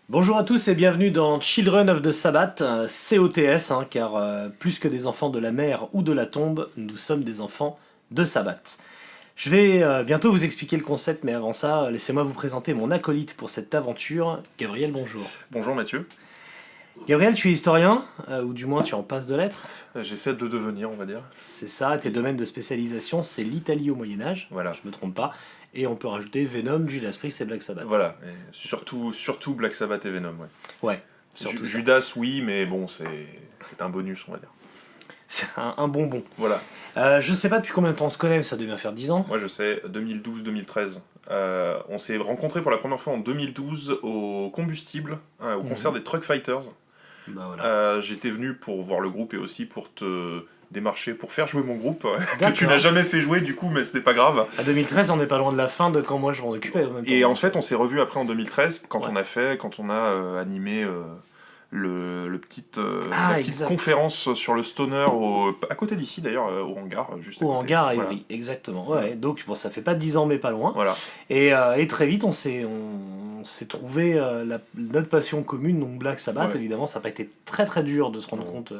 Bonjour à tous et bienvenue dans Children of the Sabbath, COTS, car plus que des enfants de la mer ou de la tombe, nous sommes des enfants de Sabbath. Je vais bientôt vous expliquer le concept, mais avant ça, laissez-moi vous présenter mon acolyte pour cette aventure. Gabriel, bonjour. Bonjour Mathieu. Gabriel, tu es historien, ou du moins tu en passes de l'être. J'essaie de devenir, on va dire. C'est ça, tes domaines de spécialisation, c'est l'Italie au Moyen-Âge, Voilà. je me trompe pas. Et on peut rajouter Venom, Judas Priest et Black Sabbath. Voilà, et surtout Black Sabbath et Venom, ouais. Ouais, surtout ça. Judas, oui, mais bon, c'est un bonus, on va dire. C'est un bonbon. Voilà. Je sais pas depuis combien de temps on se connaît, mais ça doit bien faire 10 ans. Moi, je sais, 2012-2013. On s'est rencontrés pour la première fois en 2012 au Combustible, au concert des Truck Fighters. Bah voilà. J'étais venu pour voir le groupe et aussi pour te démarcher, pour faire jouer mon groupe, que D'accord. tu n'as jamais fait jouer du coup, mais c'était pas grave. À 2013, on n'est pas loin de la fin de quand moi je m'en occupais. En même temps. Et en fait, on s'est revus après en 2013 quand Ouais. on a animé la petite Exact. conférence sur le stoner à côté d'ici d'ailleurs, au hangar, juste à Au côté. hangar à Voilà. Ivry, exactement. Ouais. Donc bon, ça fait pas 10 ans, mais pas loin. Voilà. Et très vite, on s'est trouvé notre passion commune, donc Black Sabbath. Ouais. Évidemment, ça n'a pas été très très dur de se rendre Non. compte.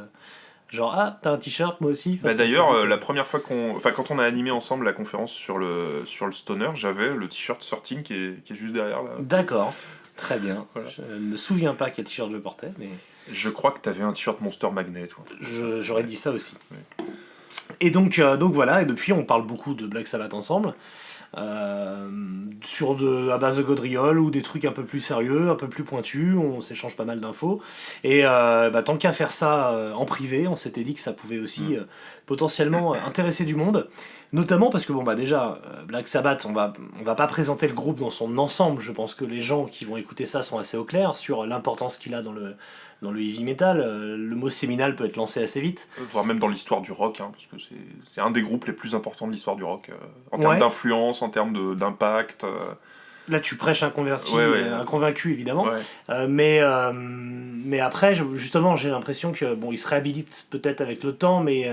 Genre, ah, t'as un t-shirt, moi aussi. Enfin, Bah c'était d'ailleurs, assez vite, la première fois quand on a animé ensemble la conférence sur le stoner, j'avais le t-shirt 13 qui est juste derrière là. D'accord, très bien. Voilà. Je ne me souviens pas quel t-shirt je portais, mais Je crois que t'avais un t-shirt Monster Magnet, toi. j'aurais dit ça aussi. Ouais. Et donc voilà, et depuis on parle beaucoup de Black Sabbath ensemble, à base de gaudriole ou des trucs un peu plus sérieux, un peu plus pointus, on s'échange pas mal d'infos. Et tant qu'à faire ça en privé, on s'était dit que ça pouvait aussi potentiellement intéresser du monde. Notamment parce que déjà, Black Sabbath, on va pas présenter le groupe dans son ensemble. Je pense que les gens qui vont écouter ça sont assez au clair sur l'importance qu'il a dans le heavy metal. Le mot séminal peut être lancé assez vite. Voire même dans l'histoire du rock, parce que c'est un des groupes les plus importants de l'histoire du rock, en termes Ouais. d'influence, en termes d'impact. Là, tu prêches un converti, Ouais. un convaincu évidemment. Ouais. Mais après, justement, j'ai l'impression que il se réhabilite peut-être avec le temps, mais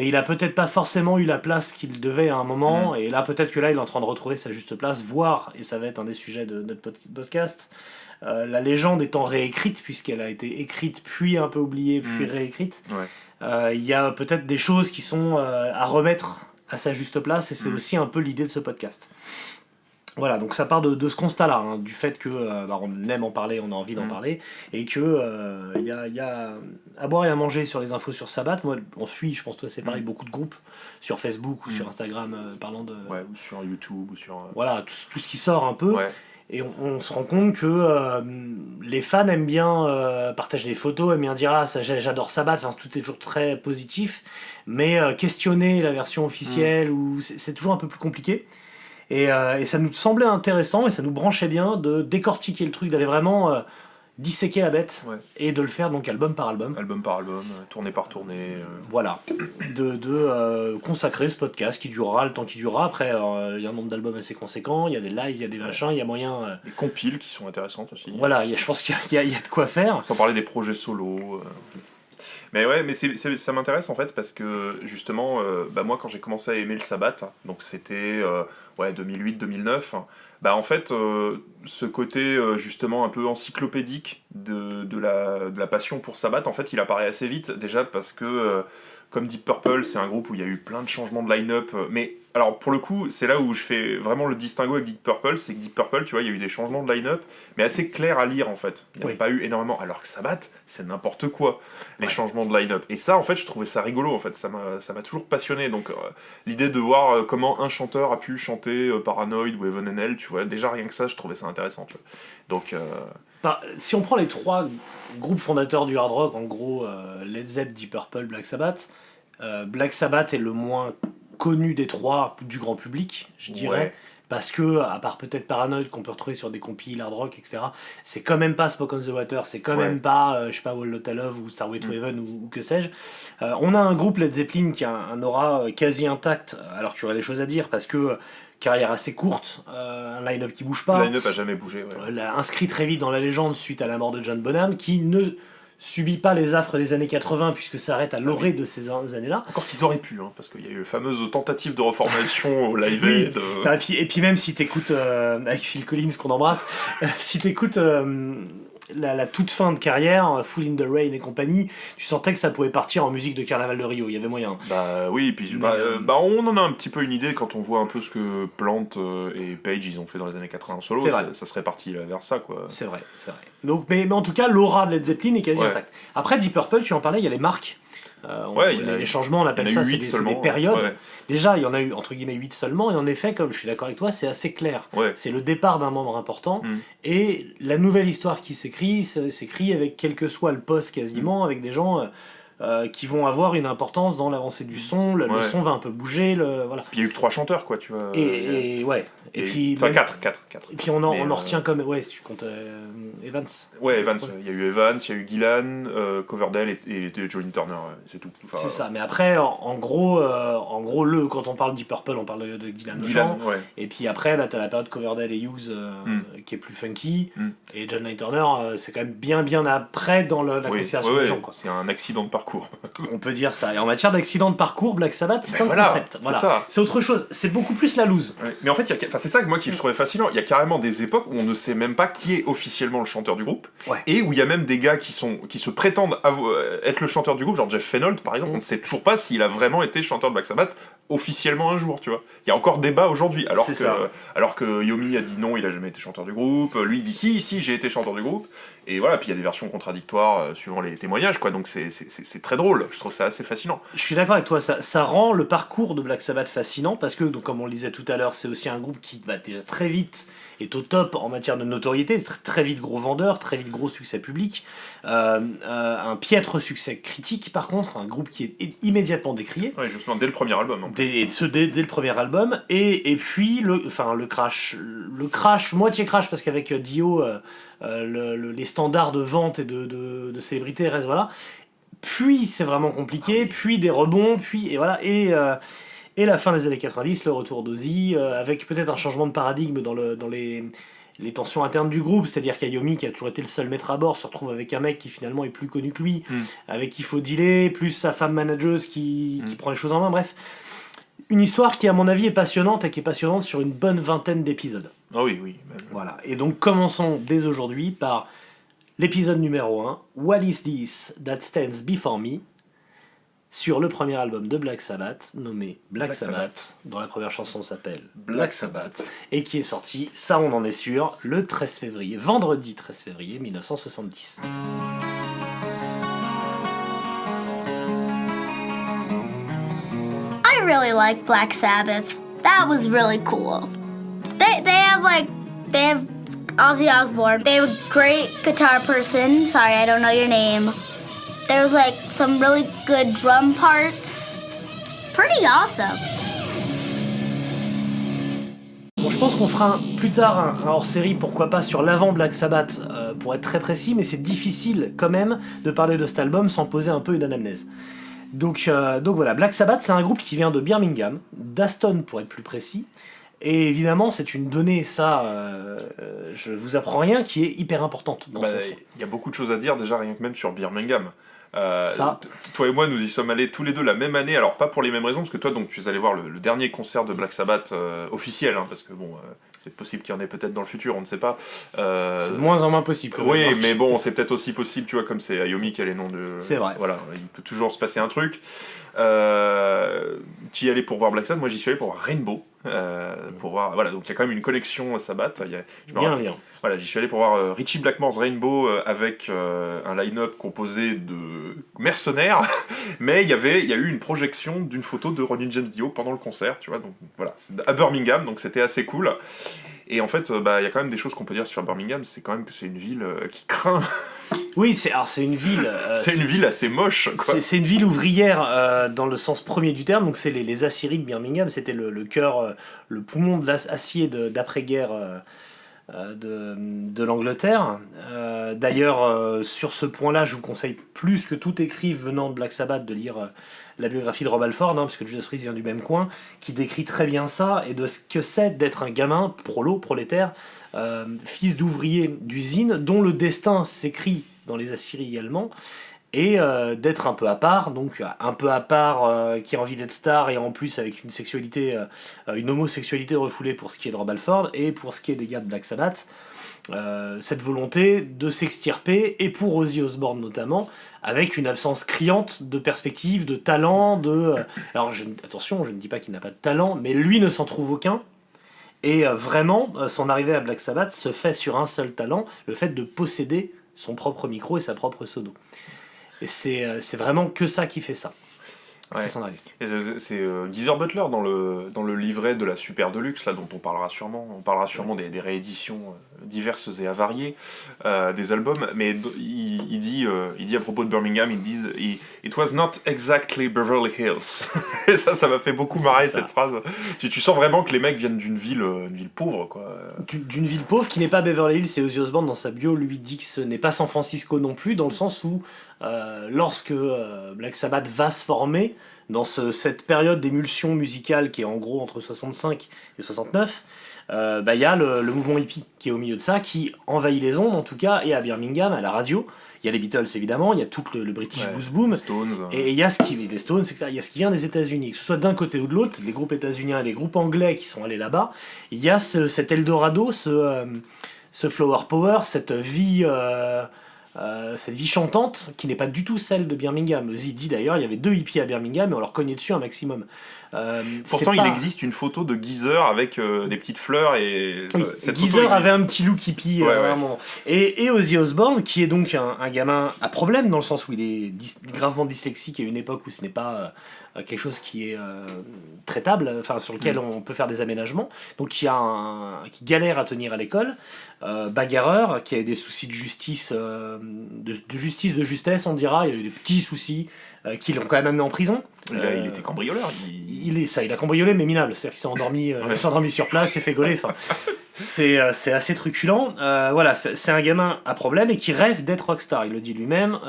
il a peut-être pas forcément eu la place qu'il devait à un moment. Et là, peut-être que là, il est en train de retrouver sa juste place, voire, et ça va être un des sujets de notre podcast, la légende étant réécrite, puisqu'elle a été écrite, puis un peu oubliée, puis réécrite. Ouais. Il y a peut-être des choses qui sont à remettre à sa juste place, et c'est aussi un peu l'idée de ce podcast. Voilà, donc ça part de ce constat-là, du fait que on aime en parler, on a envie d'en parler, et que y a à boire et à manger sur les infos sur Sabbath. Moi, on suit, je pense toi c'est pareil, beaucoup de groupes sur Facebook ou sur Instagram parlant de... Ouais, ou sur YouTube, ou sur... Voilà, tout ce qui sort un peu. Ouais. Et on se rend compte que les fans aiment bien partager des photos, aiment bien dire ah j'adore Sabbath, enfin, tout est toujours très positif, mais questionner la version officielle ou c'est toujours un peu plus compliqué. Et ça nous semblait intéressant et ça nous branchait bien de décortiquer le truc, d'aller vraiment disséquer la bête et de le faire donc album par album. Album par album, tournée par tournée. Voilà, de consacrer ce podcast qui durera le temps qui durera. Après, il y a un nombre d'albums assez conséquent, il y a des lives, il y a des machins, il y a moyen. Les compiles qui sont intéressantes aussi. Voilà, je pense qu'il y a de quoi faire. Sans parler des projets solo. Mais ouais, mais ça m'intéresse en fait parce que justement, moi quand j'ai commencé à aimer le Sabbath, donc c'était 2008-2009, en fait ce côté justement un peu encyclopédique de la passion pour Sabbath, en fait il apparaît assez vite déjà parce que comme Deep Purple c'est un groupe où il y a eu plein de changements de line-up, mais alors pour le coup c'est là où je fais vraiment le distinguo avec Deep Purple, c'est que Deep Purple tu vois il y a eu des changements de line-up mais assez clairs à lire en fait, il n'y a pas eu énormément, alors que Sabbath c'est n'importe quoi les changements de line-up, et ça en fait je trouvais ça rigolo en fait, ça m'a toujours passionné, donc l'idée de voir comment un chanteur a pu chanter Paranoid ou Heaven and Hell, tu vois, déjà rien que ça je trouvais ça intéressant, tu vois. Donc si on prend les trois groupes fondateurs du hard rock, en gros Led Zepp, Deep Purple, Black Sabbath, Black Sabbath est le moins connu des trois du grand public, je dirais, parce que, à part peut-être Paranoid qu'on peut retrouver sur des compiles hard rock, etc., c'est quand même pas Smoke on the Water, c'est quand même pas, Wall Lotta Love ou Starway to Heaven ou que sais-je. On a un groupe Led Zeppelin qui a un aura quasi intact, alors qu'il y aurait des choses à dire, parce que carrière assez courte, un line-up qui bouge pas. Le line-up a jamais bougé. Inscrit très vite dans la légende suite à la mort de John Bonham, qui ne subit pas les affres des années 80 puisque ça arrête à l'orée de ces années-là. Encore qu'ils auraient pu, hein, parce qu'il y a eu la fameuse tentative de reformation au Live Oui. Aid. Et puis même si t'écoutes, avec Phil Collins qu'on embrasse, si t'écoutes la toute fin de carrière, Full in the Rain et compagnie, tu sentais que ça pouvait partir en musique de Carnaval de Rio, il y avait moyen. Bah oui, et puis on en a un petit peu une idée quand on voit un peu ce que Plant et Page ils ont fait dans les années 80 en solo, ça serait parti vers ça, quoi. C'est vrai. Donc, mais en tout cas, l'aura de Led Zeppelin est quasi intacte. Après, Deep Purple, tu en parlais, il y a les marques. Les changements, on appelle ça, c'est des périodes. Ouais. Déjà, il y en a eu entre guillemets 8 seulement, et en effet, comme je suis d'accord avec toi, c'est assez clair. Ouais. C'est le départ d'un membre important, et la nouvelle histoire qui s'écrit avec quel que soit le poste quasiment, avec des gens qui vont avoir une importance dans l'avancée du son, le son va un peu bouger, voilà. Puis il y a eu que 3 chanteurs, quoi, tu vois. Et puis... Enfin, 4. Et puis on en retient comme... Ouais, si tu comptes Evans. Ouais, Evans. Il y a eu Evans, il y a eu Gillan, Coverdale et Johnny Turner, c'est tout. Enfin, c'est ça, mais après, en gros, quand on parle de Deep Purple, on parle de Gillan, et puis après, là, t'as la période Coverdale et Hughes qui est plus funky, et Johnny Turner, c'est quand même bien après dans la considération des gens, quoi. C'est un accident de parcours. On peut dire ça. Et en matière d'accident de parcours, Black Sabbath, c'est un concept. Voilà. C'est autre chose. C'est beaucoup plus la loose. Ouais. Mais en fait, c'est ça que moi qui je trouvais fascinant. Il y a carrément des époques où on ne sait même pas qui est officiellement le chanteur du groupe. Ouais. Et où il y a même des gars qui se prétendent être le chanteur du groupe, genre Jeff Fenold par exemple. On ne sait toujours pas s'il a vraiment été chanteur de Black Sabbath officiellement un jour, tu vois. Il y a encore débat aujourd'hui. Alors que Yomi a dit non, il a jamais été chanteur du groupe. Lui il dit si, j'ai été chanteur du groupe. Et voilà, puis il y a des versions contradictoires suivant les témoignages, quoi. Donc c'est très drôle. Je trouve ça assez fascinant. Je suis d'accord avec toi. Ça rend le parcours de Black Sabbath fascinant parce que, donc, comme on le disait tout à l'heure, c'est aussi un groupe qui déjà très vite est au top en matière de notoriété, très vite gros vendeur, très vite gros succès public, un piètre succès critique par contre, un groupe qui est immédiatement décrié. Oui, justement, dès le premier album. Dès le premier album, et puis le crash, moitié crash, parce qu'avec Dio, les standards de vente et de célébrité restent, voilà. Puis c'est vraiment compliqué, puis des rebonds, puis, et voilà, et la fin des années 90, le retour d'Ozzy, avec peut-être un changement de paradigme dans les tensions internes du groupe, c'est-à-dire qu'Ayomi, qui a toujours été le seul maître à bord, se retrouve avec un mec qui finalement est plus connu que lui, avec qui il faut dealer, plus sa femme manageuse qui prend les choses en main, bref. Une histoire qui, à mon avis, est passionnante et qui est passionnante sur une bonne vingtaine d'épisodes. Ah oui. Voilà. Et donc commençons dès aujourd'hui par l'épisode numéro 1, What is this that stands before me ? Sur le premier album de Black Sabbath, nommé Black Sabbath, dont la première chanson s'appelle Black Sabbath, et qui est sorti, ça on en est sûr, le 13 février, vendredi 13 février 1970. I really like Black Sabbath. That was really cool. They have Ozzy Osbourne. They have a great guitar person. Sorry, I don't know your name. There was some really good drum parts. Pretty awesome. Bon, je pense qu'on fera plus tard un hors-série, pourquoi pas, sur l'avant Black Sabbath, pour être très précis, mais c'est difficile quand même de parler de cet album sans poser un peu une anamnèse. Donc voilà, Black Sabbath, c'est un groupe qui vient de Birmingham, d'Aston pour être plus précis, et évidemment c'est une donnée, ça, je vous apprends rien, qui est hyper importante dans ce sens. Il y a beaucoup de choses à dire déjà rien que même sur Birmingham. Toi et moi nous y sommes allés tous les deux la même année, alors pas pour les mêmes raisons, parce que toi donc tu es allé voir le dernier concert de Black Sabbath officiel, hein, parce que bon c'est possible qu'il y en ait peut-être dans le futur, on ne sait pas. C'est de moins en moins possible. Oui, mais bon, c'est peut-être aussi possible, tu vois, comme c'est Ayomi qui a les noms de... C'est vrai. Voilà, il peut toujours se passer un truc. Tu y allais pour voir Black Sabbath, moi j'y suis allé pour voir Rainbow. Pour voir, voilà, donc il y a quand même une connexion Sabbath. Bien. Voilà, j'y suis allé pour voir Ritchie Blackmore's Rainbow avec un line-up composé de mercenaires, mais il y a eu une projection d'une photo de Ronnie James Dio pendant le concert, tu vois, donc voilà, c'est à Birmingham, donc c'était assez cool. Et en fait, il y a quand même des choses qu'on peut dire sur Birmingham, c'est quand même que c'est une ville qui craint. Oui, c'est une ville... c'est une ville assez moche, quoi. C'est une ville ouvrière dans le sens premier du terme, donc c'est les aciéries de Birmingham, c'était le cœur, le poumon de l'acier d'après-guerre de l'Angleterre. D'ailleurs, sur ce point-là, je vous conseille plus que tout écrit venant de Black Sabbath de lire la biographie de Rob Halford, parce que Judas Priest vient du même coin, qui décrit très bien ça, et de ce que c'est d'être un gamin, prolétaire, fils d'ouvrier d'usine, dont le destin s'écrit dans les Assyries également, et d'être un peu à part, donc un peu à part, qui a envie d'être star, et en plus avec une sexualité, une homosexualité refoulée pour ce qui est de Rob Halford, et pour ce qui est des gars de Black Sabbath, cette volonté de s'extirper, et pour Ozzy Osbourne notamment, avec une absence criante de perspective, de talent, alors attention, je ne dis pas qu'il n'a pas de talent, mais lui ne s'en trouve aucun, et vraiment, son arrivée à Black Sabbath se fait sur un seul talent, le fait de posséder son propre micro et sa propre sono. Et c'est vraiment que ça qui fait ça. Ouais. C'est Geezer Butler dans le livret de la Super Deluxe, là, dont on parlera sûrement des rééditions diverses et avariées des albums, mais il dit à propos de Birmingham, il dit It was not exactly Beverly Hills. Et ça m'a fait beaucoup marrer cette phrase. Tu sens vraiment que les mecs viennent d'une ville pauvre, quoi. D'une ville pauvre qui n'est pas Beverly Hills, et Ozzy Osbourne dans sa bio lui dit que ce n'est pas San Francisco non plus, dans le sens où lorsque Black Sabbath va se former, dans cette période d'émulsion musicale qui est en gros entre 65 et 69, y a le mouvement hippie qui est au milieu de ça, qui envahit les ondes en tout cas, et à Birmingham, à la radio, il y a les Beatles évidemment, il y a tout le British Blues Boom, Stones, et il y a ce qui vient des Stones, il y a ce qui vient des États-Unis, que ce soit d'un côté ou de l'autre, les groupes états-uniens et les groupes anglais qui sont allés là-bas, il y a cet Eldorado, ce Flower Power, cette vie chantante qui n'est pas du tout celle de Birmingham. Ozzy dit d'ailleurs, il y avait 2 hippies à Birmingham et on leur cognait dessus un maximum. Pourtant, il existe une photo de Geezer avec des petites fleurs et oui, Geezer avait un petit look hippie vraiment. Et Ozzy Osbourne, qui est donc un gamin à problème dans le sens où il est gravement dyslexique à une époque où ce n'est pas quelque chose qui est traitable, enfin sur lequel on peut faire des aménagements. Donc qui galère à tenir à l'école, bagarreur, qui a des soucis de justice, de justesse, on dira. Il a eu des petits soucis qui l'ont quand même amené en prison. Il était cambrioleur. Il a cambriolé mais minable, c'est-à-dire qu'il s'est endormi sur place, s'est fait gauler. Enfin, c'est assez truculent. Voilà, c'est un gamin à problème et qui rêve d'être rockstar. Il le dit lui-même.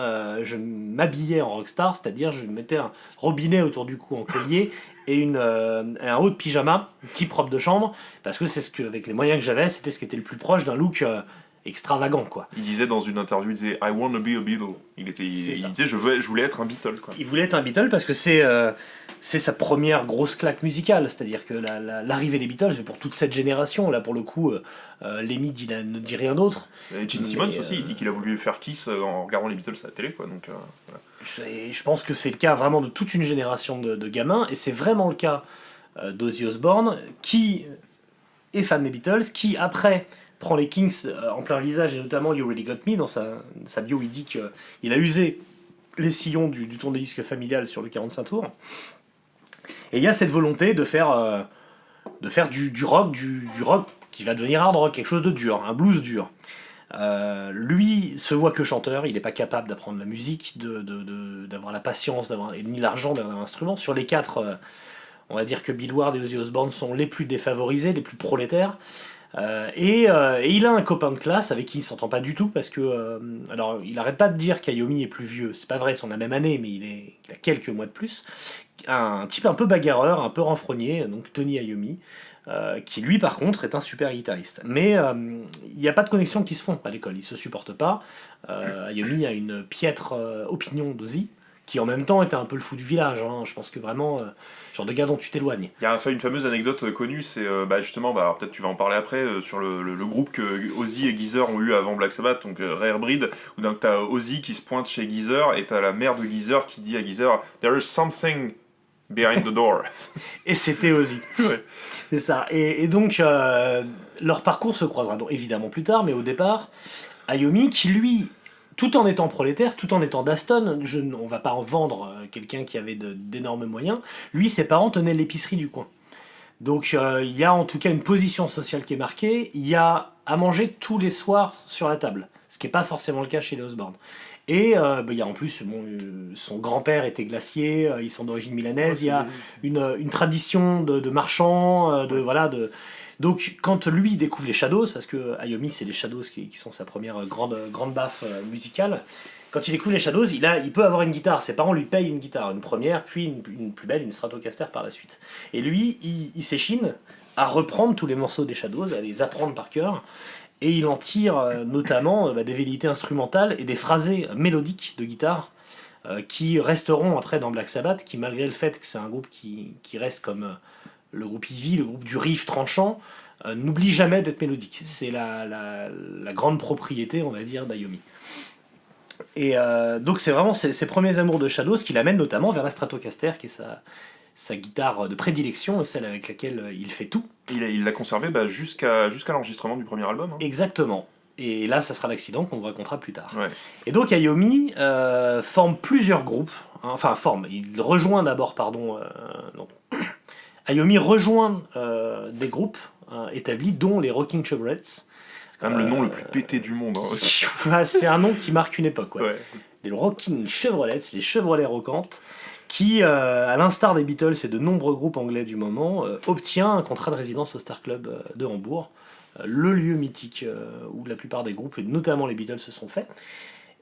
Je m'habillais en rockstar, c'est-à-dire je mettais un robinet autour du cou en collier et un haut de pyjama, type robe de chambre, parce que c'est avec les moyens que j'avais, c'était ce qui était le plus proche d'un look extravagant, quoi. Il disait dans une interview, il disait I want to be a Beatle. Il disait je voulais être un Beatle, quoi. Il voulait être un Beatle parce que c'est sa première grosse claque musicale, c'est-à-dire que l'arrivée des Beatles, mais pour toute cette génération, là pour le coup, Lemmy ne dit rien d'autre. Gene Simmons aussi, il dit qu'il a voulu faire Kiss en regardant les Beatles à la télé, quoi. Donc voilà. Je pense que c'est le cas vraiment de toute une génération de gamins, et c'est vraiment le cas d'Ozzy Osbourne, qui est fan des Beatles, qui après prend les Kings en plein visage, et notamment You Really Got Me. Dans sa bio, il dit qu'il a usé les sillons du tourne-disque familial sur le 45 tours. Et il y a cette volonté de faire du rock, du rock qui va devenir hard rock, quelque chose de dur, un blues dur. Lui se voit que chanteur, il n'est pas capable d'apprendre la musique, d'avoir la patience, ni l'argent d'avoir un instrument. Sur les 4, on va dire que Bill Ward et Ozzy Osbourne sont les plus défavorisés, les plus prolétaires. Et il a un copain de classe avec qui il s'entend pas du tout, parce que alors il arrête pas de dire qu'Ayomi est plus vieux, c'est pas vrai, ils sont de la même année, mais il a quelques mois de plus. Un type un peu bagarreur, un peu renfrogné, donc Tony Iommi, qui lui par contre est un super guitariste. Mais il n'y a pas de connexion qui se font à l'école, ils se supportent pas. Iommi a une piètre opinion d'Ozzy, qui en même temps était un peu le fou du village, hein. Je pense que vraiment, genre de gars dont tu t'éloignes. Il y a une fameuse anecdote connue, c'est justement, alors peut-être tu vas en parler après, sur le groupe que Ozzy et Geezer ont eu avant Black Sabbath, donc Rare Breed, où donc t'as Ozzy qui se pointe chez Geezer, et t'as la mère de Geezer qui dit à Geezer « There is something behind the door ». Et c'était Ozzy. Ouais. C'est ça. Et donc, leur parcours se croisera donc évidemment plus tard, mais au départ, Iommi, qui lui, tout en étant prolétaire, tout en étant d'Aston, on va pas en vendre quelqu'un qui avait d'énormes moyens, lui, ses parents tenaient l'épicerie du coin. Donc il y a en tout cas une position sociale qui est marquée, il y a à manger tous les soirs sur la table, ce qui n'est pas forcément le cas chez les Osbourne. Et il y a en plus, son grand-père était glacier, ils sont d'origine milanaise, il y a une tradition de marchands, Donc quand lui découvre les Shadows, parce que Iommi c'est les Shadows qui sont sa première grande baffe musicale, quand il découvre les Shadows, il peut avoir une guitare, ses parents lui payent une guitare, une première, puis une plus belle, une Stratocaster par la suite. Et lui, il s'échine à reprendre tous les morceaux des Shadows, à les apprendre par cœur, et il en tire notamment des velléités instrumentales et des phrasés mélodiques de guitare qui resteront après dans Black Sabbath, qui malgré le fait que c'est un groupe qui reste comme le groupe Ivy, le groupe du riff tranchant, n'oublie jamais d'être mélodique. C'est la grande propriété, on va dire, d'Iommi. Et donc c'est vraiment ses premiers amours de Shadows qui l'amènent notamment vers la Stratocaster, qui est sa guitare de prédilection, celle avec laquelle il fait tout. Il l'a conservé jusqu'à l'enregistrement du premier album. Hein. Exactement. Et là, ça sera l'accident qu'on vous racontera plus tard. Ouais. Et donc Iommi forme plusieurs groupes. Il rejoint d'abord, Iommi rejoint des groupes établis, dont les Rocking Chevrolets. C'est quand même le nom le plus pété du monde. Hein. C'est un nom qui marque une époque. Ouais. Ouais. Les Rocking Chevrolets, les Chevrolets rockantes, qui, à l'instar des Beatles et de nombreux groupes anglais du moment, obtient un contrat de résidence au Star Club de Hambourg, le lieu mythique où la plupart des groupes, et notamment les Beatles, se sont faits.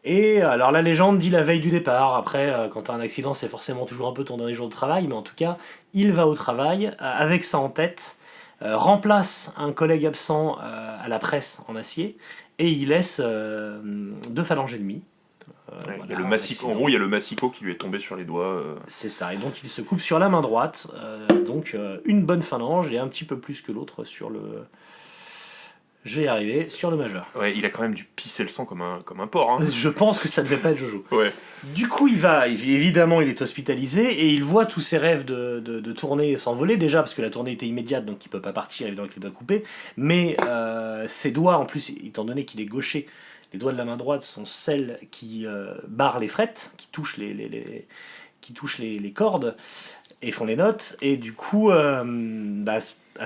Et alors la légende dit la veille du départ. Après, quand t'as un accident, c'est forcément toujours un peu ton dernier jour de travail, mais en tout cas, il va au travail avec ça en tête, remplace un collègue absent à la presse en acier, et il laisse 2 phalanges ennemies. Ouais, il y a le massicot, en gros, il y a le massicot qui lui est tombé sur les doigts. C'est ça, et donc il se coupe sur la main droite, donc une bonne phalange et un petit peu plus que l'autre sur le... Je vais y arriver, sur le majeur. Ouais, il a quand même dû pisser le sang comme un porc. Hein. Je pense que ça devait pas être Jojo. Ouais. Du coup, évidemment, il est hospitalisé et il voit tous ses rêves de tournée s'envoler. Déjà, parce que la tournée était immédiate, donc il peut pas partir, évidemment qu'il doit couper. Mais ses doigts, en plus, étant donné qu'il est gaucher, les doigts de la main droite sont celles qui barrent les frettes, qui touchent les cordes et font les notes. Et du coup, à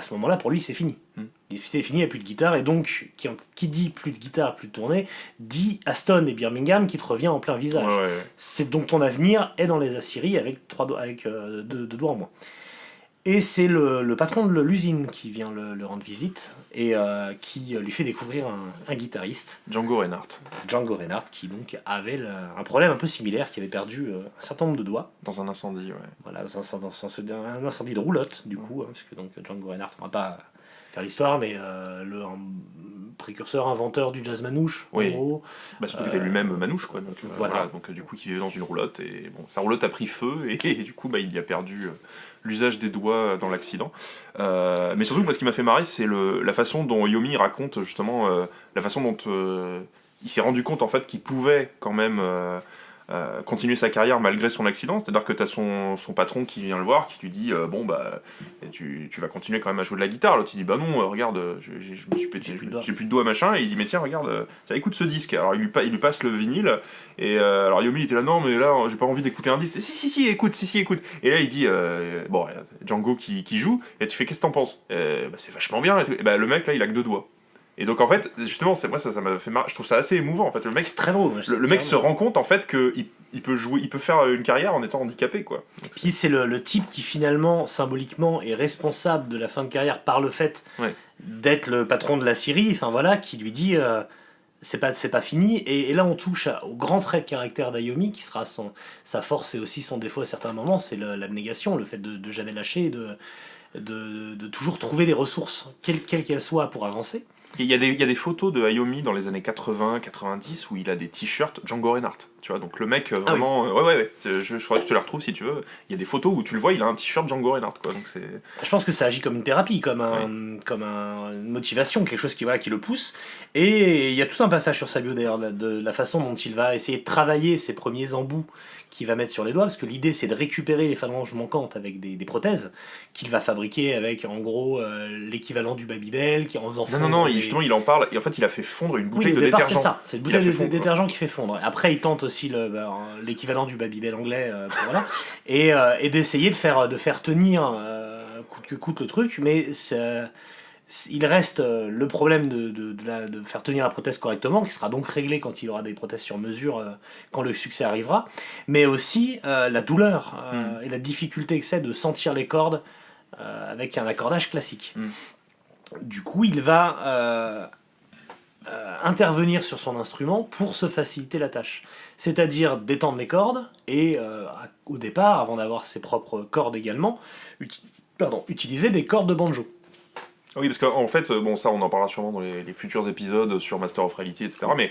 ce moment-là, pour lui, c'est fini. C'est fini, il n'y a plus de guitare, et donc, qui dit plus de guitare, plus de tournée, dit Aston et Birmingham qui te revient en plein visage. Ouais. C'est donc ton avenir est dans les aciéries avec deux doigts en moins. Et c'est le patron de l'usine qui vient le rendre visite et qui lui fait découvrir un guitariste, Django Reinhardt, qui donc avait un problème un peu similaire, qui avait perdu un certain nombre de doigts. Dans un incendie, ouais. Voilà, un incendie de roulotte, du coup, parce que donc Django Reinhardt, on va pas faire l'histoire, mais le précurseur, inventeur du jazz manouche, oui. En gros. Surtout qu'il était lui-même manouche, quoi. Donc, voilà. Donc du coup, il vivait dans une roulotte, et bon, sa roulotte a pris feu, et du coup, il y a perdu l'usage des doigts dans l'accident. Mais surtout, ce qui m'a fait marrer, c'est la façon dont Iommi raconte, justement, la façon dont il s'est rendu compte, en fait, qu'il pouvait quand même... continuer sa carrière malgré son accident, c'est-à-dire que tu as son patron qui vient le voir, qui lui dit tu vas continuer quand même à jouer de la guitare. L'autre il dit non, regarde, je me suis pété, j'ai plus de doigts machin, et il dit mais tiens regarde, tiens, écoute ce disque. Alors il lui passe le vinyle, et alors Iommi était là non mais là j'ai pas envie d'écouter un disque. Si écoute, et là il dit Django qui joue, et tu fais qu'est-ce que t'en penses? C'est vachement bien, et le mec là il a que 2 doigts. Et donc en fait, justement, ça m'a fait marrer. Je trouve ça assez émouvant en fait. Le mec, c'est très beau. Le mec se rend compte en fait que il peut jouer, il peut faire une carrière en étant handicapé, quoi. Puis c'est le type qui finalement, symboliquement, est responsable de la fin de carrière par le fait d'être le patron de la Syrie. Enfin voilà, qui lui dit c'est pas fini. Et là on touche au grand trait de caractère d'Iommi, qui sera sa force et aussi son défaut à certains moments, c'est l'abnégation, le fait de jamais lâcher, de toujours trouver des ressources, quelles qu'elles soient, pour avancer. Il y a des photos de Iommi dans les années 80-90 où il a des t-shirts Django Reinhardt. Tu vois, donc le mec vraiment... oui. Ouais. Je faudrait que je te les retrouve si tu veux. Il y a des photos où tu le vois, il a un t-shirt Django Reinhardt, quoi. Donc c'est... Je pense que ça agit comme une thérapie, comme une motivation, quelque chose qui le pousse. Et il y a tout un passage sur sa bio d'ailleurs, de la façon dont il va essayer de travailler ses premiers embouts qu'il va mettre sur les doigts, parce que l'idée c'est de récupérer les phalanges manquantes avec des prothèses qu'il va fabriquer avec en gros l'équivalent du Babybel, qui en faisant fondre... Non, justement il en parle, et en fait il a fait fondre une bouteille de détergent. C'est ça, c'est une bouteille de détergent qui fait fondre. Après il tente aussi l'équivalent du Babybel anglais, voilà, et d'essayer de faire tenir coûte que coûte le truc, mais il reste le problème de faire tenir la prothèse correctement, qui sera donc réglé quand il aura des prothèses sur mesure, quand le succès arrivera, mais aussi la douleur et la difficulté que c'est de sentir les cordes avec un accordage classique. Du coup, il va intervenir sur son instrument pour se faciliter la tâche, c'est-à-dire d'étendre les cordes et au départ, avant d'avoir ses propres cordes également, utiliser des cordes de banjo. Oui, parce qu'en fait, bon, ça on en parlera sûrement dans les futurs épisodes sur Master of Reality, etc. Mais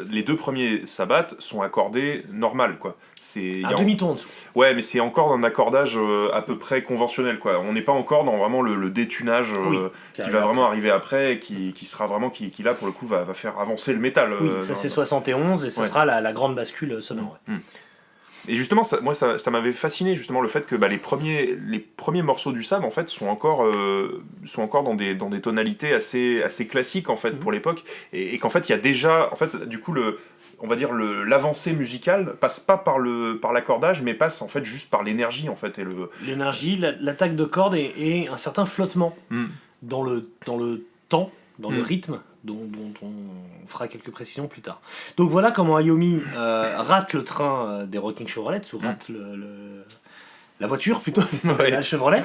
les 2 premiers Sabbath sont accordés normal, quoi. Un demi-ton en dessous. Ouais, mais c'est encore un accordage à peu près conventionnel, quoi. On n'est pas encore dans vraiment le détunage qui va vraiment arriver après, et qui sera vraiment, qui là pour le coup va faire avancer le métal. Oui, ça c'est 71 et ça sera la grande bascule sonore. Et justement, ça m'avait fasciné justement le fait que les premiers morceaux du Sab en fait sont encore dans des tonalités assez classiques en fait pour l'époque, et qu'en fait il y a déjà en fait du coup on va dire l'avancée musicale passe pas par l'accordage, mais passe en fait juste par l'énergie en fait, et l'énergie, l'attaque de cordes et un certain flottement dans le temps, dans le rythme, dont on fera quelques précisions plus tard. Donc voilà comment Iommi rate le train des Rocking Chevrolet, ou rate la voiture plutôt, le Chevrolet,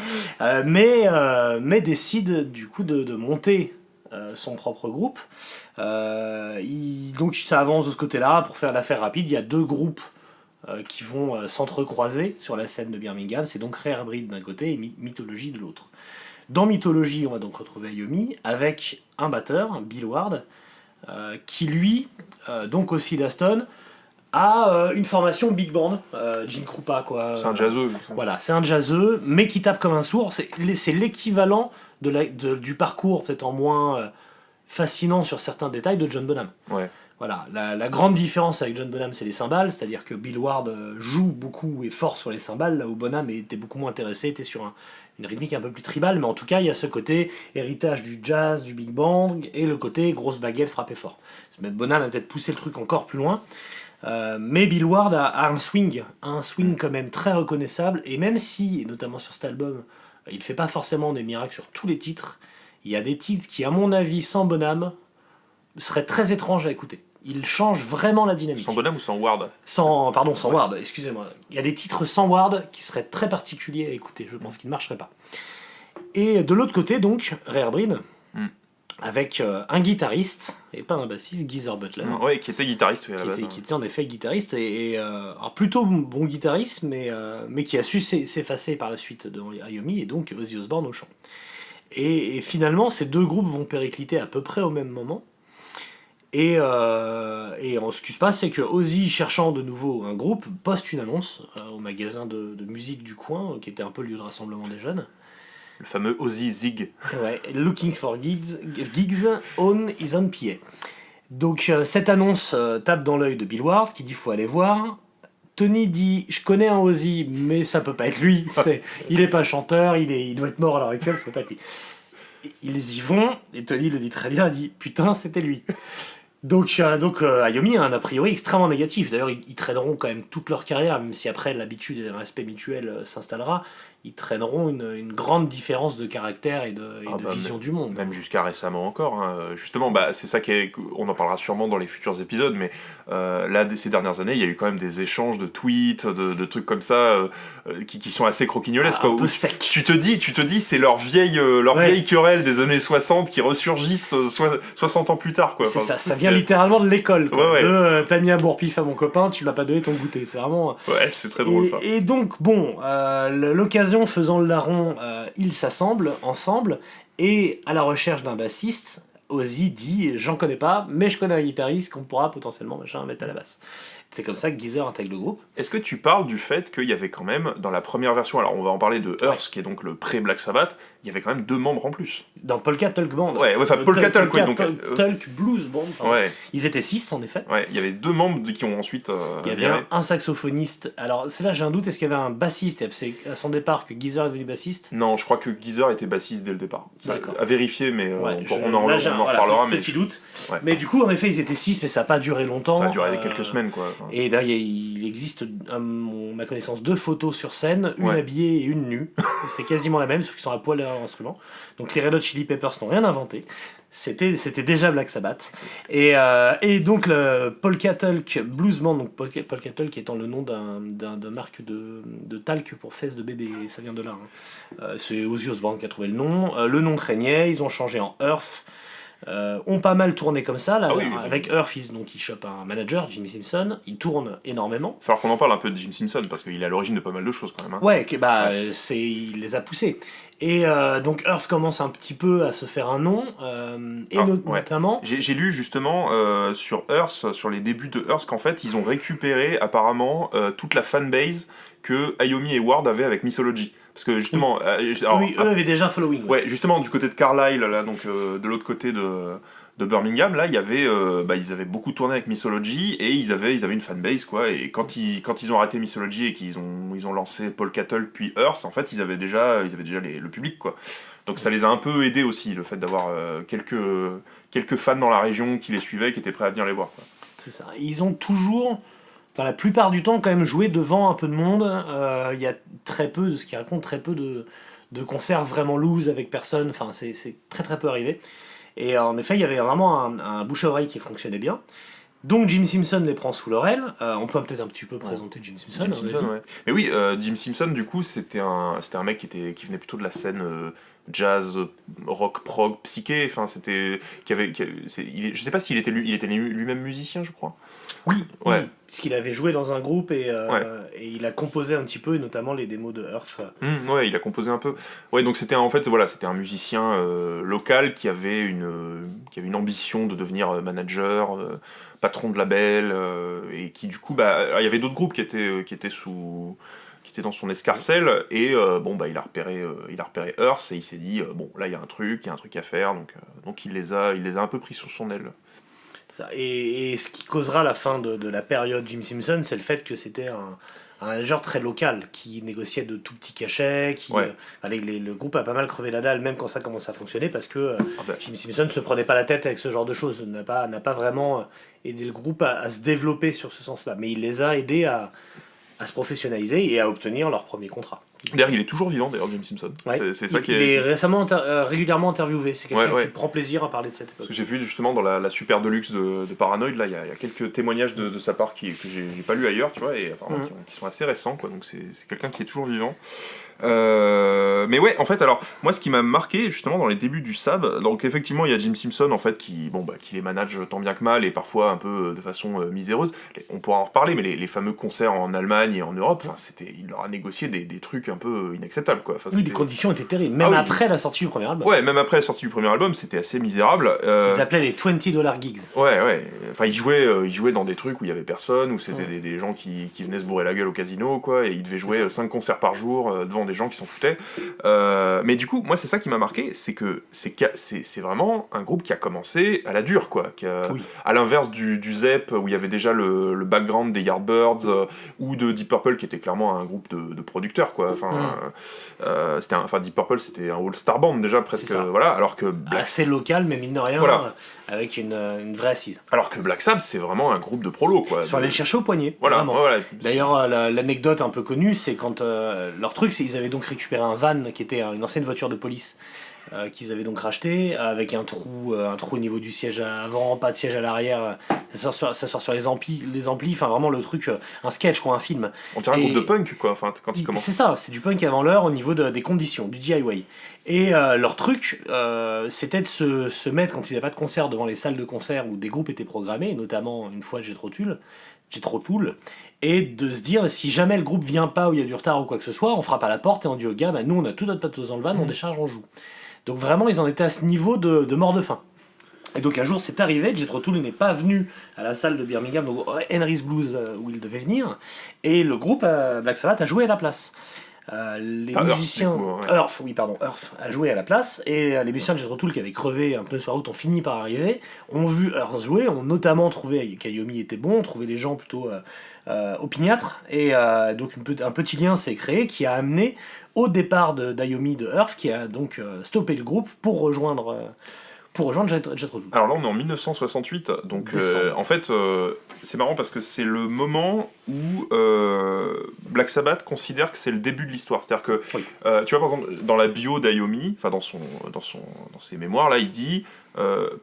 mais décide du coup de monter son propre groupe. Donc ça avance de ce côté-là. Pour faire l'affaire rapide, il y a 2 groupes qui vont s'entrecroiser sur la scène de Birmingham. C'est donc Rare Breed d'un côté et Mythology de l'autre. Dans Mythology, on va donc retrouver Iommi avec un batteur, Bill Ward, qui lui, donc aussi d'Aston, a une formation big band, Gene Krupa, quoi. C'est un jazzeux. Voilà, c'est un jazzeux, mais qui tape comme un sourd. C'est l'équivalent du parcours, peut-être en moins fascinant sur certains détails, de John Bonham. Ouais. Voilà, la grande différence avec John Bonham, c'est les cymbales, c'est-à-dire que Bill Ward joue beaucoup et fort sur les cymbales, là où Bonham était beaucoup moins intéressé, était sur une rythmique un peu plus tribale, mais en tout cas, il y a ce côté héritage du jazz, du big band, et le côté grosse baguette frappée fort. Bonham a peut-être poussé le truc encore plus loin, mais Bill Ward a un swing quand même très reconnaissable, et même si, et notamment sur cet album, il ne fait pas forcément des miracles sur tous les titres, il y a des titres qui, à mon avis, sans Bonham, seraient très étranges à écouter. Il change vraiment la dynamique. Sans Bonham ou sans Ward ? Sans Ward, excusez-moi. Il y a des titres sans Ward qui seraient très particuliers à écouter, je pense qu'ils ne marcheraient pas. Et de l'autre côté, donc, Rare Breed, avec un guitariste, et pas un bassiste, Geezer Butler. Ouais, qui était guitariste, à la base. Qui était en effet guitariste, alors plutôt bon guitariste, mais qui a su s'effacer par la suite de Iommi, et donc Ozzy Osbourne au chant. Et finalement, ces 2 groupes vont péricliter à peu près au même moment. Et ce qui se passe, c'est que Ozzy, cherchant de nouveau un groupe, poste une annonce au magasin de musique du coin, qui était un peu le lieu de rassemblement des jeunes. Le fameux Ozzy Zig. Ouais, Looking for gigs on is on PA. Donc cette annonce tape dans l'œil de Bill Ward, qui dit faut aller voir. Tony dit je connais un Ozzy, mais ça peut pas être lui. Il est pas chanteur, il doit être mort à l'heure actuelle, ça peut pas être lui. Ils y vont, et Tony le dit très bien, il dit putain, c'était lui. Donc Iommi a un a priori extrêmement négatif. D'ailleurs, ils traîneront quand même toute leur carrière, même si après l'habitude et le respect mutuel s'installera. Ils traîneront une grande différence de caractère et de vision du monde. Même jusqu'à récemment encore. Hein. Justement, c'est ça on en parlera sûrement dans les futurs épisodes, mais là, ces dernières années, il y a eu quand même des échanges de tweets, de trucs comme ça, qui sont assez croquignolesques. Un peu sec. Tu te dis, c'est leur vieille querelle des années 60 qui ressurgissent 60 ans plus tard. Quoi. C'est ça vient littéralement de l'école. Quoi. Ouais. T'as mis un bourre-pif à mon copain, tu m'as pas donné ton goûter. C'est vraiment... Ouais, c'est très drôle ça. Et donc, bon, l'occasion faisant le larron, ils s'assemblent ensemble, et à la recherche d'un bassiste, Ozzy dit j'en connais pas, mais je connais un guitariste qu'on pourra potentiellement mettre à la basse. C'est comme ça que Geezer intègre le groupe. Est-ce que tu parles du fait qu'il y avait quand même, dans la première version, alors on va en parler de Earth, qui est donc le pré-Black Sabbath, il y avait quand même 2 membres en plus. Dans Polka Tulk Band. Ouais, enfin Polka Tulk, oui. Tulk Blues Band. Ouais. Ils étaient 6 en effet. Ouais, il y avait 2 membres qui ont ensuite. Il y avait un saxophoniste. Alors c'est là j'ai un doute, est-ce qu'il y avait un bassiste? C'est à son départ que Geezer est devenu bassiste? Non, je crois que Geezer était bassiste dès le départ. D'accord. À vérifier, mais on en reparlera. reparlera. Petit doute. Ouais. Mais du coup, en effet, ils étaient 6, mais ça n'a pas duré longtemps. Ça a duré quelques semaines, quoi. Enfin. Et d'ailleurs, il existe, à ma connaissance, 2 photos sur scène, une habillée et une nue. C'est quasiment la même, sauf qu'ils sont à poil derrière l'instrument. Donc les Red Hot Chili Peppers n'ont rien inventé. C'était déjà Black Sabbath. Et donc le Polka Tulk Blues Band, donc Polka Tulk étant le nom de marque de talc pour fesses de bébé, ça vient de là. Hein. C'est Ozzy Osbourne qui a trouvé le nom. Le nom craignait, ils ont changé en Earth. ont pas mal tourné comme ça. Là, Ah oui, oui, avec Earth, donc, il chope un manager, Jimmy Simpson, il tourne énormément. Il va falloir qu'on en parle un peu de Jim Simpson, parce qu'il est à l'origine de pas mal de choses quand même. Hein. Ouais, il les a poussés. Et donc Earth commence un petit peu à se faire un nom, notamment... J'ai lu justement sur Earth, sur les débuts de Earth, qu'en fait ils ont récupéré apparemment toute la fanbase que Ayomi et Ward avaient avec Mythology. Parce que justement... eux avaient déjà un following. Ouais, justement du côté de Carlisle, là, donc de l'autre côté de Birmingham, là, il y avait, ils avaient beaucoup tourné avec Mythology et ils avaient une fanbase, quoi. Et quand ils ont arrêté Mythology et qu'ils ont lancé Paul Cattle puis Earth, en fait, ils avaient déjà le public, quoi. Donc ça les a un peu aidés aussi, le fait d'avoir quelques fans dans la région qui les suivaient, qui étaient prêts à venir les voir, quoi. C'est ça. Ils ont toujours, dans la plupart du temps, quand même joué devant un peu de monde. Il y a très peu, de ce qui raconte, très peu de concerts vraiment loose avec personne. Enfin, c'est très très peu arrivé. Et en effet, il y avait vraiment un bouche-à-oreille qui fonctionnait bien. Donc Jim Simpson les prend sous leur aile. On peut peut-être un petit peu présenter Jim Simpson. Jim Simpson, ouais. Mais oui, Jim Simpson, du coup, c'était un mec qui venait plutôt de la scène jazz, rock, prog, psyché. Enfin, je sais pas s'il était lui-même musicien, je crois. Oui, ouais. Oui, puisqu'il avait joué dans un groupe et il a composé un petit peu, et notamment les démos de Earth. Ouais, il a composé un peu. Ouais, donc c'était un musicien local qui avait une ambition de devenir manager, patron de label, et qui du coup, il y avait d'autres groupes qui étaient dans son escarcelle, et il a repéré Earth et il s'est dit là il y a un truc à faire, donc il les a un peu pris sous son aile. Ça. Et ce qui causera la fin de la période Jim Simpson, c'est le fait que c'était un manager très local qui négociait de tout petits cachets, le groupe a pas mal crevé la dalle même quand ça commence à fonctionner, parce que Jim Simpson se prenait pas la tête avec ce genre de choses, n'a pas vraiment aidé le groupe à se développer sur ce sens-là, mais il les a aidés à se professionnaliser et à obtenir leur premier contrat. D'ailleurs, il est toujours vivant, Jim Simpson. Ouais. C'est ça qui il est récemment régulièrement interviewé. C'est quelqu'un qui prend plaisir à parler de cette époque. Parce que j'ai vu justement dans la Super Deluxe de Paranoid, là, il y a quelques témoignages de sa part que j'ai pas lu ailleurs, tu vois, et apparemment qui sont assez récents, quoi. Donc c'est quelqu'un qui est toujours vivant. Mais ouais, en fait, alors moi, ce qui m'a marqué justement dans les débuts du SAB, donc effectivement, il y a Jim Simpson en fait qui les manage tant bien que mal et parfois un peu de façon miséreuse. On pourra en reparler, mais les fameux concerts en Allemagne et en Europe, il leur a négocié des trucs un peu inacceptables, quoi. Oui, les conditions étaient terribles, même après la sortie du premier album. Ouais, même après la sortie du premier album, c'était assez misérable. Ils appelaient les $20 gigs. Ouais. Enfin, ils jouaient dans des trucs où il y avait personne, où c'était des gens qui venaient se bourrer la gueule au casino, quoi, et ils devaient jouer 5 concerts par jour devant des gens qui s'en foutaient. Mais du coup, moi, c'est ça qui m'a marqué, c'est que c'est vraiment un groupe qui a commencé à la dure, quoi. À l'inverse du Zepp, où il y avait déjà le background des Yardbirds, ou de Deep Purple, qui était clairement un groupe de producteurs, quoi. Deep Purple, c'était un all-star band, déjà, presque. Voilà, alors que assez local, mais mine de rien, avec une vraie assise. Alors que Black Sabbath, c'est vraiment un groupe de prolos, quoi. Ils sont allés le chercher au poignet. Voilà. D'ailleurs, l'anecdote un peu connue, c'est quand leur truc, c'est qu'ils avaient donc récupéré un van qui était une ancienne voiture de police qu'ils avaient donc racheté, avec un trou au niveau du siège avant, pas de siège à l'arrière, ça sort sur les amplis, enfin vraiment le truc, un sketch, quoi, un film. On dirait un groupe de punk, quoi, enfin, quand ils commencent. C'est ça, c'est du punk avant l'heure au niveau des conditions, du DIY. Et leur truc, c'était de se mettre, quand ils n'avaient pas de concert, devant les salles de concert où des groupes étaient programmés, notamment une fois Jethro Tull, et de se dire, si jamais le groupe vient pas ou il y a du retard ou quoi que ce soit, on frappe à la porte et on dit aux gars, nous on a tout notre pathos dans le van, on décharge, on joue. Donc vraiment, ils en étaient à ce niveau de mort de faim. Et donc un jour, c'est arrivé, Jethro Tull n'est pas venu à la salle de Birmingham, donc Henry's Blues, où il devait venir, et le groupe Black Sabbath a joué à la place. Les musiciens... Earth a joué à la place, et les musiciens de Jethro Tull qui avaient crevé un peu sur la route ont fini par arriver, ont vu Earth jouer, ont notamment trouvé qu'Ayomi était bon, ont trouvé les gens plutôt opiniâtres, et donc un petit lien s'est créé qui a amené au départ d'Ayomi de Earth, qui a donc stoppé le groupe pour rejoindre Jethro Tull. Alors là, on est en 1968, donc en fait, c'est marrant parce que c'est le moment où Black Sabbath considère que c'est le début de l'histoire. C'est-à-dire que, tu vois, par exemple, dans la bio d'Ayomi, enfin dans ses mémoires, là, il dit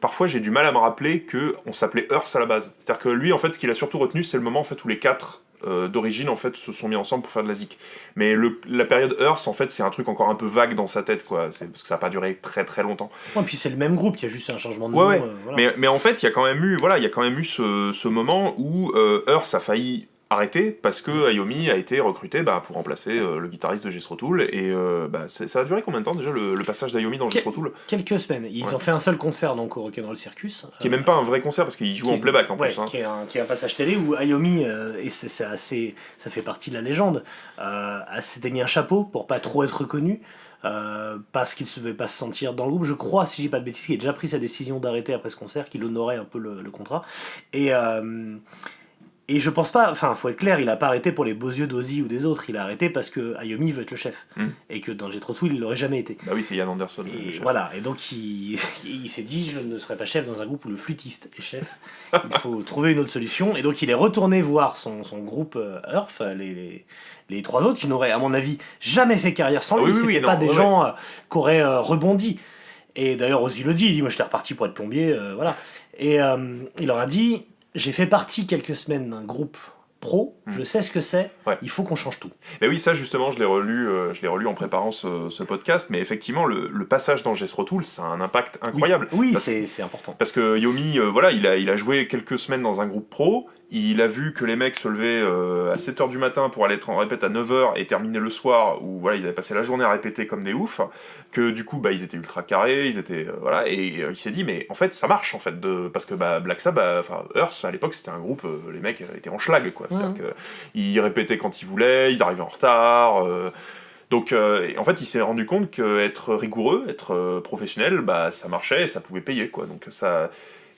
parfois j'ai du mal à me rappeler qu'on s'appelait Earth à la base. C'est-à-dire que lui, en fait, ce qu'il a surtout retenu, c'est le moment en fait, où les quatre d'origine en fait se sont mis ensemble pour faire de la zik. Mais la période Earth en fait c'est un truc encore un peu vague dans sa tête quoi, c'est parce que ça a pas duré très très longtemps. Et puis c'est le même groupe, il y a juste un changement de nom. Ouais. Voilà. Mais en fait il y a quand même eu ce moment où Earth a failli arrêté parce que Iommi a été recruté pour remplacer le guitariste de Jethro Tull et ça a duré combien de temps déjà le passage d'Iommi dans Jethro Tull? Quelques semaines. Ils ont fait un seul concert donc au Rock'n'Roll Circus. Qui est même pas un vrai concert parce qu'il joue en playback en plus. Hein. Qui est un passage télé où Iommi, et ça fait partie de la légende, s'était mis un chapeau pour pas trop être reconnu. Parce qu'il ne devait pas se sentir dans le groupe, je crois, si je dis pas de bêtises, qu'il a déjà pris sa décision d'arrêter après ce concert, qu'il honorait un peu le contrat. Et je pense pas, enfin, faut être clair, il a pas arrêté pour les beaux yeux d'Ozzy ou des autres, il a arrêté parce que Iommi veut être le chef. Et que dans Jethro Tull, il l'aurait jamais été. Bah oui, c'est Ian Anderson. Et voilà, et donc il s'est dit, je ne serai pas chef dans un groupe où le flûtiste est chef, il faut trouver une autre solution. Et donc il est retourné voir son groupe Earth, les trois autres, qui n'auraient, à mon avis, jamais fait carrière sans lui, c'était pas des gens qui auraient rebondi. Et d'ailleurs, Ozzy le dit, il dit, moi j'étais reparti pour être plombier, voilà. Et il leur a dit, j'ai fait partie quelques semaines d'un groupe pro, je sais ce que c'est, il faut qu'on change tout. Mais oui, ça justement, je l'ai relu en préparant ce podcast, mais effectivement, le passage dans Jethro Tull, ça a un impact incroyable. Oui, c'est important. Parce que Iommi, il a joué quelques semaines dans un groupe pro, il a vu que les mecs se levaient à 7h du matin pour aller être en répète à 9h et terminer le soir, où ils avaient passé la journée à répéter comme des oufs, que du coup, ils étaient ultra carrés, et il s'est dit, mais en fait, ça marche, en fait, parce que Black Sabbath, Earth, à l'époque, c'était un groupe, les mecs étaient en schlag, quoi. C'est-à-dire qu'ils répétaient quand ils voulaient, ils arrivaient en retard, donc, en fait, il s'est rendu compte qu'être rigoureux, être professionnel, ça marchait et ça pouvait payer, quoi. Donc, ça...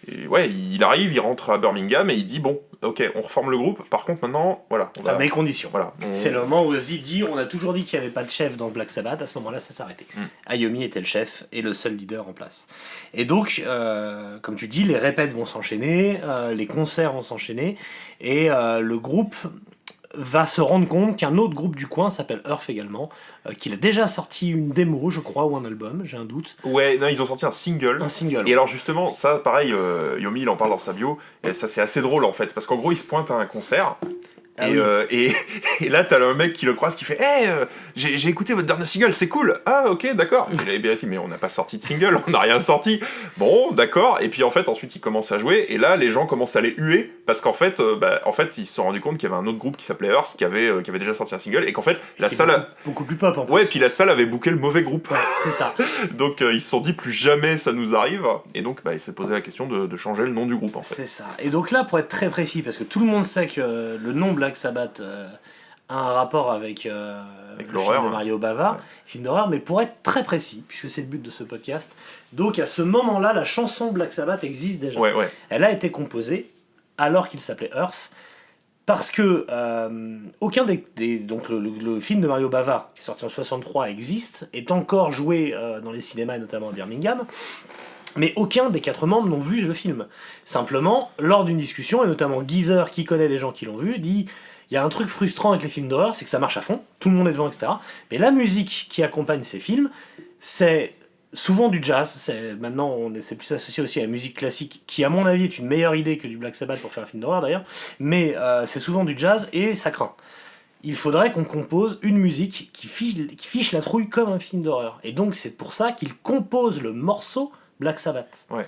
Et il arrive, il rentre à Birmingham et il dit bon, ok, on reforme le groupe. Par contre, maintenant, voilà, on va... À mes conditions. Voilà, c'est le moment où Ozzy dit, on a toujours dit qu'il n'y avait pas de chef dans Black Sabbath. À ce moment-là, ça s'arrêtait. Iommi était le chef et le seul leader en place. Et donc, comme tu dis, les répètes vont s'enchaîner, les concerts vont s'enchaîner, et le groupe va se rendre compte qu'un autre groupe du coin s'appelle Earth également, qu'il a déjà sorti une démo, je crois, ou un album, j'ai un doute. Ouais, non, ils ont sorti un single. Et alors justement, ça, pareil, Iommi, il en parle dans sa bio, et ça c'est assez drôle en fait, parce qu'en gros, il se pointe à un concert, et là, t'as un mec qui le croise qui fait hey, j'ai écouté votre dernier single, c'est cool. Ah, ok, d'accord. Il avait bien dit, mais on n'a pas sorti de single, on n'a rien sorti. Bon, d'accord. Et puis en fait, ensuite, il commence à jouer, et là, les gens commencent à les huer, parce qu'en fait, ils se sont rendus compte qu'il y avait un autre groupe qui s'appelait Earth, qui avait déjà sorti un single, et qu'en fait, la salle. Beaucoup plus pop en plus. Ouais, puis la salle avait booké le mauvais groupe. Ouais, c'est ça. Donc, ils se sont dit, plus jamais ça nous arrive, et donc, il s'est posé la question de changer le nom du groupe, en fait. C'est ça. Et donc là, pour être très précis, parce que tout le monde sait que le nom Black Sabbath a un rapport avec le film de Mario Bava, film d'horreur, mais pour être très précis, puisque c'est le but de ce podcast, donc à ce moment-là, la chanson Black Sabbath existe déjà. Ouais. Elle a été composée alors qu'il s'appelait Earth, parce que aucun donc le film de Mario Bava, qui est sorti en 63, existe, est encore joué dans les cinémas, notamment à Birmingham. Mais aucun des 4 membres n'ont vu le film. Simplement, lors d'une discussion, et notamment Geezer, qui connaît des gens qui l'ont vu, dit il y a un truc frustrant avec les films d'horreur, c'est que ça marche à fond, tout le monde est devant, etc. Mais la musique qui accompagne ces films, c'est souvent du jazz. Maintenant, c'est plus associé aussi à la musique classique, qui à mon avis est une meilleure idée que du Black Sabbath pour faire un film d'horreur d'ailleurs. Mais c'est souvent du jazz et ça craint. Il faudrait qu'on compose une musique qui fiche la trouille comme un film d'horreur. Et donc c'est pour ça qu'il compose le morceau Black Sabbath. Ouais.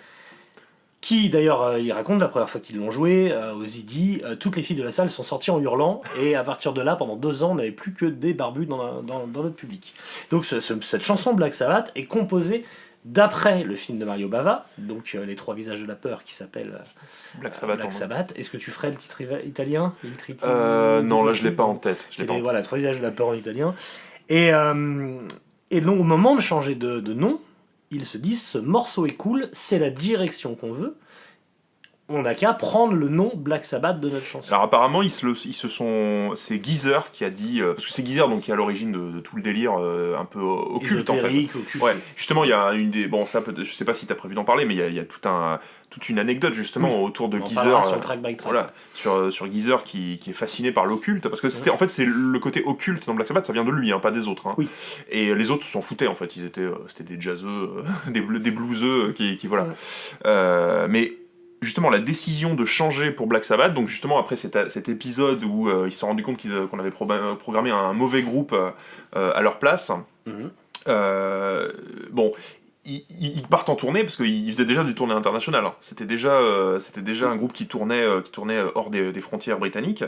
Qui d'ailleurs, il raconte la première fois qu'ils l'ont joué, Ozzy dit toutes les filles de la salle sont sorties en hurlant, et à partir de là, pendant 2 ans, on n'avait plus que des barbus dans notre public. Donc cette chanson Black Sabbath est composée d'après le film de Mario Bava, donc Les 3 visages de la peur, qui s'appelle Black Sabbath. Est-ce que tu ferais le titre italien? Non, là je l'ai pas en tête. Voilà, 3 visages de la peur en italien. Et donc au moment de changer de nom, ils se disent ce morceau est cool, c'est la direction qu'on veut, on n'a qu'à prendre le nom Black Sabbath de notre chanson. Alors apparemment c'est Geezer qui a dit, parce que c'est Geezer donc qui est à l'origine de tout le délire un peu occulte en fait. Occulte. Ouais, justement il y a une des, bon ça peut, je sais pas si t'as prévu d'en parler, mais il y a toute une anecdote justement autour de Geezer. Sur Track by Track. Voilà, sur Geezer qui est fasciné par l'occulte, parce que en fait c'est le côté occulte dans Black Sabbath, ça vient de lui, pas des autres. Oui. Et les autres s'en foutaient en fait, c'était des jazzeux, des blueseux qui voilà. Mais justement la décision de changer pour Black Sabbath, donc justement après cet épisode où ils se sont rendus compte qu'on avait programmé un mauvais groupe à leur place, bon, ils partent en tournée parce qu'ils faisaient déjà du tournée international. Hein. C'était déjà un groupe qui tournait hors des frontières britanniques.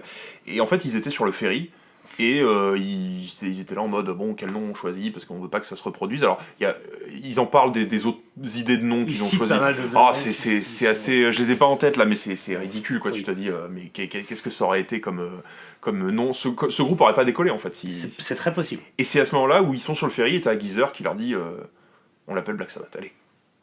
Et en fait, ils étaient sur le ferry. Et ils étaient là en mode bon, quel nom on choisit parce qu'on veut pas que ça se reproduise. Alors ils en parlent des autres idées de noms qu'ils ont choisi. C'est assez, je les ai pas en tête là, mais c'est ridicule quoi. Oui. Tu te dis mais qu'est-ce que ça aurait été comme nom. Ce groupe aurait pas décollé en fait. C'est très possible. Et c'est à ce moment-là où ils sont sur le ferry et t'as Geezer qui leur dit on l'appelle Black Sabbath. Allez.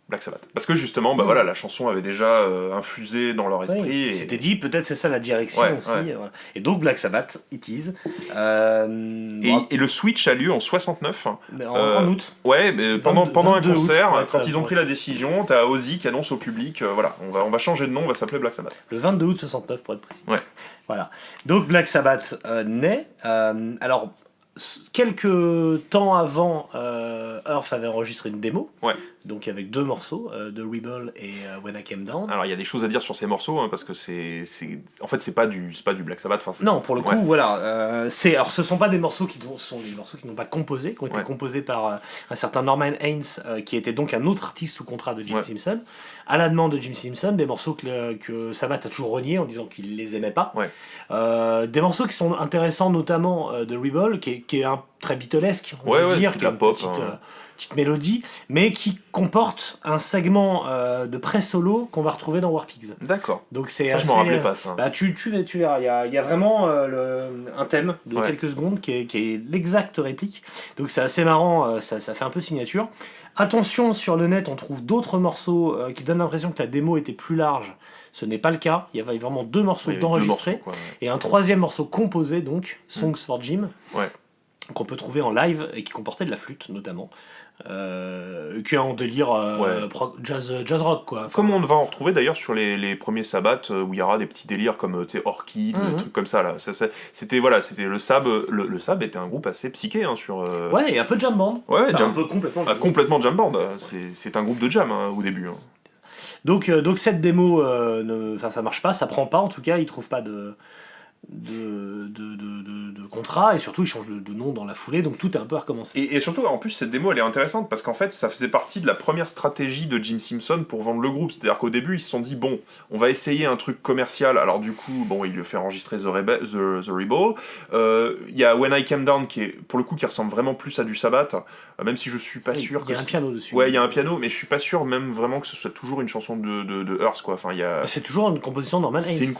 Black Sabbath. Parce que justement, voilà, la chanson avait déjà infusé dans leur esprit. Oui, et c'était dit, peut-être c'est ça la direction aussi. Ouais. Voilà. Et donc Black Sabbath, it is. Et le switch a lieu en 69. En août. Ouais, mais pendant un concert, août, quand ils ont pris la décision, t'as Ozzy qui annonce au public, voilà, on va changer de nom, on va s'appeler Black Sabbath. Le 22 août 69 pour être précis. Ouais. Voilà. Donc Black Sabbath naît. Alors, quelques temps avant, Earth avait enregistré une démo, donc avec 2 morceaux, The Rebel et When I Came Down. Alors il y a des choses à dire sur ces morceaux, hein, parce que en fait c'est pas du Black Sabbath. Non, pour le coup, voilà. Alors ce sont pas des morceaux sont des morceaux qui n'ont pas composé, qui ont été composés par un certain Norman Haynes, qui était donc un autre artiste sous contrat de Jim Simpson. À la demande de Jim Simpson, des morceaux que Sabbath a toujours renié en disant qu'il les aimait pas. Des morceaux qui sont intéressants, notamment The Rebel, qui est un très beatlesque, on va dire, qui a une petite mélodie, mais qui comporte un segment de pré-solo qu'on va retrouver dans War Pigs. D'accord. Donc c'est ça, assez, je m'en rappelais pas ça. Bah, tu verras, il y a vraiment un thème de quelques secondes qui est l'exacte réplique. Donc c'est assez marrant, ça fait un peu signature. Attention, sur le net, on trouve d'autres morceaux qui donnent l'impression que la démo était plus large. Ce n'est pas le cas. Il y avait vraiment 2 morceaux d'enregistrés et un 3e morceau composé, donc Songs for Jim, qu'on peut trouver en live et qui comportait de la flûte notamment. Qui est en délire jazz rock quoi. Comme on va en retrouver d'ailleurs sur les premiers Sabbath où il y aura des petits délires comme Orchid, des trucs comme ça là. C'était le Sab. Le Sab était un groupe assez psyché hein, sur. Ouais, et un peu jam band. Ouais, un peu complètement. Complètement jam band. C'est un groupe de jam hein, au début. Hein. Donc cette démo, ça marche pas, ça prend pas en tout cas, ils trouvent pas de contrat et surtout ils changent de nom dans la foulée, donc tout est un peu à recommencer. Et surtout en plus cette démo elle est intéressante parce qu'en fait ça faisait partie de la première stratégie de Jim Simpson pour vendre le groupe, c'est-à-dire qu'au début ils se sont dit bon on va essayer un truc commercial, alors du coup bon il lui fait enregistrer The Rebel, il y a When I Came Down qui est pour le coup qui ressemble vraiment plus à du Sabbath, même si je suis pas sûr il y a un piano dessus. Ouais il y a un piano mais je suis pas sûr même vraiment que ce soit toujours une chanson de Earth quoi, enfin il y a... C'est toujours une composition de Norman Haynes.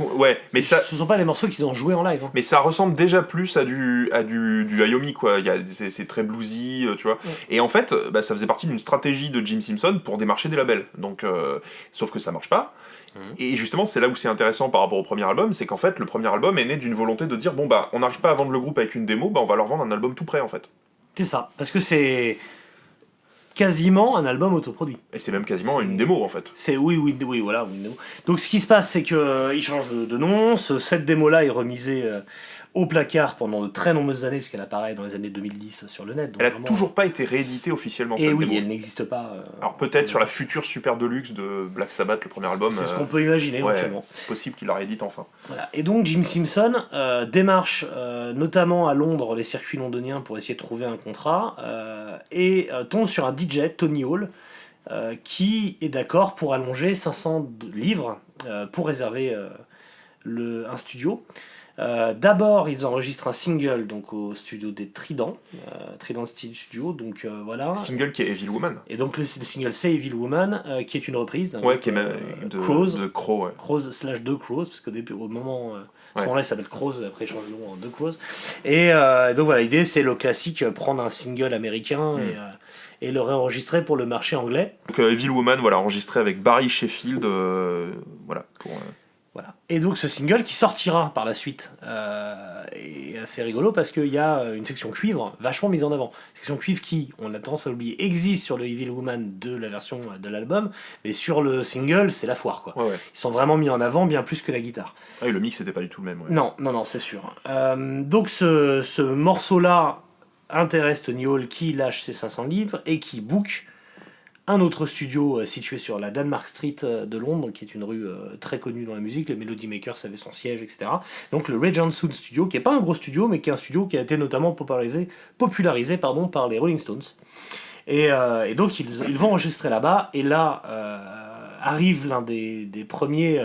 Mais ce sont pas les morceaux qu'ils ont joués en live. Hein. Mais ça ressemble déjà plus à du Iommi quoi. C'est très bluesy, tu vois. Et en fait, ça faisait partie d'une stratégie de Jim Simpson pour démarcher des labels. Donc, sauf que ça marche pas. Et justement, c'est là où c'est intéressant par rapport au premier album, c'est qu'en fait, le premier album est né d'une volonté de dire bon on n'arrive pas à vendre le groupe avec une démo, on va leur vendre un album tout prêt en fait. C'est ça, parce que c'est quasiment un album autoproduit. Et c'est même quasiment une démo en fait. Oui, voilà, une démo. Donc ce qui se passe, c'est qu'ils changent de nom, cette démo-là est remisée au placard pendant de très nombreuses années, puisqu'elle apparaît dans les années 2010 sur le net. Donc elle n'a toujours pas été rééditée officiellement, cette démo. Elle n'existe pas. Alors peut-être sur la future Super Deluxe de Black Sabbath, le premier album. C'est ce qu'on peut imaginer éventuellement. C'est possible qu'il la réédite enfin. Voilà. Et donc Jim Simpson démarche notamment à Londres les circuits londoniens pour essayer de trouver un contrat et tombe sur un DJ, Tony Hall, qui est d'accord pour allonger 500 livres pour réserver un studio. D'abord, ils enregistrent un single donc au studio des Trident Studio, donc voilà. Single qui est Evil Woman. Et donc le single c'est Evil Woman, qui est une reprise d'un qui est même de Crow, Crows / The Crows, parce qu'au début, au moment à ce moment-là, il s'appelle Crows, après il change de nom en The Crows. Et donc voilà, l'idée c'est le classique, prendre un single américain et le réenregistrer pour le marché anglais. Donc Evil Woman, voilà, enregistré avec Barry Sheffield, voilà. Voilà. Et donc ce single qui sortira par la suite est assez rigolo parce qu'il y a une section cuivre vachement mise en avant. Section cuivre qui, on a tendance à l'oublier, existe sur le Evil Woman de la version de l'album, mais sur le single c'est la foire quoi. Ils sont vraiment mis en avant bien plus que la guitare. Et le mix n'était pas du tout le même. Non, c'est sûr. Donc ce morceau-là intéresse Tony Hall qui lâche ses 500 livres et qui book un autre studio situé sur la Denmark Street de Londres, qui est une rue très connue dans la musique. Les Melody Makers avaient son siège, etc. Donc le Ray Johnson Studio, qui n'est pas un gros studio, mais qui est un studio qui a été notamment popularisé par les Rolling Stones. Et donc ils vont enregistrer là-bas, et là arrive l'un des premiers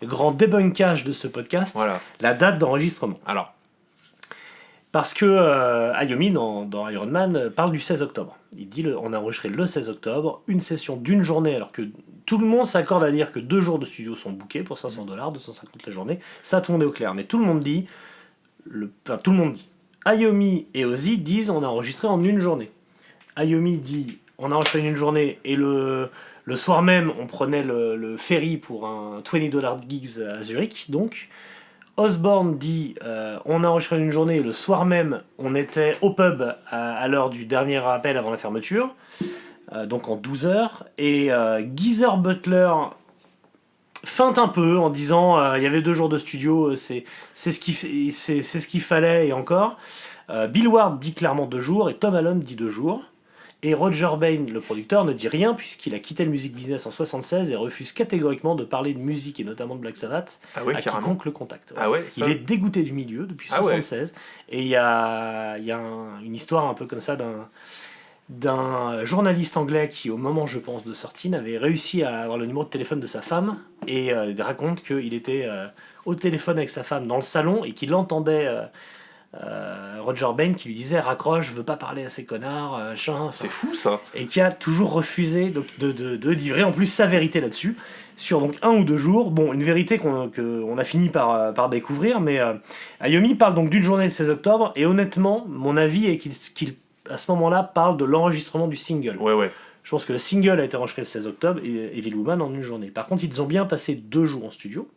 grands débunkages de ce podcast, Voilà. la date d'enregistrement. Alors, Parce que Iommi, dans Iron Man, parle du 16 octobre. Il dit on a enregistré le 16 octobre, une session d'une journée, alors que tout le monde s'accorde à dire que 2 jours de studio sont bookés pour $500, 250 la journée. Ça, tout le monde est au clair. Mais tout le monde dit, Iommi et Ozzy disent on a enregistré en une journée. Iommi dit on a enregistré en une journée, et le soir même, on prenait le ferry pour un $20 gigs à Zurich, donc. Osborne dit on a enregistré une journée, et le soir même on était au pub à l'heure du dernier appel avant la fermeture, donc en 12 heures, et Geezer Butler feinte un peu en disant il y avait 2 jours de studio, c'est ce qu'il fallait, et encore. Bill Ward dit clairement 2 jours, et Tom Allom dit 2 jours. Et Roger Bain, le producteur, ne dit rien puisqu'il a quitté le music business en 1976 et refuse catégoriquement de parler de musique et notamment de Black Sabbath à quiconque le contacte. Ah ouais, ça... Il est dégoûté du milieu depuis 1976. Et il y a une histoire un peu comme ça d'un journaliste anglais qui, au moment, je pense, de sortie, n'avait réussi à avoir le numéro de téléphone de sa femme, et il raconte qu'il était au téléphone avec sa femme dans le salon et qu'il entendait... Roger Bain qui lui disait raccroche, je veux pas parler à ces connards, c'est fou ça, et qui a toujours refusé de livrer en plus sa vérité là-dessus sur donc 1 ou 2 jours. Bon, une vérité qu'on a fini par découvrir, mais Iommi parle donc d'une journée le 16 octobre, et honnêtement mon avis est qu'il à ce moment-là parle de l'enregistrement du single. Ouais. Je pense que le single a été enregistré le 16 octobre et Evil Woman en une journée. Par contre, ils ont bien passé 2 jours en studio.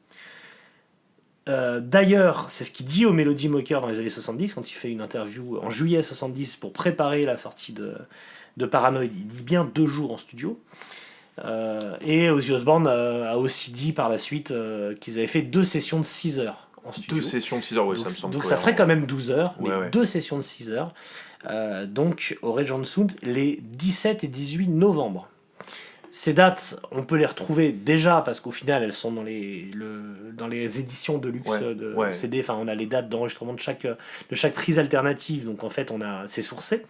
D'ailleurs, c'est ce qu'il dit au Melody Maker dans les années 70, quand il fait une interview en juillet 70 pour préparer la sortie de Paranoid. Il dit bien 2 jours en studio. Et Ozzy Osbourne a aussi dit par la suite qu'ils avaient fait 2 sessions de 6 heures en studio. 2 sessions de 6 heures, oui, donc, ça me semble. Donc ça ferait quand même 12 heures, mais ouais. 2 sessions de 6 heures. Donc au Ray Johnson, les 17 et 18 novembre. Ces dates, on peut les retrouver déjà parce qu'au final, elles sont dans les éditions de luxe de CD. Enfin, on a les dates d'enregistrement de chaque prise alternative. Donc en fait, c'est sourcé.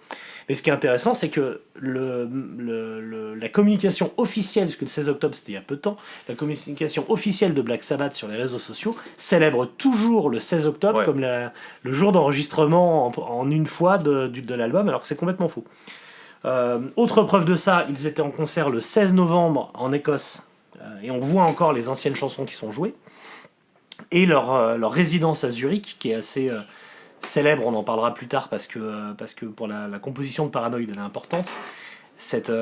Mais ce qui est intéressant, c'est que la communication officielle, puisque le 16 octobre c'était il y a peu de temps, la communication officielle de Black Sabbath sur les réseaux sociaux célèbre toujours le 16 octobre comme le jour d'enregistrement en une fois de l'album, alors que c'est complètement faux. Autre preuve de ça, ils étaient en concert le 16 novembre en Écosse, et on voit encore les anciennes chansons qui sont jouées, et leur résidence à Zurich, qui est assez célèbre, on en parlera plus tard parce que pour la composition de Paranoid elle est importante. Cette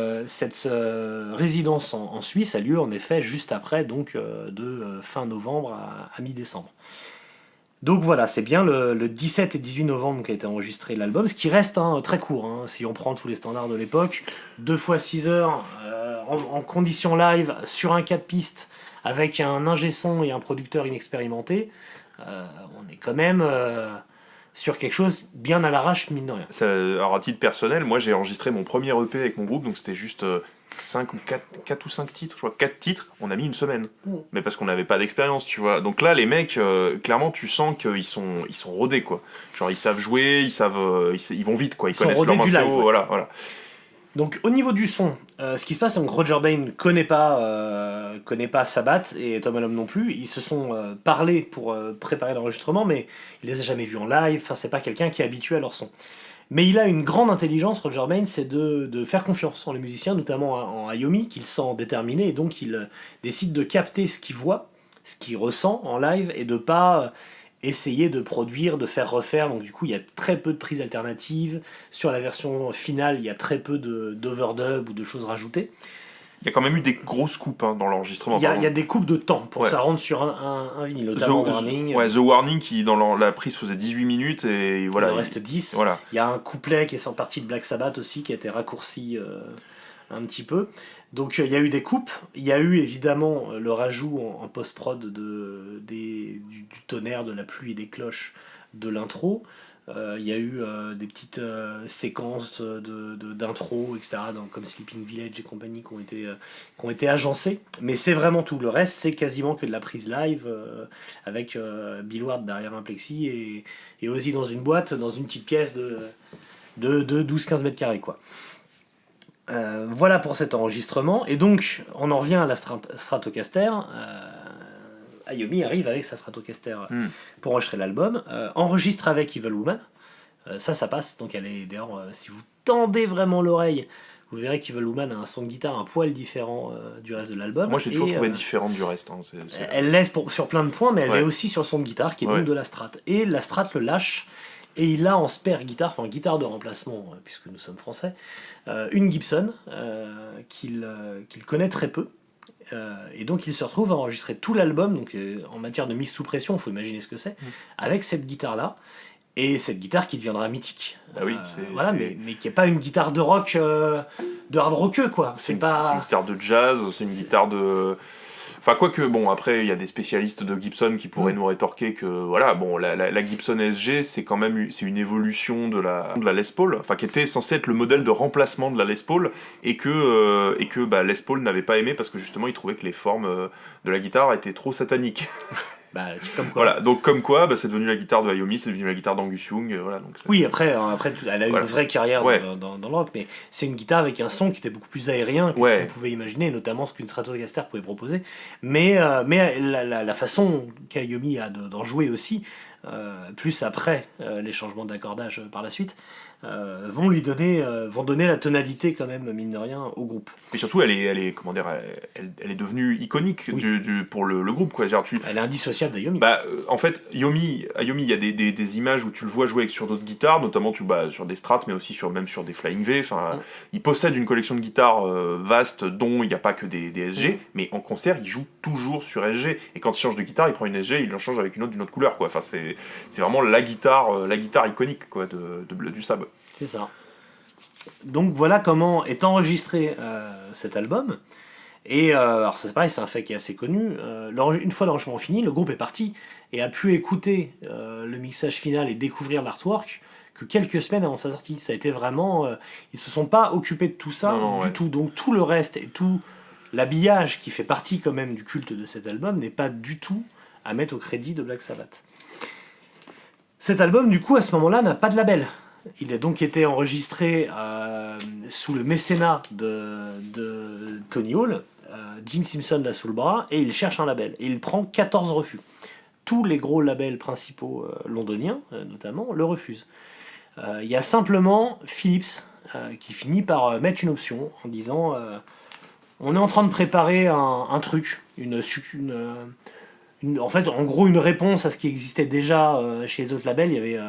résidence en Suisse a lieu en effet juste après, donc de fin novembre à mi-décembre. Donc voilà, c'est bien le 17 et 18 novembre qu'a été enregistré l'album, ce qui reste très court, si on prend tous les standards de l'époque. 2 fois 6 heures en conditions live sur un 4 pistes avec un ingé son et un producteur inexpérimenté. On est quand même sur quelque chose bien à l'arrache, mine de rien. Alors à titre personnel, moi j'ai enregistré mon premier EP avec mon groupe, donc c'était juste 4 ou 5 titres, je crois 4 titres, on a mis une semaine. Mais parce qu'on n'avait pas d'expérience, tu vois. Donc là, les mecs, clairement, tu sens qu'ils sont rodés, quoi. Genre, ils savent jouer, ils vont vite, quoi. Ils connaissent leur morceau, voilà. Donc, au niveau du son, ce qui se passe, c'est que Roger Bain ne connaît pas Sabbath, et Tom Allom non plus. Ils se sont parlé pour préparer l'enregistrement, mais il les a jamais vus en live. Enfin, c'est pas quelqu'un qui est habitué à leur son. Mais il a une grande intelligence, Roger Bain, c'est de faire confiance en les musiciens, notamment en Iommi, qu'il sent déterminé, et donc il décide de capter ce qu'il voit, ce qu'il ressent en live, et de pas essayer de produire, de faire refaire. Donc du coup, il y a très peu de prises alternatives. Sur la version finale, il y a très peu d'overdub ou de choses rajoutées. Il y a quand même eu des grosses coupes dans l'enregistrement. Il y a des coupes de temps pour que ça rentre sur un vinyle, notamment Warning. The Warning qui dans la prise faisait 18 minutes et voilà. Il en reste 10. Voilà. Il y a un couplet qui est en partie de Black Sabbath aussi qui a été raccourci un petit peu. Donc il y a eu des coupes. Il y a eu évidemment le rajout en post-prod du tonnerre, de la pluie et des cloches de l'intro. Il y a eu des petites séquences d'intro, etc., comme Sleeping Village et compagnie, qui ont été agencées. Mais c'est vraiment tout. Le reste, c'est quasiment que de la prise live, avec Bill Ward derrière un plexi et Ozzy dans une boîte, dans une petite pièce de 12-15 mètres carrés, quoi. Voilà pour cet enregistrement. Et donc, on en revient à la Stratocaster. Iommi arrive avec sa Stratocaster pour enregistrer l'album, enregistre avec Evil Woman. Ça passe. Donc, d'ailleurs, si vous tendez vraiment l'oreille, vous verrez qu'Evil Woman a un son de guitare un poil différent du reste de l'album. Moi, je l'ai toujours trouvé différente du reste. Hein. Elle l'est sur plein de points, mais elle l'est aussi sur le son de guitare, qui est donc de la Strat. Et la Strat le lâche, et il a en spare guitare, enfin guitare de remplacement, puisque nous sommes français, une Gibson qu'il connaît très peu. Et donc il se retrouve à enregistrer tout l'album, donc en matière de mise sous pression, il faut imaginer ce que c'est, avec cette guitare-là. Et cette guitare qui deviendra mythique. Ah oui, mais qui n'est pas une guitare de rock, de hard rockeux, quoi. C'est une guitare de jazz, c'est une guitare de... Enfin, quoique, bon, après, il y a des spécialistes de Gibson qui pourraient nous rétorquer que, voilà, bon, la Gibson SG, c'est quand même une évolution de la Les Paul, enfin, qui était censée être le modèle de remplacement de la Les Paul, et que Les Paul n'avait pas aimé parce que, justement, il trouvait que les formes de la guitare étaient trop sataniques. Comme quoi. Voilà, donc comme quoi, c'est devenu la guitare de Iommi, c'est devenu la guitare d'Angus Young, voilà. Donc, oui, après, elle a eu une vraie carrière dans le rock, mais c'est une guitare avec un son qui était beaucoup plus aérien que ce qu'on pouvait imaginer, notamment ce qu'une Stratocaster pouvait proposer. Mais la façon qu'Iommi a d'en jouer aussi, plus après les changements d'accordage par la suite, vont donner la tonalité quand même, mine de rien, au groupe. Et surtout, elle est devenue iconique pour le groupe, quoi. Genre, elle est indissociable d'Iommi. En fait, Iommi, il y a des images où tu le vois jouer sur d'autres guitares, notamment sur des Strats, mais aussi même sur des Flying V. Enfin, il possède une collection de guitares vaste, dont il n'y a pas que des SG, mais en concert, il joue toujours sur SG. Et quand il change de guitare, il prend une SG, il en change avec une autre d'une autre couleur, quoi. Enfin, c'est vraiment la guitare iconique, quoi, du Sab. C'est ça. Donc voilà comment est enregistré cet album. Et alors c'est pareil, c'est un fait qui est assez connu. Une fois l'enregistrement fini, le groupe est parti et a pu écouter le mixage final et découvrir l'artwork que quelques semaines avant sa sortie. Ça a été vraiment... ils se sont pas occupés de tout ça du tout. Donc tout le reste et tout l'habillage qui fait partie quand même du culte de cet album n'est pas du tout à mettre au crédit de Black Sabbath. Cet album, du coup, à ce moment-là, n'a pas de label. Il a donc été enregistré sous le mécénat de Tony Hall. Jim Simpson l'a sous le bras et il cherche un label. Et il prend 14 refus. Tous les gros labels principaux londoniens, notamment, le refusent. Il y a simplement Philips qui finit par mettre une option en disant on est en train de préparer un truc, en fait, en gros, une réponse à ce qui existait déjà chez les autres labels. Il y avait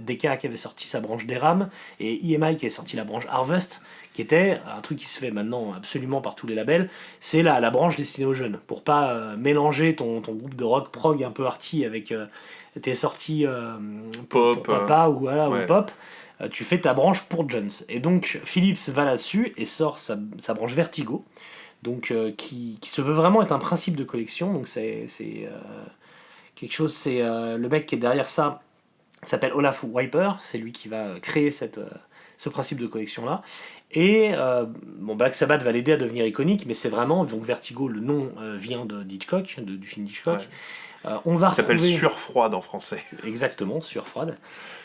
Decca qui avait sorti sa branche DRAM et EMI qui avait sorti la branche Harvest, qui était un truc qui se fait maintenant absolument par tous les labels. C'est la branche destinée aux jeunes, pour pas mélanger ton groupe de rock prog un peu arty avec tes sorties pour papa ou pop. Tu fais ta branche pour Jones. Et donc Philips va là-dessus et sort sa branche Vertigo. Donc qui se veut vraiment être un principe de collection. Donc c'est quelque chose, c'est le mec qui est derrière ça s'appelle Olaf Wiper, c'est lui qui va créer ce principe de collection là. Et Black Sabbath va l'aider à devenir iconique, mais c'est vraiment, donc Vertigo, le nom vient d'Hitchcock, du film d'Hitchcock. Ça s'appelle Surfroide en français. Exactement, Surfroide.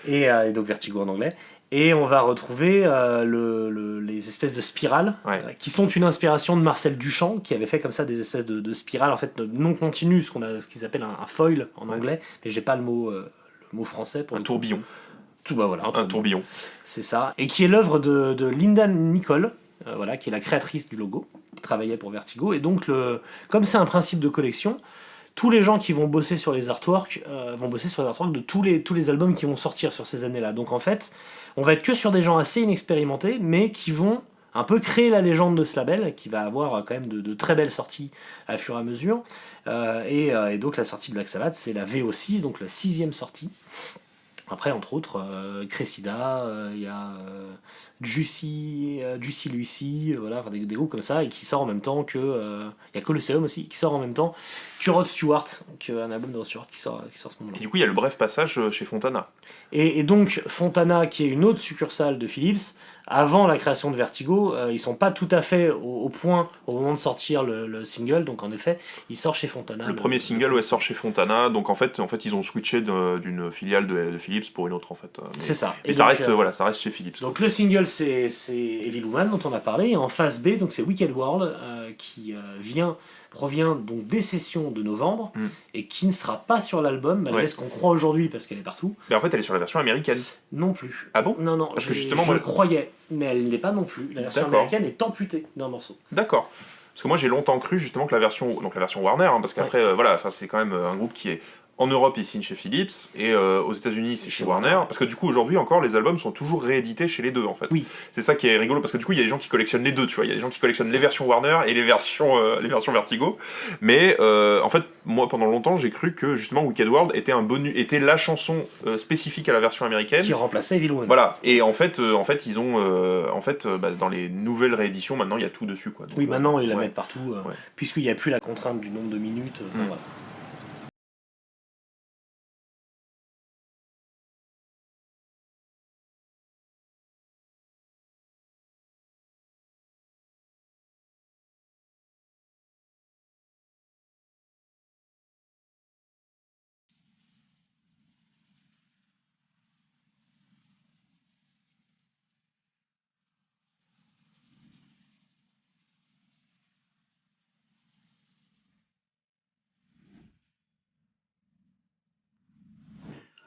Et donc Vertigo en anglais. Et on va retrouver les espèces de spirales qui sont une inspiration de Marcel Duchamp, qui avait fait comme ça des espèces de spirales en fait non continues, ce qu'ils appellent un foil en anglais, mais j'ai pas le mot français pour un tourbillon. Un tourbillon. C'est ça. Et qui est l'œuvre de Linda Nicole, qui est la créatrice du logo, qui travaillait pour Vertigo. Et donc, comme c'est un principe de collection, tous les gens qui vont bosser sur les artworks vont bosser sur les artworks de tous les albums qui vont sortir sur ces années-là. Donc en fait, on va être que sur des gens assez inexpérimentés, mais qui vont un peu créer la légende de ce label, qui va avoir quand même de très belles sorties à fur et à mesure. Et donc la sortie de Black Sabbath, c'est la VO6, donc la 6e sortie. Après, entre autres, Cressida, il y a Juicy Lucy, voilà, enfin, des groupes comme ça, et qui sort en même temps que... Il y a Colosseum aussi, qui sort en même temps que Rod Stewart, qu'un album de Rod Stewart qui sort à ce moment-là. Et du coup, il y a le bref passage chez Fontana. Et donc, Fontana, qui est une autre succursale de Philips, avant la création de Vertigo, ils sont pas tout à fait au point au moment de sortir le single, donc en effet, il sort chez Fontana. Le premier single sort chez Fontana, donc en fait ils ont switché d'une filiale de Philips pour une autre en fait. C'est ça. Et ça reste ça reste chez Philips. Donc le single c'est Evil Woman dont on a parlé, et en face B donc c'est Wicked World qui provient donc des sessions de novembre et qui ne sera pas sur l'album malgré ce qu'on croit aujourd'hui parce qu'elle est partout. Mais en fait elle est sur la version américaine. Non plus. Ah bon? Non, parce que justement je le croyais, mais elle n'est pas non plus. La version américaine est amputée d'un morceau. D'accord. Parce que moi j'ai longtemps cru justement que la version Warner, parce qu'après voilà, c'est quand même un groupe qui est en Europe il signe chez Philips et aux États-Unis c'est chez Warner, parce que du coup aujourd'hui encore les albums sont toujours réédités chez les deux en fait. Oui. C'est ça qui est rigolo parce que du coup il y a des gens qui collectionnent les deux, tu vois, il y a des gens qui collectionnent les versions Warner et les versions Vertigo, mais en fait moi pendant longtemps j'ai cru que justement Wicked World était la chanson spécifique à la version américaine qui remplaçait Evil Woman. Voilà, et en fait ils ont dans les nouvelles rééditions maintenant il y a tout dessus quoi. Donc, oui, maintenant ils la mettent partout puisqu'il n'y a plus la contrainte du nombre de minutes. Voilà.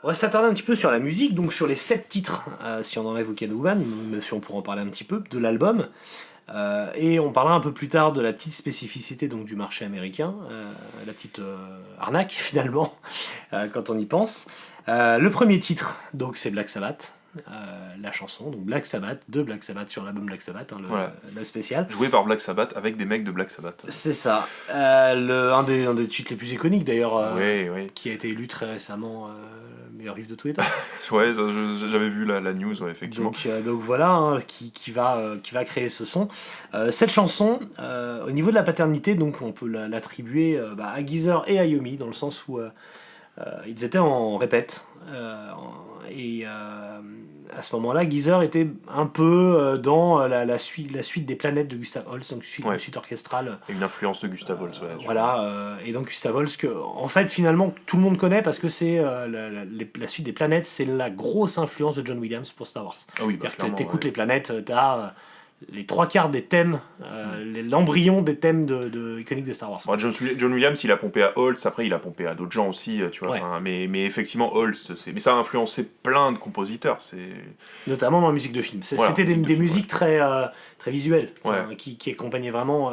On va s'attarder un petit peu sur la musique, donc sur les 7 titres, si on enlève Wicked Woman, même si on pourra en parler un petit peu, de l'album. Et on parlera un peu plus tard de la petite spécificité donc, du marché américain, la petite arnaque finalement, quand on y pense. Le premier titre, donc c'est Black Sabbath. La chanson, donc Black Sabbath, de Black Sabbath sur l'album Black Sabbath, la spéciale. Joué par Black Sabbath avec des mecs de Black Sabbath. C'est ça. Un des titres les plus iconiques d'ailleurs, oui. qui a été élu très récemment meilleur riff de tous les temps. Ouais, j'avais vu la news, effectivement. Donc voilà, qui va créer ce son. Cette chanson, au niveau de la paternité, donc on peut l'attribuer à Geezer et à Yomi, dans le sens où ils étaient en répète. Et à ce moment-là, Geezer était un peu dans la suite des planètes de Gustav Holst, donc une suite orchestrale. Et une influence de Gustav Holst, voilà, et donc Gustav Holst, que en fait finalement tout le monde connaît parce que c'est la suite des planètes, c'est la grosse influence de John Williams pour Star Wars. Ah oui, t'écoutes les planètes, t'as les 3/4 des thèmes, l'embryon des thèmes iconiques de Star Wars. Bon, John Williams, il a pompé à Holst, après il a pompé à d'autres gens aussi, tu vois. Mais effectivement, Holst, mais ça a influencé plein de compositeurs. Notamment dans la musique de film. C'était des musiques très visuelles, qui accompagnaient vraiment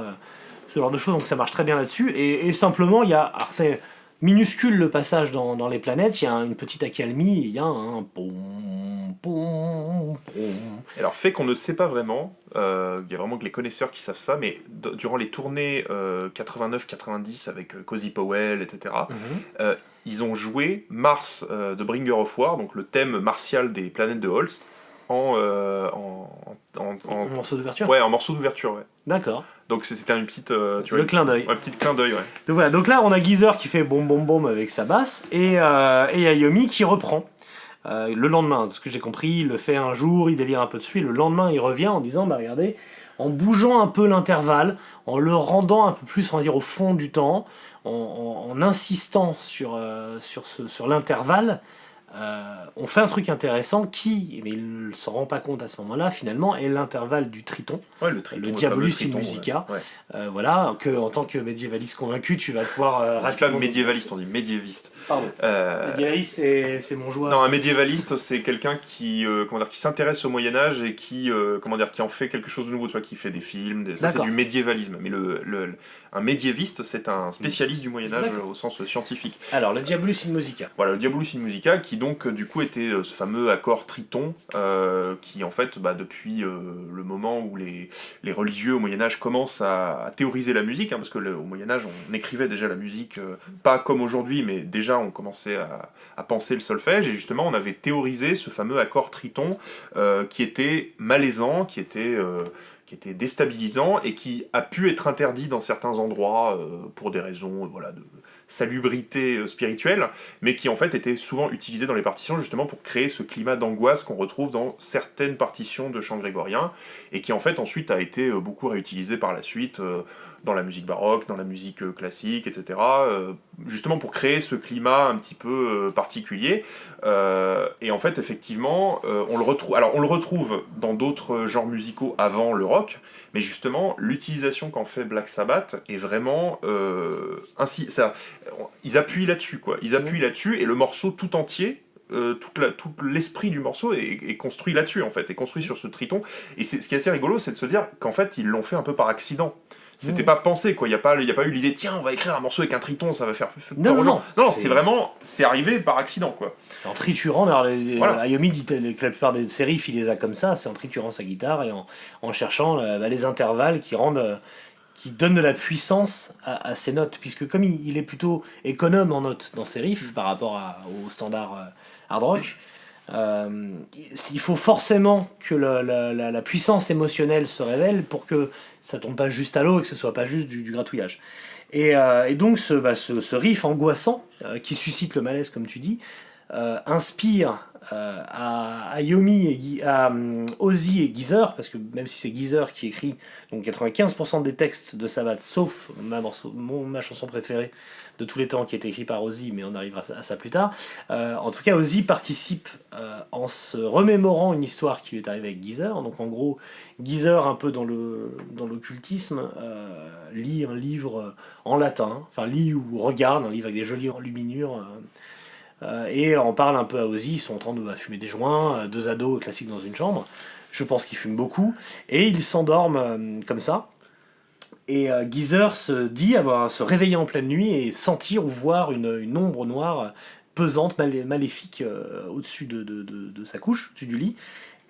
ce genre de choses, donc ça marche très bien là-dessus. Et simplement, alors c'est minuscule le passage dans les planètes, il y a une petite accalmie, il y a un Alors, fait qu'on ne sait pas vraiment, il y a vraiment que les connaisseurs qui savent ça, mais durant les tournées 89-90 avec Cozy Powell, etc., ils ont joué Mars de Bringer of War, donc le thème martial des planètes de Holst, en morceau d'ouverture. Ouais, en morceau d'ouverture, ouais. D'accord. Donc c'était une petite, clin d'œil. Un petit clin d'œil, ouais. Donc voilà, donc là on a Geezer qui fait boum boum boum avec sa basse et Yomi qui reprend. Le lendemain, de ce que j'ai compris, il le fait un jour, il délire un peu dessus, et le lendemain il revient en disant regardez, en bougeant un peu l'intervalle, en le rendant un peu plus, on va dire, au fond du temps, en insistant sur l'intervalle, on fait un truc intéressant qui, mais il ne s'en rend pas compte à ce moment-là, finalement, est l'intervalle du triton, le Diabolus in Musica. Voilà, que en tant que médiévaliste convaincu, tu vas pouvoir on dit pas médiévaliste, on dit médiéviste. Pardon. Médiévaliste, c'est mon joueur. Non, un médiévaliste, c'est quelqu'un qui s'intéresse au Moyen-Âge et qui en fait quelque chose de nouveau, tu vois, qui fait des films, ça c'est du médiévalisme. Mais un médiéviste, c'est un spécialiste du Moyen-Âge au sens scientifique. Alors, le Diabolus in Musica. Voilà, le Diabolus in Musica qui donc du coup était ce fameux accord triton, qui en fait, depuis le moment où les religieux au Moyen-Âge commencent à théoriser la musique, parce que au Moyen-Âge on écrivait déjà la musique, pas comme aujourd'hui, mais déjà on commençait à penser le solfège, et justement on avait théorisé ce fameux accord triton qui était malaisant, qui était déstabilisant et qui a pu être interdit dans certains endroits pour des raisons de salubrité spirituelle, mais qui en fait était souvent utilisé dans les partitions justement pour créer ce climat d'angoisse qu'on retrouve dans certaines partitions de chant grégorien, et qui en fait ensuite a été beaucoup réutilisé par la suite dans la musique baroque, dans la musique classique, etc. Justement pour créer ce climat un petit peu particulier. Et en fait, effectivement, on le retrouve dans d'autres genres musicaux avant le rock, mais justement, l'utilisation qu'en fait Black Sabbath est vraiment ils appuient là-dessus, quoi. Ils appuient là-dessus, et le morceau tout entier, tout l'esprit du morceau est construit là-dessus, en fait, est construit sur ce triton. Et ce qui est assez rigolo, c'est de se dire qu'en fait, ils l'ont fait un peu par accident. C'était pas pensé, quoi. Il y a pas eu l'idée, tiens, on va écrire un morceau avec un triton, ça va faire peur aux gens. Non, c'est arrivé par accident, quoi. C'est en triturant. Alors, Voilà. Ayomi dit que la plupart de ses riffs, il les a comme ça, c'est en triturant sa guitare et en cherchant les intervalles qui donnent de la puissance à ses notes, puisque comme il est plutôt économe en notes dans ses riffs par rapport au standard hard rock, il faut forcément que la puissance émotionnelle se révèle pour que ça tombe pas juste à l'eau et que ce soit pas juste du gratouillage. Et donc ce riff angoissant qui suscite le malaise, comme tu dis, inspire à Ayomi à Ozzy et Geezer, parce que même si c'est Geezer qui écrit donc 95% des textes de Sabbath, sauf ma chanson préférée de tous les temps qui est écrite par Ozzy, mais on arrivera à ça plus tard. En tout cas, Ozzy participe en se remémorant une histoire qui lui est arrivée avec Geezer. Donc en gros, Geezer, un peu dans l'occultisme, lit un livre en latin, enfin lit ou regarde un livre avec des jolies enluminures, et en parle un peu à Ozzy. Ils sont en train de fumer des joints, deux ados classiques dans une chambre. Je pense qu'ils fument beaucoup, et ils s'endorment comme ça. Et Geezer se dit se réveiller en pleine nuit et sentir ou voir une ombre noire pesante, maléfique au-dessus de sa couche, au-dessus du lit,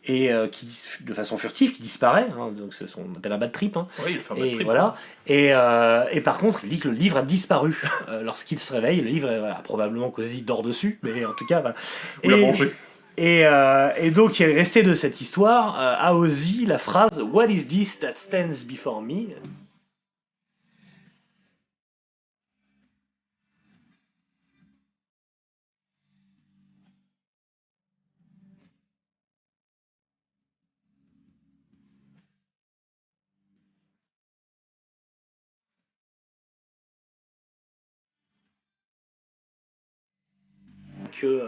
et qui, de façon furtive, qui disparaît, donc c'est ce qu'on appelle un bad trip. Oui, il fait un bad trip. Voilà. Et par contre, il dit que le livre a disparu lorsqu'il se réveille. Le livre, probablement qu'Ozzy dort dessus, mais en tout cas, voilà. Ou l'a mangé. Et donc, il est resté de cette histoire à Ozzy la phrase « What is this that stands before me ?» que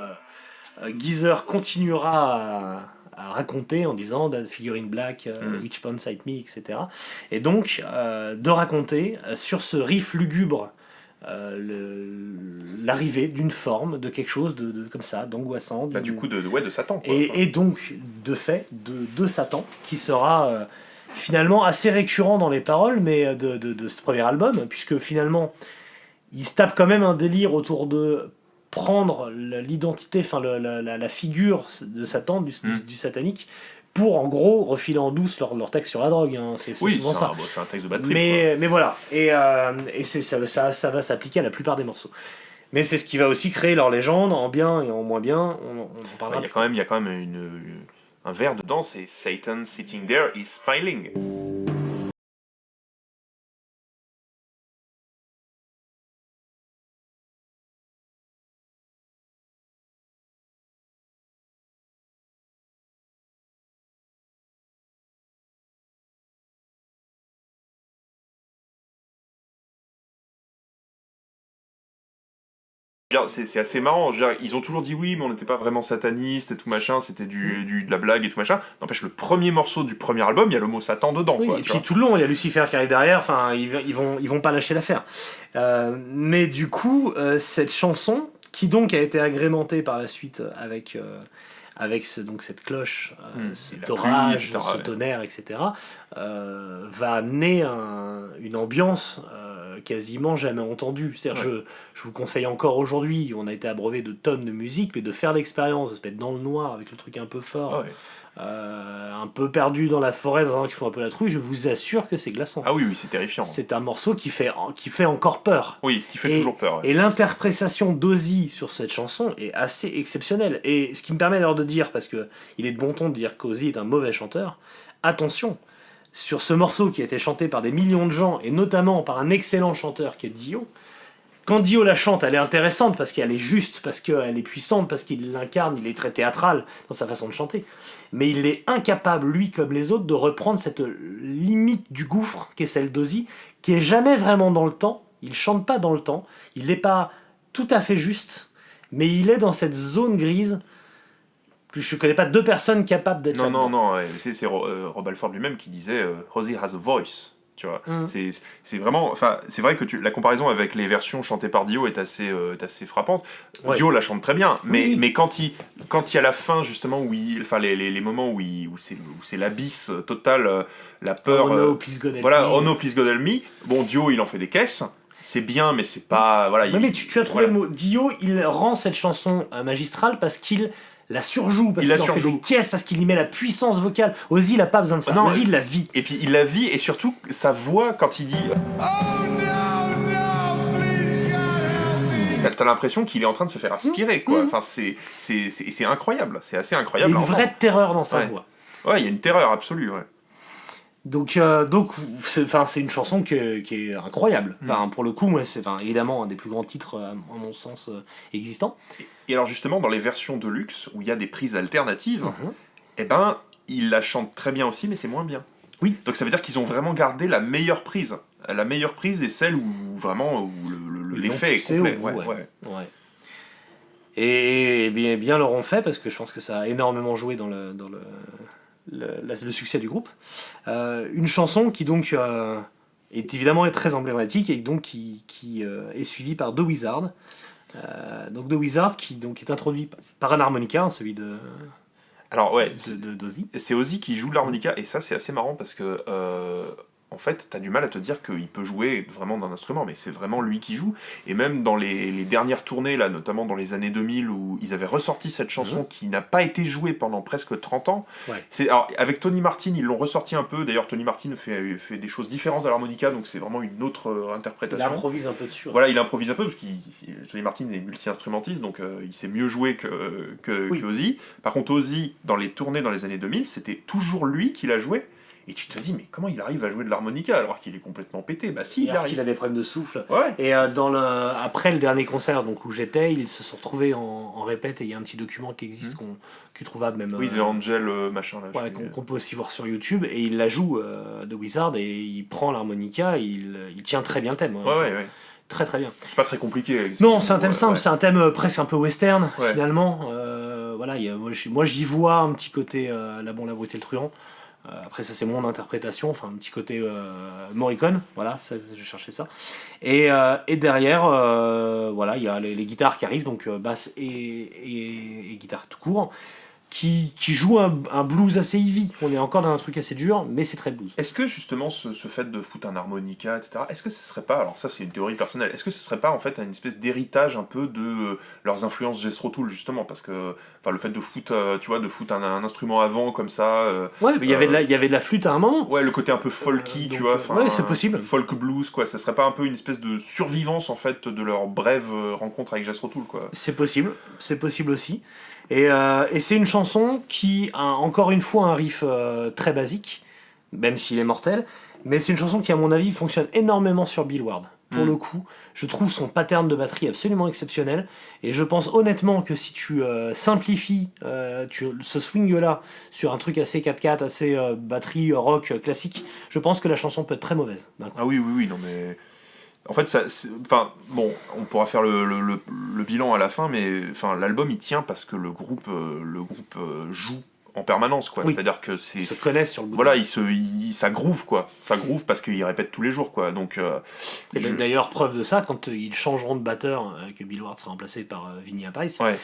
Geezer continuera à raconter en disant That figure in black, which pawn sight me, etc. Et donc de raconter sur ce riff lugubre l'arrivée d'une forme, de quelque chose de comme ça, d'angoissant. Du coup, de Satan. Quoi, et donc, de fait, de Satan, qui sera finalement assez récurrent dans les paroles, mais de ce premier album, puisque finalement, il se tape quand même un délire autour de prendre l'identité, enfin la figure de Satan, du satanique, pour en gros refiler en douce leur texte sur la drogue. C'est souvent ça. C'est un texte de bad trip. Mais voilà, et ça va s'appliquer à la plupart des morceaux. Mais c'est ce qui va aussi créer leur légende, en bien et en moins bien. On en parlera. Il y a quand même un vers dedans, c'est Satan sitting there is smiling. C'est assez marrant, ils ont toujours dit oui, mais on n'était pas vraiment sataniste et tout machin, c'était de la blague et tout machin. N'empêche, le premier morceau du premier album, il y a le mot Satan dedans. Oui, quoi, et puis tout le long, il y a Lucifer qui arrive derrière, enfin, ils vont pas lâcher l'affaire. Mais du coup, cette chanson, qui donc a été agrémentée par la suite avec avec donc cette cloche, C'est la cet pluie, orage, etc., ce ouais. tonnerre, etc., va amener une ambiance quasiment jamais entendue. C'est-à-dire, je vous conseille encore aujourd'hui, on a été abreuvé de tonnes de musique, mais de faire l'expérience, de se mettre dans le noir avec le truc un peu fort, Ah ouais. un peu perdu dans la forêt, dans un qui font un peu la trouille, je vous assure que c'est glaçant. Ah oui, oui, c'est terrifiant. C'est un morceau qui fait encore peur. Oui, qui fait toujours peur. Ouais. Et l'interprétation d'Ozzy sur cette chanson est assez exceptionnelle. Et ce qui me permet d'ailleurs de dire, parce que il est de bon ton de dire qu'Ozzy est un mauvais chanteur, attention, sur ce morceau qui a été chanté par des millions de gens, et notamment par un excellent chanteur qui est Dio, quand Dio la chante, elle est intéressante parce qu'elle est juste, parce qu'elle est puissante, parce qu'il l'incarne, il est très théâtral dans sa façon de chanter. Mais il est incapable, lui comme les autres, de reprendre cette limite du gouffre qu'est celle d'Ozzy, qui est jamais vraiment dans le temps. Il chante pas dans le temps, il n'est pas tout à fait juste, mais il est dans cette zone grise. Je connais pas deux personnes capables d'être là-dedans. Non, ouais. C'est Rob Halford lui-même qui disait Ozzy has a voice. Tu vois, c'est vraiment, enfin, c'est vrai que la comparaison avec les versions chantées par Dio est assez frappante. Ouais. Dio la chante très bien, mais, Oui. mais quand il y a la fin justement où les moments où c'est l'abysse total, la peur, Oh no, please God help voilà, me. oh no, please God help me. Bon, Dio il en fait des caisses, c'est bien, mais c'est pas, voilà. Oui, mais tu as trouvé le mot. Dio, il rend cette chanson magistrale parce qu'il la surjoue, parce qu'il en fait des caisses, parce qu'il y met la puissance vocale. Ozzy, il n'a pas besoin de ça. Non, Ozzy, il la vit. Et puis il la vit, et surtout sa voix quand il dit. T'as l'impression qu'il est en train de se faire aspirer, quoi. Enfin, c'est incroyable, c'est assez Il y a incroyable. une vraie terreur dans sa Ouais. voix. Ouais, il y a une terreur absolue, ouais. Donc c'est une chanson qui est incroyable. Enfin, pour le coup, moi, c'est évidemment un des plus grands titres, à mon sens, existants. Et alors justement, dans les versions de luxe, où il y a des prises alternatives, Mhm. eh ben, ils la chantent très bien aussi, mais c'est moins bien. Oui. Donc ça veut dire qu'ils ont vraiment gardé la meilleure prise. La meilleure prise est celle où vraiment où l'effet est complet. Au bout, Ouais. Ouais. Et bien leur ont fait, parce que je pense que ça a énormément joué dans le succès du groupe. Une chanson qui donc est évidemment très emblématique et donc qui est suivie par The Wizard. Donc The Wizard qui donc est introduit par un harmonica, celui Alors ouais, d'Ozzy. c'est Ozzy qui joue de l'harmonica, et ça c'est assez marrant parce que en fait t'as du mal à te dire qu'il peut jouer vraiment d'un instrument, mais c'est vraiment lui qui joue. Et même dans les dernières tournées, là, notamment dans les années 2000, où ils avaient ressorti cette chanson qui n'a pas été jouée pendant presque 30 ans. Ouais. Alors, avec Tony Martin, ils l'ont ressorti un peu. D'ailleurs, Tony Martin fait des choses différentes à l'harmonica, donc c'est vraiment une autre Il interprétation. improvise un peu dessus. Voilà, il improvise un peu parce que Tony Martin est multi-instrumentiste, donc il sait mieux jouer que Ozzy. Par contre, Ozzy, dans les tournées dans les années 2000, c'était toujours lui qui l'a joué. Et tu te dis, mais comment il arrive à jouer de l'harmonica alors qu'il est complètement pété? Bah si, il Alors arrive. qu'il a des problèmes de souffle. Ouais. Et après le dernier concert donc, où j'étais, ils se sont retrouvés en répète, et il y a un petit document qui existe, qui est trouvable même. Oui, The Angel, machin là. Ouais, qu'on peut aussi voir sur YouTube, et il la joue de Wizard, et il prend l'harmonica, il tient très bien le thème. Ouais. Très très bien. C'est pas très compliqué. Non, c'est un thème simple, ouais. c'est un thème presque un peu western, Ouais. finalement. Voilà, moi j'y vois un petit côté la brute et le truand. Après ça c'est mon interprétation, enfin un petit côté Morricone, voilà, je cherchais ça. Et derrière, voilà, il y a les guitares qui arrivent, donc basse et guitare tout court, qui joue un blues assez heavy. On est encore dans un truc assez dur, mais c'est très blues. Est-ce que justement ce fait de foutre un harmonica, etc., est-ce que ce serait pas, alors ça c'est une théorie personnelle, est-ce que ce serait pas en fait une espèce d'héritage un peu de leurs influences Jethro Tull, justement, parce que le fait de foutre, tu vois, de foutre un instrument avant comme ça. Ouais, mais il y avait de la flûte à un moment. Ouais, le côté un peu folky, tu donc, vois. ouais, c'est possible. Folk blues, quoi. Ça serait pas un peu une espèce de survivance en fait de leur brève rencontre avec Jethro Tull, quoi. C'est possible aussi. Et c'est une chanson qui a encore une fois un riff très basique, même s'il est mortel, mais c'est une chanson qui à mon avis fonctionne énormément sur Bill Ward. Pour le coup, je trouve son pattern de batterie absolument exceptionnel, et je pense honnêtement que si tu simplifies ce swing-là sur un truc assez 4/4, assez batterie rock classique, je pense que la chanson peut être très mauvaise. Ah oui, non mais... En fait, bon, on pourra faire le bilan à la fin, mais l'album il tient parce que le groupe joue en permanence, quoi. Oui. C'est-à-dire que Ils c'est... se connaissent sur le bout. Voilà, ça groove, quoi. Ça groove parce qu'ils répètent tous les jours, quoi. Donc, Et d'ailleurs, preuve de ça, quand ils changeront de batteur, que Bill Ward sera remplacé par Vinny Appice, ouais.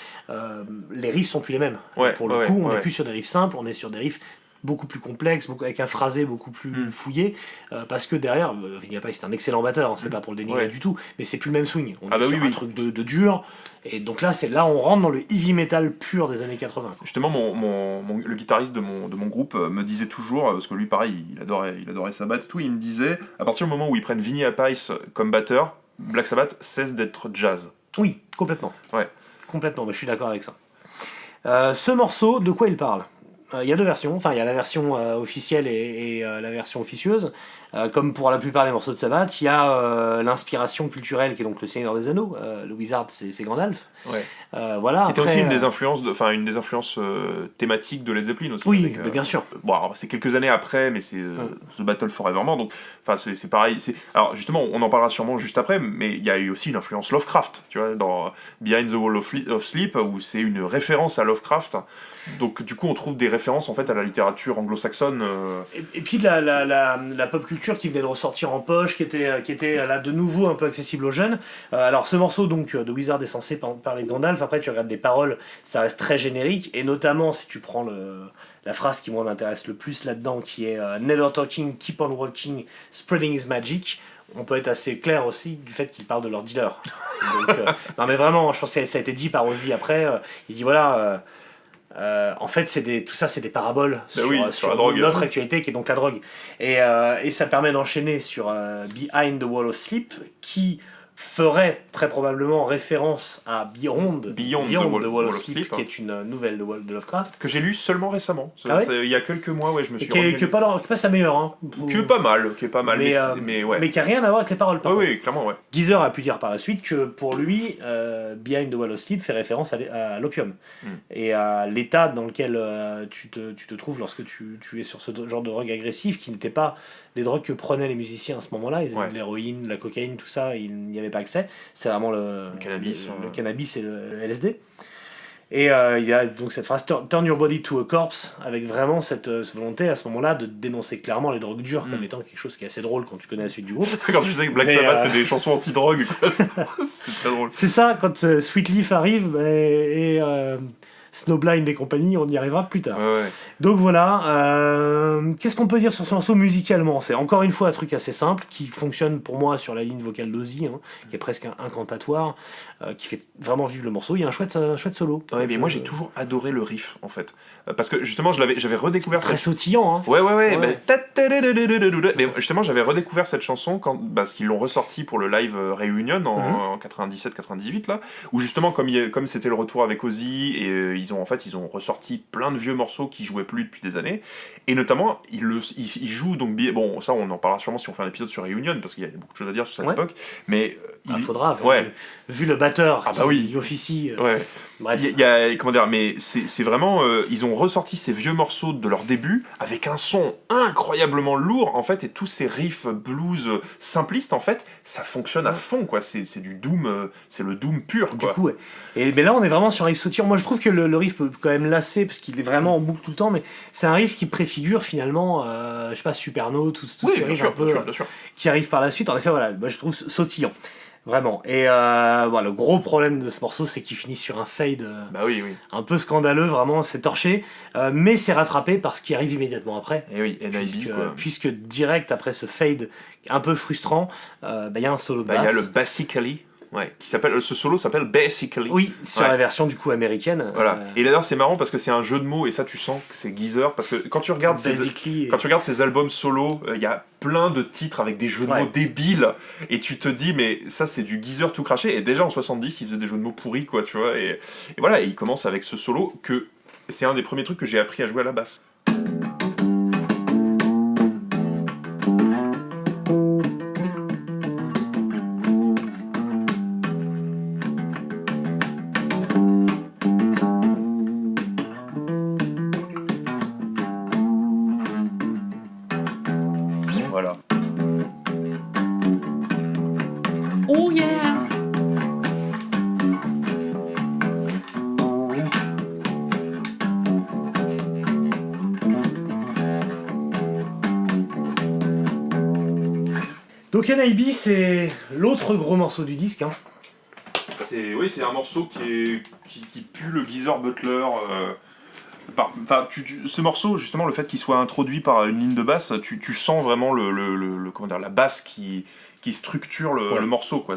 Les riffs sont plus les mêmes. Ouais, Pour le ouais, coup, on ouais. n'est plus sur des riffs simples, on est sur des riffs beaucoup plus complexes, avec un phrasé beaucoup plus fouillé, parce que derrière, Vinny Appice c'est un excellent batteur, hein, c'est pas pour le dénigrer Ouais. du tout, mais c'est plus le même swing. On Ah est bah sur oui, un oui. truc de dur, et donc là, on rentre dans le heavy metal pur des années 80. Quoi. Justement, le guitariste de mon groupe me disait toujours, parce que lui, pareil, il adorait Sabbath et tout, il me disait, à partir du moment où ils prennent Vinny Appice comme batteur, Black Sabbath cesse d'être jazz. Oui, complètement. Ouais. Complètement, mais je suis d'accord avec ça. Ce morceau, de quoi il parle ? Il y a deux versions, enfin il y a la version officielle et la version officieuse. Comme pour la plupart des morceaux de Sabbath, il y a l'inspiration culturelle qui est donc le Seigneur des Anneaux, le Wizard c'est Gandalf. Ouais. Voilà, Qui était après, aussi une des influences thématiques de Led Zeppelin aussi. Oui, avec, mais bien sûr. Bon, alors, c'est quelques années après, mais c'est The Battle Forevermore, donc c'est pareil. Alors justement, on en parlera sûrement juste après, mais il y a eu aussi une influence Lovecraft, tu vois, dans Behind the Wall of Sleep, où c'est une référence à Lovecraft. Donc du coup, on trouve des références en fait à la littérature anglo-saxonne. Et puis la pop culture qui venait de ressortir en poche, qui était là de nouveau un peu accessible aux jeunes. Alors ce morceau donc de Wizard est censé parler de Gandalf. Après tu regardes les paroles, ça reste très générique, et notamment si tu prends la phrase qui moi m'intéresse le plus là-dedans, qui est Never talking, keep on walking, spreading his magic. On peut être assez clair aussi du fait qu'il parle de leur dealer. Donc, non mais vraiment, je pense que ça a été dit par Ozzy après. Il dit voilà. En fait, tout ça, c'est des paraboles sur la drogue. Notre actualité, qui est donc la drogue. Et ça permet d'enchaîner sur Behind the Wall of Sleep, qui ferait très probablement référence à Beyond the Wall of Sleep, qui est une nouvelle de Lovecraft. Que j'ai lu seulement récemment. Ah ouais Il y a quelques mois, ouais, je me suis Qui est pas sa meilleure. Hein, qui est pas mal, mais ouais. Mais qui a rien à voir avec les paroles. Par contre. Oui, clairement, ouais. Geezer a pu dire par la suite que pour lui, Behind the Wall of Sleep fait référence à l'opium et à l'état dans lequel tu te trouves lorsque tu es sur ce genre de drogue agressive, qui n'était pas des drogues que prenaient les musiciens à ce moment-là. Ils avaient de l'héroïne, de la cocaïne, tout ça, il n'y avait pas accès. C'est vraiment le cannabis et le LSD. Et il y a donc cette phrase Turn your body to a corpse, avec vraiment cette volonté à ce moment-là de dénoncer clairement les drogues dures comme étant quelque chose qui est assez drôle quand tu connais la suite du groupe. Quand tu sais que Black Sabbath fait des chansons anti-drogue, c'est très drôle. C'est ça, quand Sweet Leaf arrive et Snowblind et compagnie, on y arrivera plus tard. Ouais. Donc voilà, qu'est-ce qu'on peut dire sur ce morceau musicalement ? C'est encore une fois un truc assez simple qui fonctionne pour moi sur la ligne vocale d'Ozzy, qui est presque incantatoire, qui fait vraiment vivre le morceau. Il y a un chouette solo. Ouais, mais moi j'ai toujours adoré le riff en fait. Parce que justement j'avais redécouvert très sautillant. Hein. Ouais. Mais justement j'avais redécouvert cette chanson parce qu'ils l'ont ressorti pour le live Reunion en 97-98 là, où justement comme c'était le retour avec Ozzy et ils ont ressorti plein de vieux morceaux qui jouaient plus depuis des années, et notamment ils jouent donc bon, ça on en parlera sûrement si on fait un épisode sur Reunion parce qu'il y a beaucoup de choses à dire sur cette époque, mais il faudra vu le batteur qui officie. Bref. Il y a comment dire, mais c'est vraiment ils ont ressorti ces vieux morceaux de leur début avec un son incroyablement lourd en fait, et tous ces riffs blues simplistes en fait, ça fonctionne à fond quoi. C'est du doom, c'est le doom pur quoi. Du coup, mais là on est vraiment sur un riff sautillant. Moi je trouve que le riff peut quand même lasser parce qu'il est vraiment en boucle tout le temps, mais c'est un riff qui préfigure finalement je sais pas, Superno, tout ces riffs un peu bien sûr. qui arrivent par la suite. En effet voilà, moi je trouve sautillant. Vraiment. Et le gros problème de ce morceau, c'est qu'il finit sur un fade un peu scandaleux, vraiment, c'est torché. Mais c'est rattrapé par ce qui arrive immédiatement après. Et oui, puisque direct après ce fade un peu frustrant, y a un solo de basse. Il y a le Basically. Ouais, ce solo s'appelle Basically. Oui, sur la version du coup américaine. Voilà. Et d'ailleurs c'est marrant parce que c'est un jeu de mots, et ça tu sens que c'est Geezer, parce que quand tu regardes ces albums solo, il y a plein de titres avec des jeux de mots débiles, et tu te dis mais ça c'est du Geezer tout craché. Et déjà en 70 il faisait des jeux de mots pourris quoi, tu vois, et voilà, et il commence avec ce solo que c'est un des premiers trucs que j'ai appris à jouer à la basse. Donc NIB, c'est l'autre gros morceau du disque. Hein. Oui, c'est un morceau qui pue le Geezer Butler. Ce morceau, justement, le fait qu'il soit introduit par une ligne de basse, tu sens vraiment comment dire, la basse qui structure le morceau, quoi.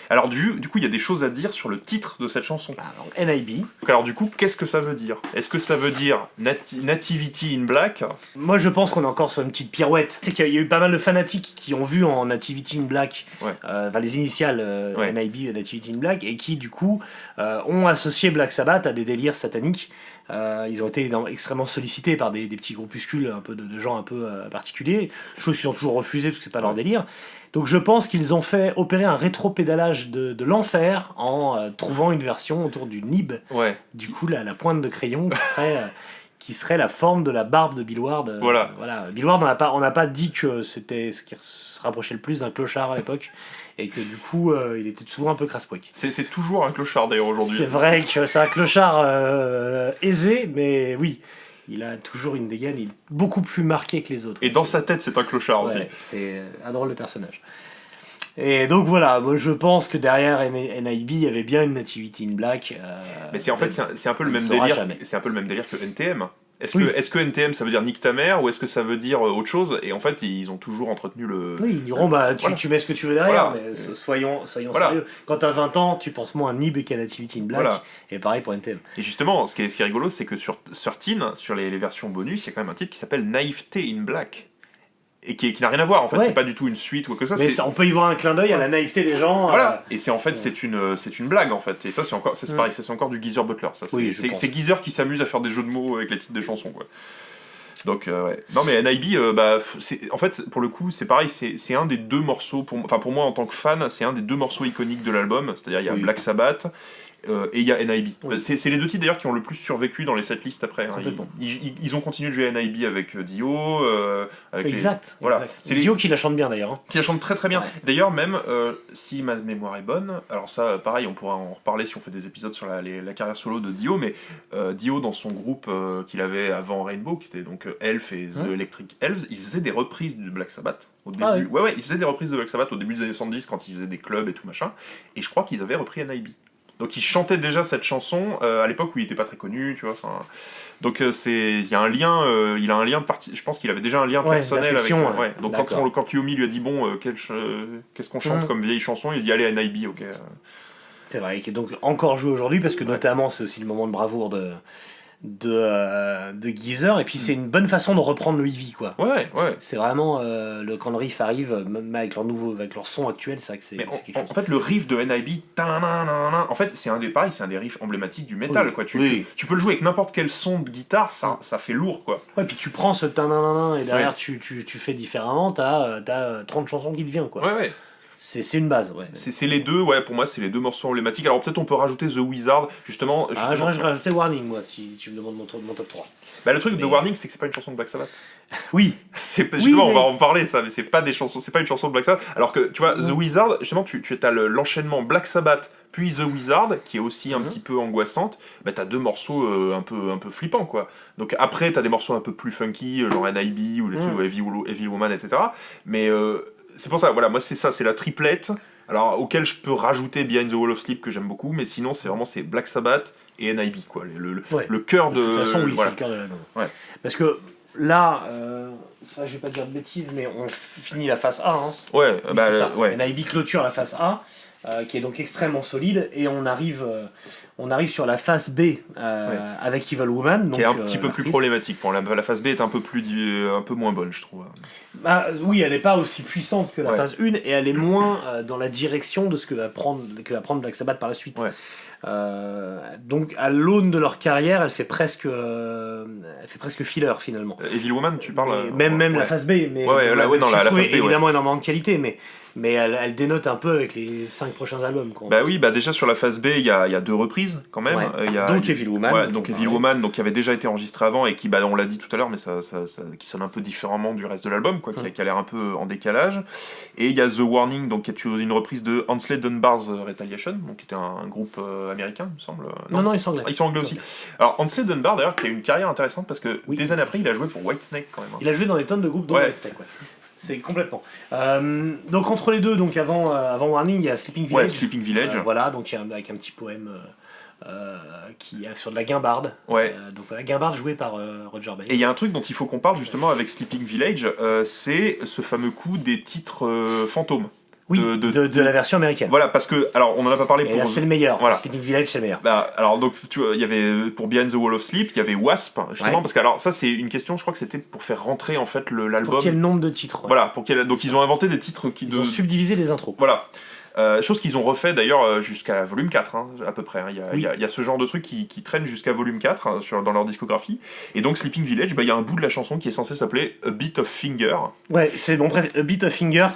Alors du coup, il y a des choses à dire sur le titre de cette chanson. Alors, NIB. Donc, alors du coup, qu'est-ce que ça veut dire ? Est-ce que ça veut dire Nativity in Black ? Moi, je pense qu'on est encore sur une petite pirouette. C'est qu'il y a eu pas mal de fanatiques qui ont vu en Nativity in Black, les initiales NIB, Nativity in Black, et qui, du coup, ont associé Black Sabbath à des délires sataniques. Ils ont été extrêmement sollicités par des petits groupuscules un peu de gens un peu particuliers, chose qu'ils ont toujours refusé parce que c'est pas leur délire. Donc je pense qu'ils ont fait opérer un rétro-pédalage de l'enfer en trouvant une version autour du nib, du coup la pointe de crayon qui serait la forme de la barbe de Bill Ward. Voilà. Bill Ward, on n'a pas dit que c'était ce qui se rapprochait le plus d'un clochard à l'époque. Et que du coup, il était souvent un peu crasse-pouic. C'est toujours un clochard d'ailleurs aujourd'hui. C'est vrai que c'est un clochard aisé, mais oui, il a toujours une dégaine, il est beaucoup plus marqué que les autres. Et dans sa tête, c'est un clochard aussi. C'est un drôle de personnage. Et donc voilà, moi je pense que derrière NIB, il y avait bien une Nativity in Black. Mais c'est un peu le même délire. C'est un peu le même délire que NTM. Est-ce que NTM ça veut dire nique ta mère ou est-ce que ça veut dire autre chose ? Et en fait, ils ont toujours entretenu le. Oui, ils diront tu mets ce que tu veux derrière, mais soyons sérieux. Quand t'as 20 ans, tu penses moins à Nib qu'à Nativity in Black, et pareil pour NTM. Et justement, ce qui est rigolo, c'est que sur 13, sur les versions bonus, il y a quand même un titre qui s'appelle Naïveté in Black. Et qui n'a rien à voir, en fait, c'est pas du tout une suite ou quoi que ça. Mais on peut y voir un clin d'œil à la naïveté des gens. Voilà, et c'est une blague en fait. Et ça, c'est pareil, c'est encore du Geezer Butler. Ça, c'est Geezer qui s'amuse à faire des jeux de mots avec les titres des chansons, quoi. Donc, Non, mais NIB, en fait, pour le coup, c'est pareil, c'est un des deux morceaux, pour moi en tant que fan, c'est un des deux morceaux iconiques de l'album. C'est-à-dire, il y a Black Sabbath. Et il y a NIB. Oui. C'est les deux titres d'ailleurs qui ont le plus survécu dans les setlists après. Hein. Ils ont continué de jouer NIB avec Dio. Exact. C'est Dio qui la chante bien d'ailleurs. Hein. Qui la chante très très bien. Ouais. D'ailleurs, même si ma mémoire est bonne, alors ça, pareil, on pourra en reparler si on fait des épisodes sur la carrière solo de Dio, mais Dio, dans son groupe qu'il avait avant Rainbow, qui était donc Elf et The Electric Elves, il faisait des reprises de Black Sabbath au début. Il faisait des reprises de Black Sabbath au début des années 70 quand il faisait des clubs et tout machin. Et je crois qu'ils avaient repris NIB. Donc il chantait déjà cette chanson à l'époque où il était pas très connu, tu vois. Donc il y a un lien, je pense qu'il avait déjà un lien personnel avec. Donc quand Yomi lui a dit qu'est-ce qu'on chante comme vieille chanson, il dit allez NIB, ok. C'est vrai, qui est donc encore joué aujourd'hui parce que notamment c'est aussi le moment de bravoure de Geezer, et puis c'est une bonne façon de reprendre le Ivy, quoi. C'est vraiment quand le riff arrive, même avec leur son actuel, c'est vrai que c'est quelque chose. En fait, le riff de NIB, en fait, c'est un des riffs emblématiques du métal, quoi. Tu peux le jouer avec n'importe quel son de guitare, ça fait lourd, quoi. Ouais, puis tu prends ce et derrière tu fais différemment, t'as 30 chansons qui te viennent, quoi. C'est une base, C'est les deux, pour moi, c'est les deux morceaux emblématiques. Alors peut-être on peut rajouter The Wizard, justement. J'aurais rajouté Warning, moi, si tu me demandes mon top 3. Le truc de Warning, c'est que c'est pas une chanson de Black Sabbath. Oui. On va en parler, ça, mais c'est pas une chanson de Black Sabbath. Alors que, tu vois, The Wizard, justement, tu as l'enchaînement Black Sabbath, puis The Wizard, qui est aussi un petit peu angoissante. T'as deux morceaux un peu flippants, quoi. Donc après, t'as des morceaux un peu plus funky, genre NIB, ou les trucs Heavy Woman, etc. Mais... c'est pour ça, moi c'est la triplette, alors auquel je peux rajouter Behind the Wall of Sleep que j'aime beaucoup, mais sinon c'est Black Sabbath et NIB, quoi, le cœur de... De toute façon, c'est le cœur de l'album. Parce que là, ça, je vais pas dire de bêtises, mais on finit la phase A. Hein. NIB clôture la phase A, qui est donc extrêmement solide, et on arrive sur la phase B avec Evil Woman. Qui est un petit peu plus problématique. La phase B est un peu moins bonne, je trouve. Oui, elle n'est pas aussi puissante que la phase 1, et elle est moins dans la direction de ce que va prendre Black Sabbath par la suite. Donc à l'aune de leur carrière, elle fait presque filler finalement. Evil Woman, tu parles. Même la phase B, mais la phase B, évidemment énormément de qualité, mais elle dénote un peu avec les 5 prochains albums. Déjà sur la phase B, il y a 2 reprises quand même. Donc Evil Woman. Evil Woman, qui avait déjà été enregistré avant et qui, on l'a dit tout à l'heure, mais qui sonne un peu différemment du reste de l'album, quoi, qui a l'air un peu en décalage. Et il y a The Warning, donc qui est une reprise de Ainsley Dunbar's Retaliation, donc qui était un groupe américain, il me semble. Non, ils sont anglais. Ils sont anglais aussi. Alors Ainsley Dunbar, d'ailleurs, qui a une carrière intéressante parce que des années après, il a joué pour Whitesnake quand même. Il a joué dans des tonnes de groupes de Whitesnake. C'est complètement. Donc entre les deux, donc avant Warning, il y a Sleeping Village. Ouais, Sleeping Village. Voilà, donc avec un petit poème qui sur de la guimbarde. Ouais. Donc la guimbarde jouée par Roger Bay. Et il y a un truc dont il faut qu'on parle justement avec Sleeping Village, c'est ce fameux coup des titres fantômes. Oui, de la version américaine. Voilà, parce que, alors on en a pas parlé Et pour... là, c'est le meilleur. Voilà. Sleeping Village, c'est le meilleur. Bah, alors donc tu vois, il y avait pour Behind the Wall of Sleep, il y avait Wasp justement, parce que alors ça c'est une question, je crois que c'était pour faire rentrer en fait l'album. Pour quel nombre de titres. Ouais. Voilà, donc ils ont inventé des titres qui Ils ont subdivisé les intros. Voilà. Chose qu'ils ont refait d'ailleurs jusqu'à volume 4, hein, à peu près. Hein. Il y a ce genre de truc qui traîne jusqu'à volume 4 hein, dans leur discographie. Et donc Sleeping Village, il y a un bout de la chanson qui est censé s'appeler A Bit of Finger. Ouais, c'est bon, bref, A Bit of Finger,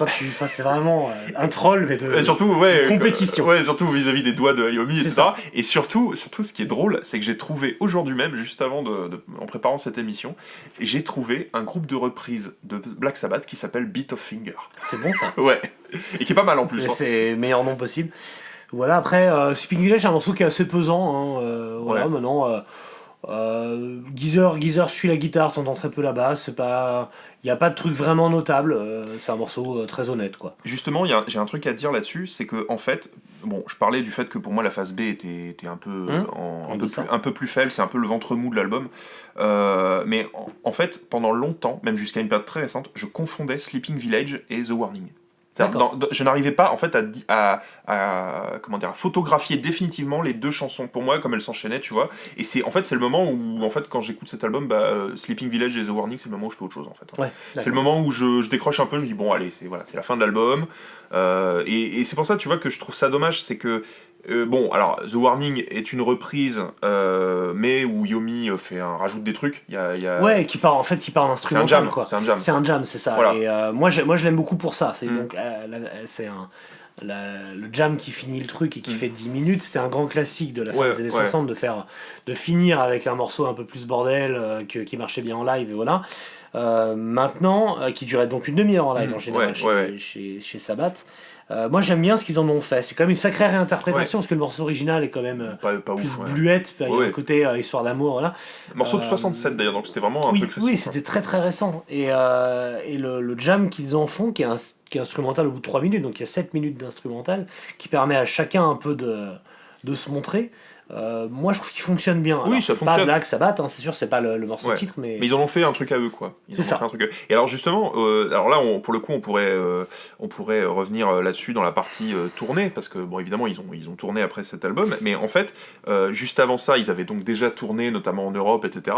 c'est vraiment un troll, mais de, et surtout, de compétition. Ouais, surtout vis-à-vis des doigts de Yomi, etc. Ça. Et surtout, ce qui est drôle, c'est que j'ai trouvé aujourd'hui même, juste avant en préparant cette émission, j'ai trouvé un groupe de reprises de Black Sabbath qui s'appelle Bit of Finger. C'est bon ça. Ouais. Et qui est pas mal en plus. Hein. C'est le meilleur nom possible. Voilà, après, Sleeping Village, c'est un morceau qui est assez pesant. Hein, voilà, maintenant, Geezer suit la guitare, t'entends très peu la basse. Il n'y a pas de truc vraiment notable. C'est un morceau très honnête, quoi. Justement, j'ai un truc à dire là-dessus, c'est que en fait, bon, je parlais du fait que pour moi la phase B était un peu un peu plus faible, c'est un peu le ventre mou de l'album. Mais en fait, pendant longtemps, même jusqu'à une période très récente, je confondais Sleeping Village et The Warning. Je n'arrivais pas en fait à photographier définitivement les deux chansons pour moi comme elles s'enchaînaient, tu vois. Et c'est le moment où en fait quand j'écoute cet album, Sleeping Village et The Warning, c'est le moment où je fais autre chose en fait. Ouais, c'est le moment où je décroche un peu, je me dis bon allez, c'est la fin de l'album. Et c'est pour ça, tu vois, que je trouve ça dommage, c'est que bon, alors The Warning est une reprise, mais où Yomi rajoute des trucs. Ouais, qui part en instrumental. C'est un jam, quoi. C'est un jam, c'est ça. Voilà. Et moi je l'aime beaucoup pour ça. C'est donc c'est le jam qui finit le truc et qui fait 10 minutes. C'était un grand classique de la fin des années 60 de finir avec un morceau un peu plus bordel qui marchait bien en live. Et voilà. Maintenant, qui durait donc une demi-heure en live en général chez Sabbath. Moi j'aime bien ce qu'ils en ont fait, c'est quand même une sacrée réinterprétation parce que le morceau original est quand même pas plus ouf, bluette, il y a un côté histoire d'amour, voilà. Morceau de 67 d'ailleurs, donc c'était vraiment un truc récent. Oui, c'était très très récent. Et le jam qu'ils en font, qui est instrumental au bout de 3 minutes, donc il y a 7 minutes d'instrumental, qui permet à chacun un peu de se montrer. Moi je trouve qu'il fonctionne bien. Oui, alors, ça c'est fonctionne. pas Black Sabbath, hein, c'est sûr, c'est pas le morceau titre, mais ils en ont fait un truc à eux, quoi. Ils en ont fait un truc à eux. Et alors justement, alors là, pour le coup, on pourrait revenir là-dessus dans la partie tournée, parce que bon, évidemment, ils ont tourné après cet album, mais en fait, juste avant ça, ils avaient donc déjà tourné, notamment en Europe, etc.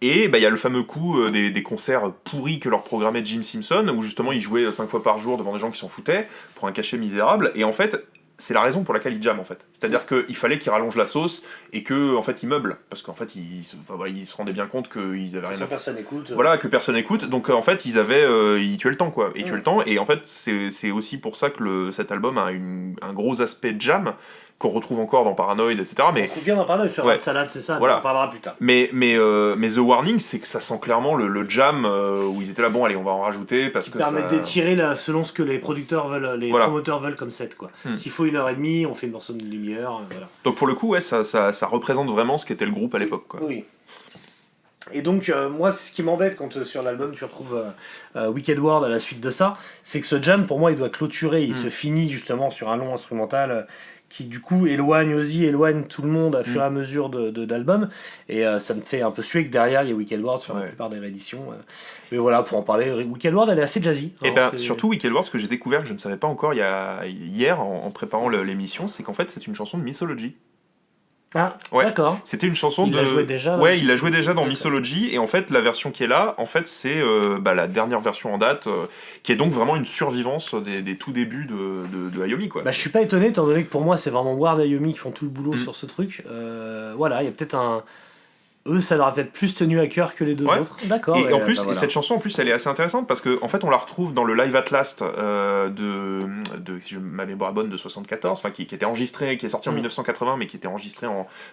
Et il y a le fameux coup des concerts pourris que leur programmait Jim Simpson, où justement, ils jouaient 5 fois par jour devant des gens qui s'en foutaient pour un cachet misérable. Et en fait, c'est la raison pour laquelle ils jamment en fait. C'est-à-dire qu'il fallait qu'ils rallongent la sauce et que en fait ils meublent parce qu'en fait ils se rendaient bien compte qu'ils avaient rien à faire. Personne écoute. Voilà, que personne écoute. Donc en fait ils tuaient le temps quoi. Ils tuaient le temps et en fait c'est aussi pour ça que cet album a un gros aspect jam qu'on retrouve encore dans Paranoid, etc. Mais on trouve bien dans Paranoid sur Red Salad, c'est ça. Voilà. On en parlera plus tard. Mais The Warning, c'est que ça sent clairement le jam où ils étaient là, bon allez, on va en rajouter parce que permet d'étirer selon ce que les producteurs veulent, les promoteurs veulent comme set quoi. S'il faut 1h30, on fait une morceau de lumière, voilà. Donc pour le coup, ça représente vraiment ce qu'était le groupe à l'époque quoi. Oui. Et donc moi c'est ce qui m'embête quand sur l'album tu retrouves Wicked World à la suite de ça, c'est que ce jam pour moi il doit clôturer, il se finit justement sur un long instrumental qui du coup éloigne tout le monde à fur et à mesure d'albums et ça me fait un peu suer que derrière il y a Wicked World sur la plupart des rééditions mais voilà, pour en parler, Wicked World elle est assez jazzy et surtout Wicked World, ce que j'ai découvert que je ne savais pas encore hier en préparant l'émission, c'est qu'en fait c'est une chanson de Mythology. Ah, d'accord. C'était une chanson il l'a joué déjà. Ouais, il l'a joué déjà dans Mythology, et en fait, la version qui est là, en fait, c'est la dernière version en date, qui est donc vraiment une survivance des tout débuts de Ayomi, quoi. Je suis pas étonné, étant donné que pour moi, c'est vraiment Ward et Ayomi qui font tout le boulot sur ce truc. Voilà, il y a peut-être eux, ça leur a peut-être plus tenu à cœur que les deux autres. D'accord. Et en plus, cette chanson, en plus, elle est assez intéressante parce qu'en fait, on la retrouve dans le Live at Last si je ma mémoire est bonne, de 74, qui était enregistré, qui est sorti en 1980, mais qui était enregistré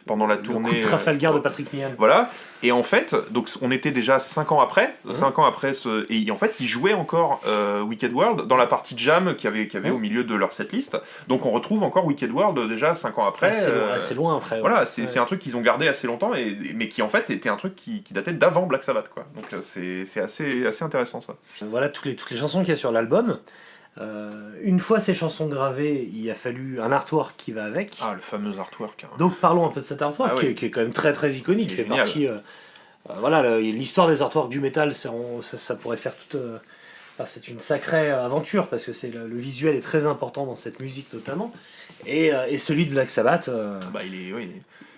pendant la tournée. Le coup de Trafalgar de Patrick Meehan. Voilà. Et en fait, donc on était déjà 5 ans après, 5 ans après et en fait, ils jouaient encore Wicked World dans la partie jam qu'il y avait au milieu de leur setlist. Donc on retrouve encore Wicked World déjà 5 ans après. C'est loin après. Voilà, c'est un truc qu'ils ont gardé assez longtemps, mais qui en fait était un truc qui datait d'avant Black Sabbath, quoi. Donc c'est assez intéressant ça. Voilà toutes les chansons qu'il y a sur l'album. Une fois ces chansons gravées, il a fallu un artwork qui va avec. Ah, le fameux artwork. Hein. Donc parlons un peu de cet artwork qui est quand même très très iconique, qui fait partie. Voilà, l'histoire des artworks du métal, ça pourrait faire toute. C'est une sacrée aventure parce que le visuel est très important dans cette musique notamment. Et celui de Black Sabbath.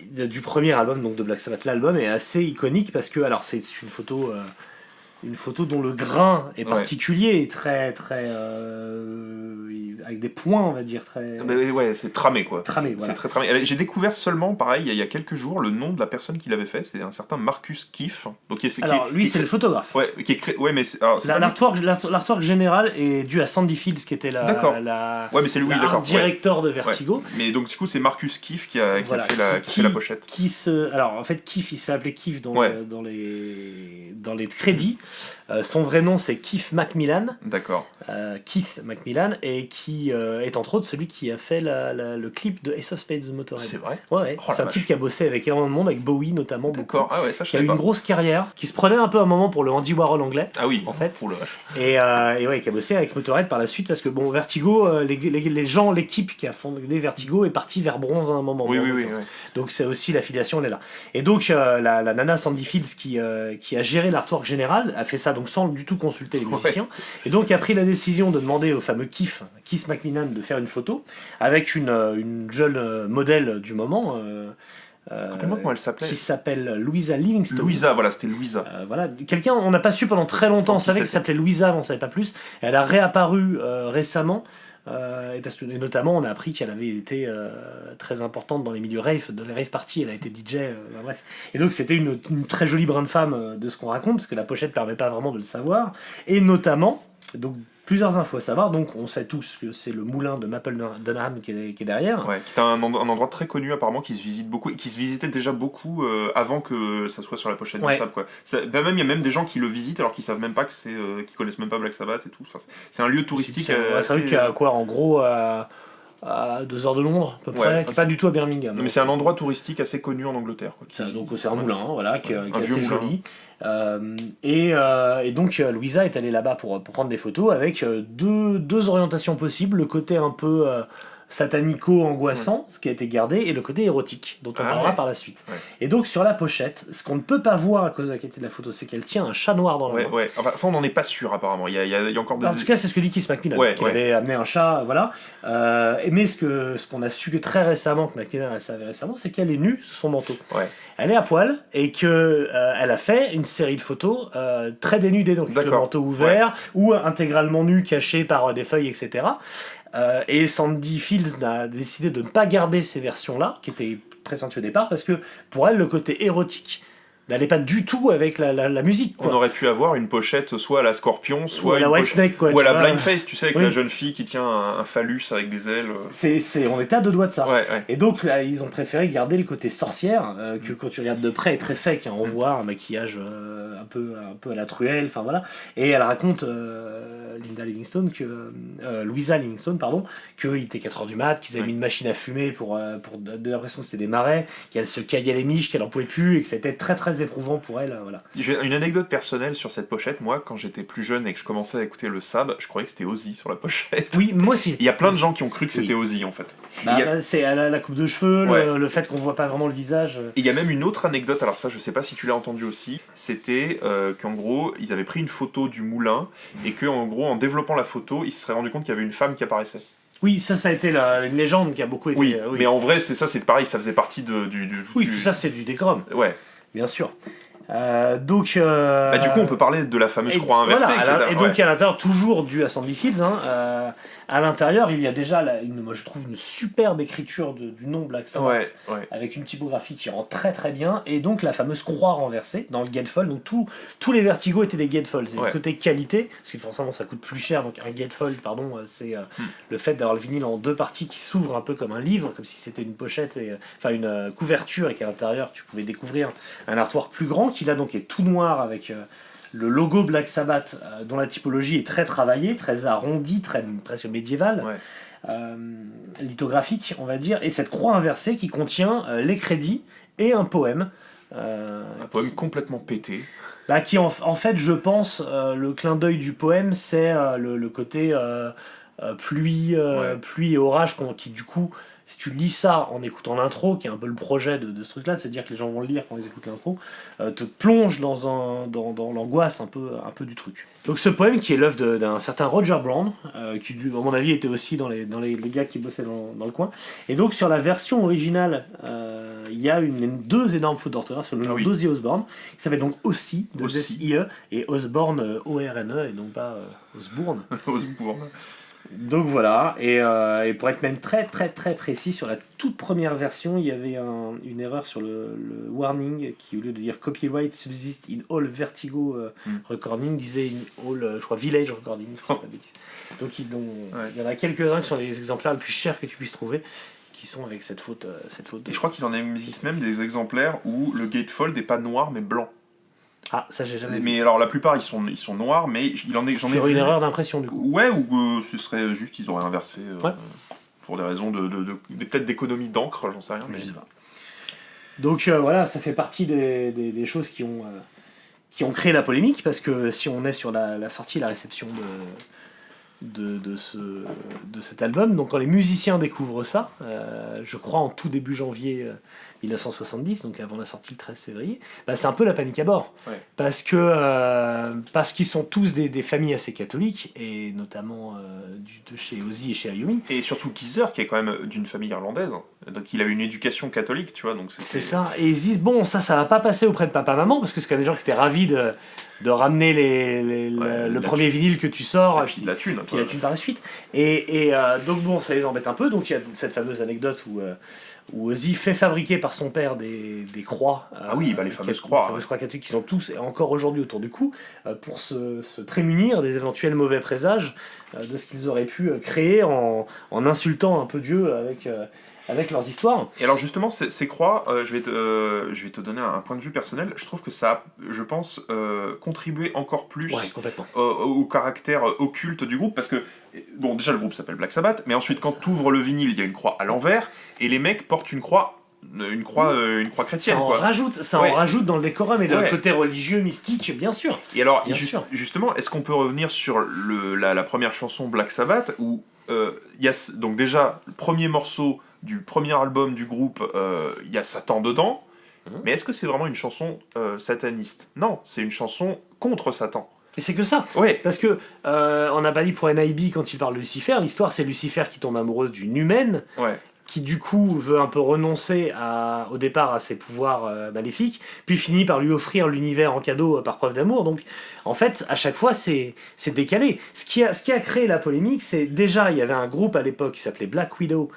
Du premier album donc de Black Sabbath, l'album est assez iconique parce que alors c'est une photo dont le grain est particulier et très très avec des points, on va dire, très... Ouais, c'est tramé, quoi. Tramé, voilà. C'est très tramé. J'ai découvert seulement, pareil, il y a quelques jours, le nom de la personne qui l'avait fait, c'est un certain Marcus Keefe. Donc, lui, c'est le photographe. Ouais, mais l'artwork général est dû à Sandy Fields, qui était ouais, mais c'est lui, directeur de Vertigo. Ouais. Mais donc, du coup, c'est Marcus Keefe qui a fait la pochette. Alors, en fait, Keefe, il se fait appeler Keefe dans les crédits. Son vrai nom, c'est Keith Macmillan. D'accord. Keith Macmillan, et qui est entre autres celui qui a fait le clip de Ace of Spades The Motorhead. C'est vrai. Ouais, c'est un type qui a bossé avec énormément de monde, avec Bowie notamment. D'accord. Ah ouais, ça je qui a eu une grosse carrière, qui se prenait un peu à un moment pour le Andy Warhol anglais. Ah oui. En fait. Oh la vache. Et ouais, qui a bossé avec Motorhead par la suite parce que bon, Vertigo, l'équipe qui a fondé Vertigo est partie vers Bronze à un moment. Oui. Donc c'est aussi l'affiliation, elle est là. Et donc la nana Sandy Fields qui a géré l'artwork général a fait ça donc sans du tout consulter les musiciens, et donc a pris la décision de demander au fameux Keith Macmillan de faire une photo avec une jeune modèle du moment comment elle s'appelait, qui s'appelle Louisa Livingstone. Voilà, c'était Louisa. Voilà, quelqu'un, on n'a pas su pendant très longtemps, on savait qu'elle s'appelait Louisa, mais on savait pas plus. Elle a réapparu récemment. Et notamment on a appris qu'elle avait été très importante dans les milieux rave, dans les rave parties, elle a été DJ, bref. Et donc c'était une très jolie brune femme de ce qu'on raconte, parce que la pochette permet pas vraiment de le savoir, et notamment, donc plusieurs infos à savoir, donc on sait tous que c'est le moulin de Maple Dunham qui est derrière. Ouais, qui est un endroit très connu apparemment, qui se visite beaucoup, et qui se visitait déjà beaucoup avant que ça soit sur la pochette du Sab, quoi. Il y a même des gens qui le visitent alors qu'ils savent même pas qu'ils connaissent même pas Black Sabbath et tout. Enfin, c'est un lieu touristique. C'est vrai qu'il y a quoi en gros à 2 heures de Londres à peu près, qui n'est pas du tout à Birmingham. Non, mais c'est un endroit touristique assez connu en Angleterre. Quoi, donc c'est un moulin, voilà, qui est assez joli. Et donc Louisa est allée là-bas pour prendre des photos avec deux orientations possibles, le côté un peu satanico-angoissant, ce qui a été gardé, et le côté érotique, dont on parlera par la suite. Ouais. Et donc sur la pochette, ce qu'on ne peut pas voir à cause de la qualité de la photo, c'est qu'elle tient un chat noir dans la main. Ouais. Enfin, ça on n'en est pas sûr apparemment, il y a encore des... En tout cas c'est ce que dit Keith Macmillan, qu'il avait amené un chat, voilà. Mais ce qu'on a su très récemment, que Macmillan a savait récemment, c'est qu'elle est nue sous son manteau. Ouais. Elle est à poil, et qu'elle a fait une série de photos très dénudées, donc avec le manteau ouvert, ou intégralement nue, caché par des feuilles, etc. Et Sandy Fields a décidé de ne pas garder ces versions-là, qui étaient pressenties au départ, parce que pour elle, le côté érotique n'allait pas du tout avec la musique, quoi. On aurait pu avoir une pochette soit à la Scorpion, soit à la Whitesnake, quoi, ou à la Blindface, tu sais, avec la jeune fille qui tient un phallus avec des ailes. On était à 2 doigts de ça. Ouais. Et donc là, ils ont préféré garder le côté sorcière, que quand tu regardes de près est très fake, hein. On voit un maquillage un peu à la Truelle, enfin voilà. Et elle raconte Louisa Livingstone, qu'il était 4h du mat, qu'ils avaient mis une machine à fumer pour donner l'impression que c'était des marais, qu'elle se caillait les miches, qu'elle en pouvait plus, et que c'était très très éprouvant pour elle, voilà. J'ai une anecdote personnelle sur cette pochette. Moi, quand j'étais plus jeune et que je commençais à écouter le Sab, je croyais que c'était Ozzy sur la pochette. Oui, moi aussi. Il y a plein de gens qui ont cru que c'était Ozzy en fait. C'est la coupe de cheveux, le fait qu'on voit pas vraiment le visage. Et il y a même une autre anecdote, alors ça je sais pas si tu l'as entendu aussi, c'était qu'en gros ils avaient pris une photo du moulin et qu'en gros en développant la photo ils se seraient rendu compte qu'il y avait une femme qui apparaissait. Oui, ça a été une légende qui a beaucoup été... Oui, mais en vrai c'est pareil, ça faisait partie du... Oui, tout ça c'est du décorum. Ouais. Bien sûr. Du coup, on peut parler de la fameuse croix inversée. Voilà, et donc, à l'intérieur, toujours dû à Sandy Fields, à l'intérieur, il y a déjà, moi je trouve, une superbe écriture du nom Black Sabbath, avec une typographie qui rend très très bien, et donc la fameuse croix renversée dans le gatefold. Donc, tous les Vertigo étaient des gatefolds. C'est le côté qualité, parce que forcément ça coûte plus cher. Donc, un gatefold, c'est le fait d'avoir le vinyle en 2 parties qui s'ouvre un peu comme un livre, comme si c'était une pochette, une couverture, et qu'à l'intérieur, tu pouvais découvrir un artwork plus grand, qui là donc est tout noir avec le logo Black Sabbath, dont la typologie est très travaillée, très arrondie, presque médiévale, lithographique, on va dire, et cette croix inversée qui contient les crédits et un poème. Un poème complètement pété. Qui en fait, je pense, le clin d'œil du poème, c'est le côté pluie et orage qui du coup, si tu lis ça en écoutant l'intro, qui est un peu le projet de ce truc-là, de se dire que les gens vont le lire quand ils écoutent l'intro, te plonge dans l'angoisse un peu du truc. Donc ce poème qui est l'œuvre d'un certain Roger Brown, qui à mon avis était aussi dans les gars qui bossaient dans le coin. Et donc sur la version originale, il y a deux énormes fautes d'orthographe sur le nom d'Ozzy Osbourne, qui s'appelle donc Ossie, de S-I-E, et Osbourne, O-R-N-E, et non pas Osbourne. Osbourne. Donc voilà, et pour être même très très très précis, sur la toute première version, il y avait une erreur sur le warning qui, au lieu de dire copyright subsist in all Vertigo recording, disait in all, je crois, village recording, si je dis pas de bêtises. Donc il y en a quelques-uns qui sont les exemplaires les plus chers que tu puisses trouver, qui sont avec cette faute. Et je crois qu'il en existe même des exemplaires où le gatefold n'est pas noir mais blanc. Ah, ça j'ai jamais vu. Mais alors la plupart ils sont noirs, mais j'en ai vu une erreur d'impression du coup. Ouais, ou ce serait juste ils auraient inversé pour des raisons peut-être d'économie d'encre, j'en sais rien. Je sais pas. Donc voilà, ça fait partie des choses qui ont créé la polémique, parce que si on est sur la sortie, la réception de cet album, donc quand les musiciens découvrent ça, je crois en tout début janvier 1970, donc avant la sortie le 13 février, c'est un peu la panique à bord. Parce qu'ils sont tous des familles assez catholiques, et notamment de chez Ozzy et chez Iommi. Et surtout Geezer, qui est quand même d'une famille irlandaise, donc il a une éducation catholique, tu vois. Donc c'est ça, et ils se disent, bon, ça va pas passer auprès de papa-maman, parce que c'est quand même des gens qui étaient ravis de ramener le premier vinyle que tu sors, et puis la thune par la suite. Et donc bon, ça les embête un peu, donc il y a cette fameuse anecdote où Ozzy fait fabriquer par son père des croix. Les fameuses croix. Les fameuses croix catholiques qui sont tous, et encore aujourd'hui, autour du cou, pour se prémunir des éventuels mauvais présages de ce qu'ils auraient pu créer en insultant un peu Dieu avec leurs histoires. Et alors justement, ces croix, je vais te donner un point de vue personnel. Je trouve que ça a, je pense, contribué encore plus au caractère occulte du groupe, parce que, bon, déjà le groupe s'appelle Black Sabbath, mais ensuite quand tu ouvres le vinyle, il y a une croix à l'envers, et les mecs portent une croix chrétienne. Ça en rajoute dans le décorum, et le côté religieux, mystique, bien sûr. Et alors, justement, est-ce qu'on peut revenir sur la première chanson Black Sabbath, où il y a donc déjà le premier morceau du premier album du groupe, il y a Satan dedans, mais est-ce que c'est vraiment une chanson sataniste ? Non, c'est une chanson contre Satan. Et c'est que ça, parce que on n'a pas dit pour NIB quand il parle de Lucifer, l'histoire c'est Lucifer qui tombe amoureuse d'une humaine, qui du coup veut un peu renoncer au départ à ses pouvoirs maléfiques, puis finit par lui offrir l'univers en cadeau par preuve d'amour. Donc en fait, à chaque fois c'est décalé. Ce qui a créé la polémique, c'est déjà, il y avait un groupe à l'époque qui s'appelait Black Widow,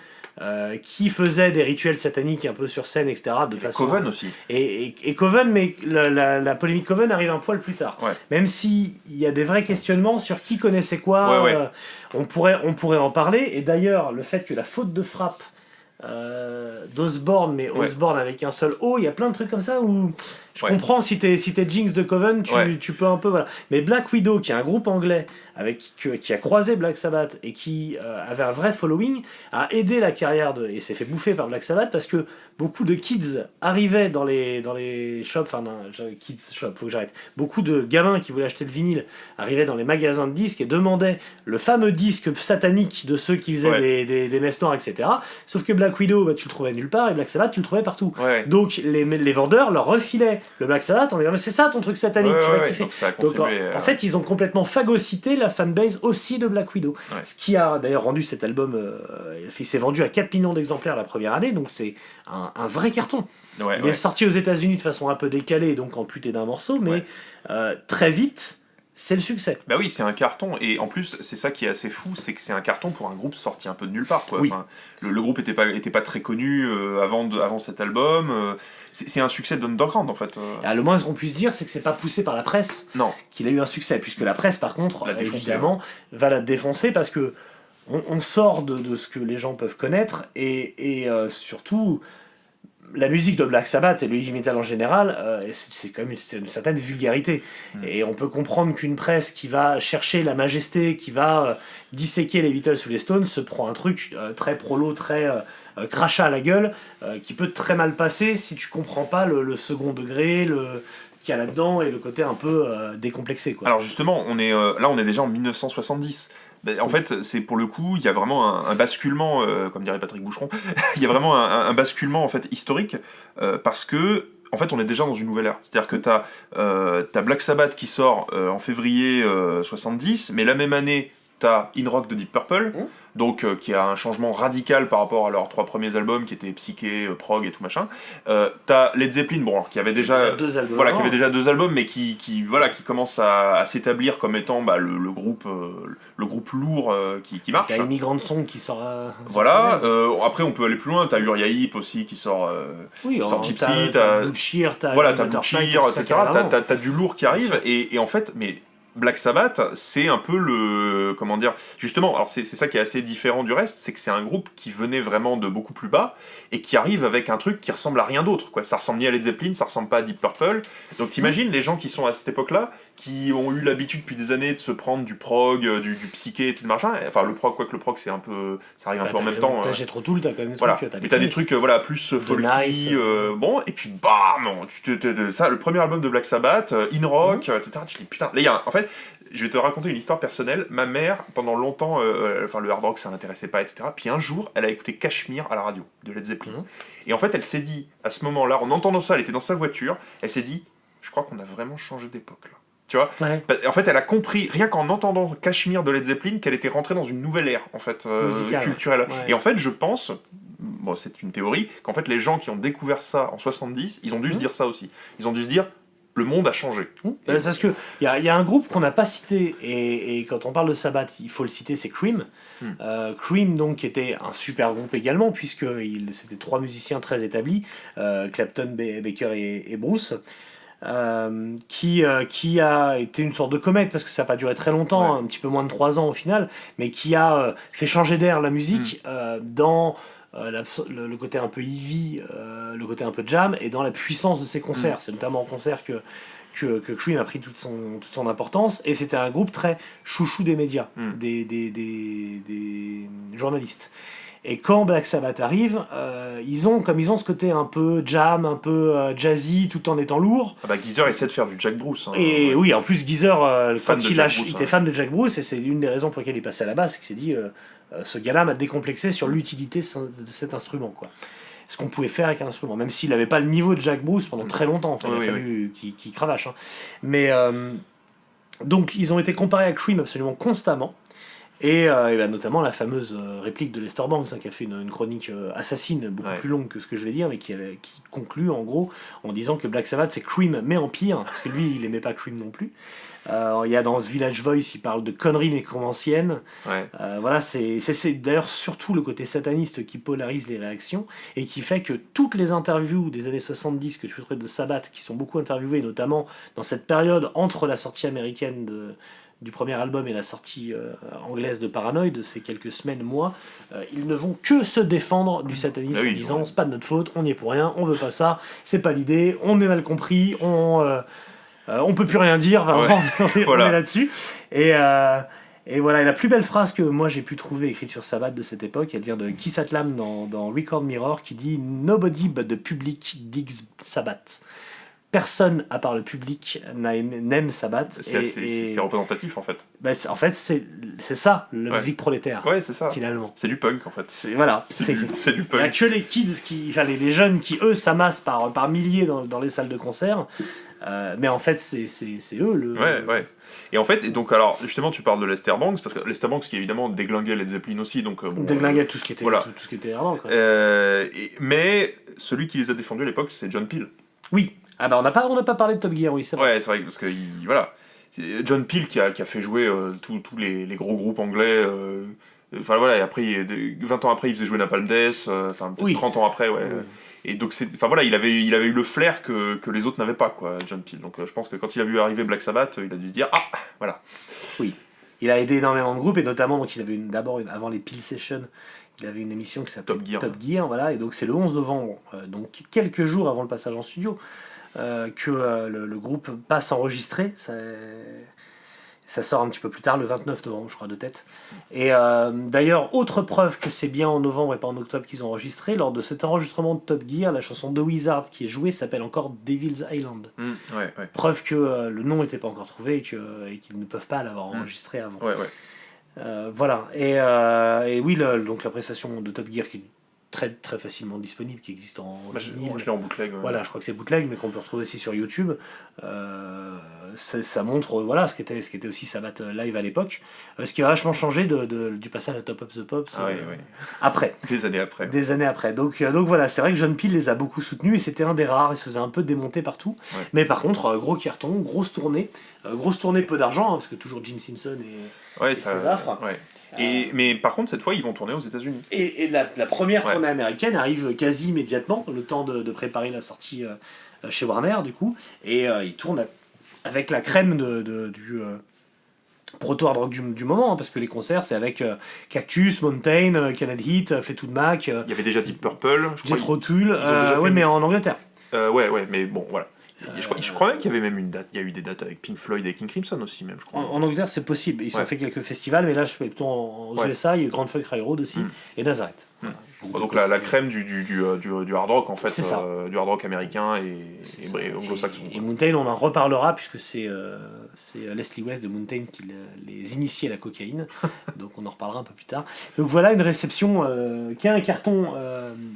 qui faisait des rituels sataniques un peu sur scène, etc. Coven aussi. Et Coven, mais la polémique Coven arrive un poil plus tard. Même s'il y a des vrais questionnements sur qui connaissait quoi, on pourrait en parler. Et d'ailleurs, le fait que la faute de frappe d'Osbourne, mais Osbourne avec un seul O, il y a plein de trucs comme ça où je comprends si t'es Jinx de Coven, tu peux un peu, voilà. Mais Black Widow, qui est un groupe anglais qui a croisé Black Sabbath et qui avait un vrai following, a aidé la carrière et s'est fait bouffer par Black Sabbath, parce que beaucoup de kids arrivaient dans les shops, kids shop, faut que j'arrête. Beaucoup de gamins qui voulaient acheter le vinyle arrivaient dans les magasins de disques et demandaient le fameux disque satanique de ceux qui faisaient des messes noires, etc. Sauf que Black Widow, tu le trouvais nulle part, et Black Sabbath, tu le trouvais partout. Donc les vendeurs leur refilaient le Black Sabbath en disant, mais c'est ça ton truc satanique, tu vas kiffer. Donc en fait, ils ont complètement phagocyté la fanbase aussi de Black Widow. Ce qui a d'ailleurs rendu cet album, il s'est vendu à 4 millions d'exemplaires la première année, donc c'est un vrai carton. Il est sorti aux États-Unis de façon un peu décalée, donc amputé d'un morceau, mais très vite, c'est le succès. Bah oui, c'est un carton, et en plus, c'est ça qui est assez fou, c'est que c'est un carton pour un groupe sorti un peu de nulle part, quoi. Enfin, le groupe était pas très connu avant cet album. C'est un succès d'underground, en fait. Le moins qu'on puisse dire, c'est que c'est pas poussé par la presse qu'il a eu un succès, puisque la presse, par contre, évidemment, va la défoncer, parce que on sort de ce que les gens peuvent connaître, et surtout, la musique de Black Sabbath et le heavy metal en général, c'est quand même une certaine vulgarité. Et on peut comprendre qu'une presse qui va chercher la majesté, qui va disséquer les Beatles ou les Stones, se prend un truc très prolo, très crachat à la gueule, qui peut très mal passer si tu comprends pas le second degré, qu'il y a là-dedans et le côté un peu décomplexé, quoi. Alors justement, là on est déjà en 1970. En fait, c'est pour le coup, il y a vraiment un basculement, comme dirait Patrick Boucheron, il y a vraiment un basculement en fait historique, parce que en fait on est déjà dans une nouvelle ère. C'est-à-dire que t'as Black Sabbath qui sort en février 70, mais la même année t'as In Rock de Deep Purple, donc qui a un changement radical par rapport à leurs 3 premiers albums qui étaient psyché, prog et tout machin. T'as Led Zeppelin, bon, alors, qui avait déjà 2 albums, voilà, qui avait déjà 2 albums, mais qui commence à s'établir comme étant le groupe lourd qui marche. T'as Immigrant Song qui sort. Voilà. Après on peut aller plus loin. T'as Uriah Heep aussi qui sort. Oui, qui sort Gypsy. t'as Butcher, t'as Butcher, etc. T'as du lourd qui arrive et en fait, mais Black Sabbath, c'est un peu comment dire, justement, alors c'est ça qui est assez différent du reste, c'est que c'est un groupe qui venait vraiment de beaucoup plus bas, et qui arrive avec un truc qui ressemble à rien d'autre, quoi. Ça ressemble ni à Led Zeppelin, ça ressemble pas à Deep Purple, donc t'imagines les gens qui sont à cette époque-là, qui ont eu l'habitude depuis des années de se prendre du prog, du psyché, etc. machin, enfin le prog, quoique le prog c'est un peu, ça arrive un peu en même temps. T'as Jethro Tull, t'as quand même des voilà. trucs, Mais t'as des trucs plus folky, Nice. bon, et puis bam, ça, le premier album de Black Sabbath, In Rock, etc. Tu dis putain, là en fait, je vais te raconter une histoire personnelle. Ma mère, pendant longtemps, le hard rock ça l'intéressait pas, etc. Puis un jour, elle a écouté Kashmir à la radio de Led Zeppelin. Et en fait, elle s'est dit, à ce moment-là, en entendant ça, elle était dans sa voiture, elle s'est dit, je crois qu'on a vraiment changé d'époque là. Tu vois, en fait, elle a compris, rien qu'en entendant Kashmir de Led Zeppelin, qu'elle était rentrée dans une nouvelle ère, en fait, culturelle. Et en fait, je pense, bon, c'est une théorie, qu'en fait, les gens qui ont découvert ça en 70, ils ont dû se dire ça aussi. Ils ont dû se dire, le monde a changé. Parce qu'il y a un groupe qu'on n'a pas cité, et quand on parle de Sabbath, il faut le citer, c'est Cream. Cream, donc, qui était un super groupe également, puisque c'était 3 musiciens très établis, Clapton, Baker et Bruce. Qui a été une sorte de comète, parce que ça n'a pas duré très longtemps, un petit peu moins de 3 ans au final, mais qui a fait changer d'air la musique dans le côté un peu heavy, le côté un peu jam, et dans la puissance de ses concerts. C'est notamment en concert que Cream a pris toute son importance, et c'était un groupe très chouchou des médias, des journalistes. Et quand Black Sabbath arrive, ils ont ce côté un peu jam, un peu jazzy, tout en étant lourd. Geezer essaie de faire du Jack Bruce. Et oui, en plus Geezer, quand il Bruce, était fan de Jack Bruce, et c'est l'une des raisons pour lesquelles il est passé à la basse, c'est qu'il s'est dit, ce gars-là m'a décomplexé sur l'utilité de cet instrument, quoi. Ce qu'on pouvait faire avec un instrument, même s'il n'avait pas le niveau de Jack Bruce pendant très longtemps, enfin, il a fallu qu'il cravache. Hein. Mais donc ils ont été comparés à Cream absolument constamment. Et notamment la fameuse réplique de Lester Bangs, qui a fait une chronique assassine, beaucoup plus longue que ce que je vais dire, mais qui conclut en gros en disant que Black Sabbath c'est Cream mais en pire, parce que lui il aimait pas Cream non plus. Il y a dans ce Village Voice, il parle de conneries nécromanciennes. Voilà, c'est d'ailleurs surtout le côté sataniste qui polarise les réactions et qui fait que toutes les interviews des années 70 que tu peux trouver de Sabbath, qui sont beaucoup interviewées, notamment dans cette période entre la sortie américaine du premier album et la sortie anglaise de Paranoid, de ces quelques semaines, mois, ils ne vont que se défendre du satanisme en disant c'est pas de notre faute, on n'y est pour rien, on veut pas ça, c'est pas l'idée, on est mal compris, on peut plus rien dire, on est là-dessus. Et voilà, et la plus belle phrase que moi j'ai pu trouver écrite sur Sabbath de cette époque, elle vient de Keith Atlam dans Record Mirror, qui dit « Nobody but the public digs Sabbath ». Personne, à part le public, n'aime Sabbath. C'est représentatif, en fait. En fait, c'est ça, la musique prolétaire. Ouais, c'est ça. Finalement. C'est du punk, en fait. C'est du punk. Il n'y a que les kids, les jeunes qui, eux, s'amassent par milliers dans les salles de concert. Mais en fait, c'est eux Ouais. Et en fait, alors, justement, tu parles de Lester Bangs, parce que Lester Bangs, qui évidemment déglinguait Led Zeppelin aussi, donc... déglinguait tout ce qui était tout ce qui était avant, quoi. Mais celui qui les a défendus à l'époque, c'est John Peel. Oui. On n'a pas parlé de Top Gear, oui, c'est vrai. Ouais, c'est vrai, parce que, voilà. John Peel qui a fait jouer tous les gros groupes anglais... Enfin voilà, et après, 20 ans après, il faisait jouer Napalm Death, 30 ans après, ouais. Et donc, il avait eu le flair que les autres n'avaient pas, quoi, John Peel. Donc je pense que quand il a vu arriver Black Sabbath, il a dû se dire, ah, voilà. Oui. Il a aidé énormément de groupes, et notamment, donc, il avait d'abord, avant les Peel Sessions, Il avait une émission qui s'appelait Top Gear, voilà, et donc c'est le 11 novembre, donc quelques jours avant le passage en studio, que le groupe passe enregistrer. Ça sort un petit peu plus tard, le 29 novembre, je crois, de tête. Et d'ailleurs, autre preuve que c'est bien en novembre et pas en octobre qu'ils ont enregistré, lors de cet enregistrement de Top Gear, la chanson de Wizard qui est jouée s'appelle encore Devil's Island. Ouais. Preuve que le nom n'était pas encore trouvé et qu'ils ne peuvent pas l'avoir enregistré avant. Ouais. Voilà. Et oui, donc la prestation de Top Gear qui est très, très facilement disponible, qui existe en vinyle. Je l'ai en bootleg. Ouais. Voilà, je crois que c'est bootleg, mais qu'on peut retrouver aussi sur YouTube. Ça montre Ah ce qu'était aussi Sabbath live à l'époque. Ce qui a vachement changé du passage à Top of the Pops après. Des années après. Donc voilà, c'est vrai que John Peel les a beaucoup soutenus et c'était un des rares. Il se faisait un peu démonter partout. Ouais. Mais par contre, gros carton, grosse tournée, peu d'argent, parce que toujours Jim Simpson et ses affres. Ouais. Mais par contre, cette fois, ils vont tourner aux États-Unis. Et la première tournée américaine arrive quasi immédiatement, le temps de préparer la sortie chez Warner, du coup. Et ils tournent avec la crème du proto-hard rock du moment, parce que les concerts, c'est avec Cactus, Mountain, Canad Heat, Fleetwood Mac. Il y avait déjà Deep Purple, je crois. Jethro Tull, oui, mais en Angleterre. Ouais, mais bon, voilà. Je crois même qu'il y avait même une date. Il y a eu des dates avec Pink Floyd et King Crimson aussi, même, je crois. En Angleterre, c'est possible. Ils ont fait quelques festivals, mais là, je fais plutôt aux USA. Il y a eu Grand Funk Railroad aussi, et Nazareth. Donc la crème du hard rock, en fait, du hard rock américain et anglo-saxon. Et Mountain, on en reparlera, puisque c'est Leslie West de Mountain qui les initie à la cocaïne. Donc on en reparlera un peu plus tard. Donc voilà une réception qui a un carton